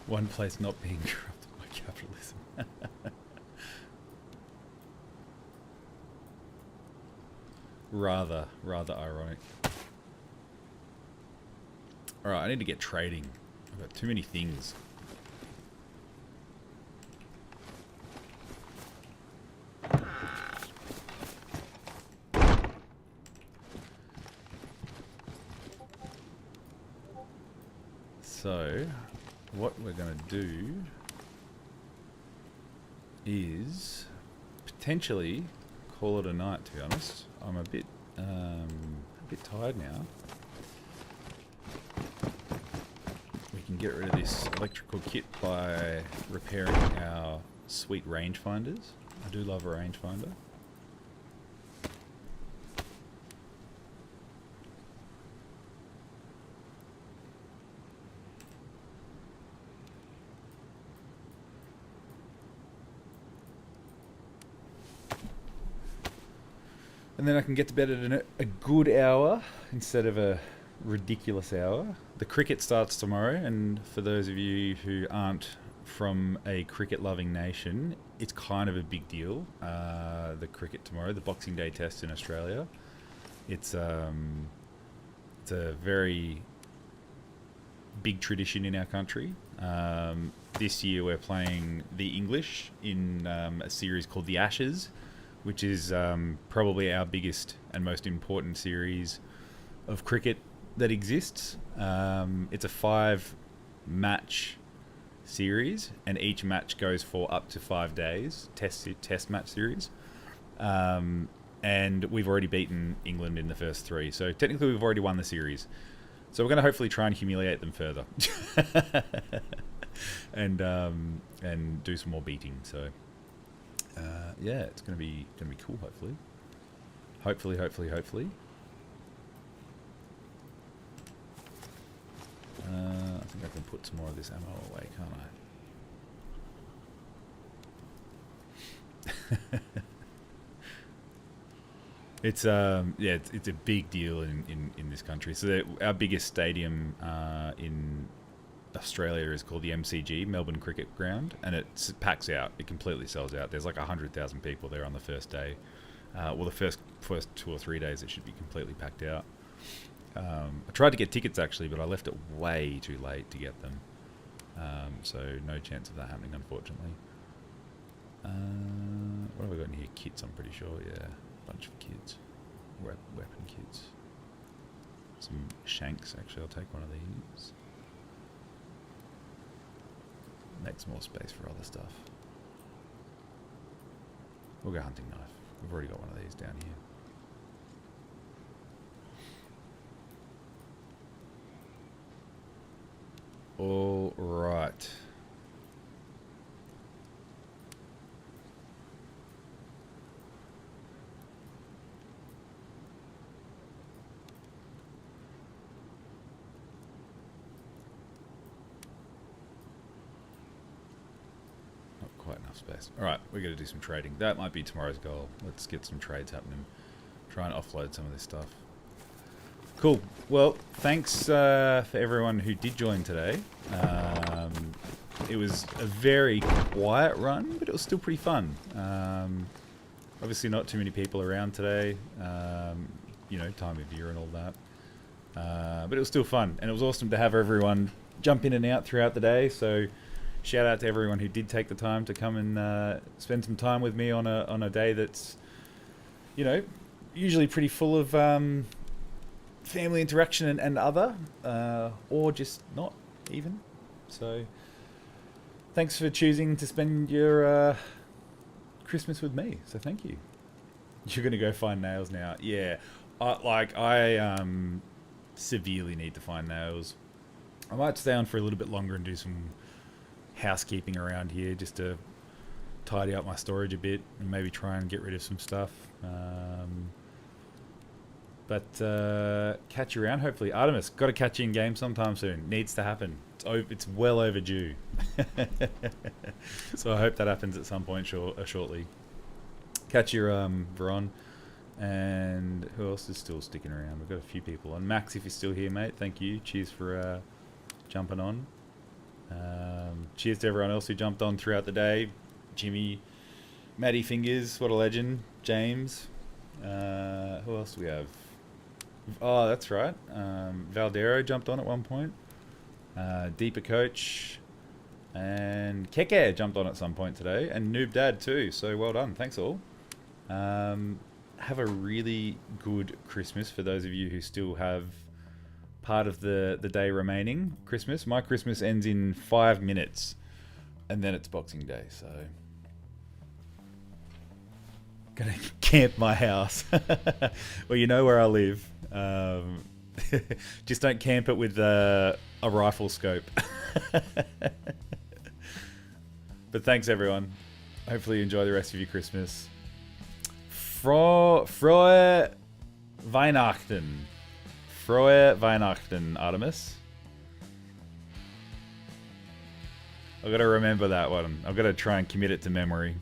One place not being corrupted by capitalism. Rather ironic. Alright, I need to get trading. I've got too many things. So, what we're going to do is potentially call it a night, to be honest. I'm a bit tired now. We can get rid of this electrical kit by repairing our sweet rangefinders. I do love a rangefinder. And then I can get to bed at a good hour instead of a ridiculous hour. The cricket starts tomorrow, and for those of you who aren't from a cricket-loving nation, it's kind of a big deal. The cricket tomorrow, the Boxing Day Test in Australia. It's a very big tradition in our country. This year we're playing the English in a series called the Ashes, which is probably our biggest and most important series of cricket that exists. It's a 5-match series, and each match goes for up to 5 days. Test match series. And we've already beaten England in the first 3, so technically we've already won the series. So we're going to hopefully try and humiliate them further, and do some more beating. So yeah, it's going to be cool. Hopefully. I think I can put some more of this ammo away, can't I? It's yeah, it's a big deal in this country. So our biggest stadium in Australia is called the MCG, Melbourne Cricket Ground, and it packs out. It completely sells out. There's like 100,000 people there on the first day. Well, the first 2 or 3 days it should be completely packed out. I tried to get tickets actually, but I left it way too late to get them. So no chance of that happening, unfortunately. What have we got in here? Kits, I'm pretty sure. Yeah, bunch of kits, weapon kits. Some shanks. Actually, I'll take one of these. Makes more space for other stuff. We'll go hunting knife. We've already got one of these down here. All right. Not quite enough space. All right, we're going to do some trading. That might be tomorrow's goal. Let's get some trades happening. Try and offload some of this stuff. Cool. Well, thanks for everyone who did join today. It was a very quiet run, but it was still pretty fun. Obviously not too many people around today. You know, time of year and all that. But it was still fun, and it was awesome to have everyone jump in and out throughout the day. So shout out to everyone who did take the time to come and spend some time with me on a day that's, you know, usually pretty full of family interaction and other, or just not even. So thanks for choosing to spend your Christmas with me. So thank you. You're going to go find nails now. Yeah, I severely need to find nails. I might stay on for a little bit longer and do some housekeeping around here just to tidy up my storage a bit and maybe try and get rid of some stuff. But catch you around, hopefully. Artemis, got to catch you in game sometime soon. Needs to happen. It's well overdue. So I hope that happens at some point shortly. Catch your Veron. And who else is still sticking around? We've got a few people. And Max, if you're still here, mate, thank you. Cheers for jumping on. Cheers to everyone else who jumped on throughout the day. Jimmy, Matty Fingers, what a legend. James. Who else do we have? Oh, that's right. Valdero jumped on at one point. Deeper Coach. And Keke jumped on at some point today. And Noob Dad too. So well done. Thanks all. Have a really good Christmas for those of you who still have part of the day remaining. Christmas. My Christmas ends in 5 minutes. And then it's Boxing Day. So gonna camp my house. Well, you know where I live. Just don't camp it with a rifle scope. But thanks everyone. Hopefully you enjoy the rest of your Christmas. Frohe Weihnachten. Frohe Weihnachten, Artemis. I've got to remember that one. I've got to try and commit it to memory.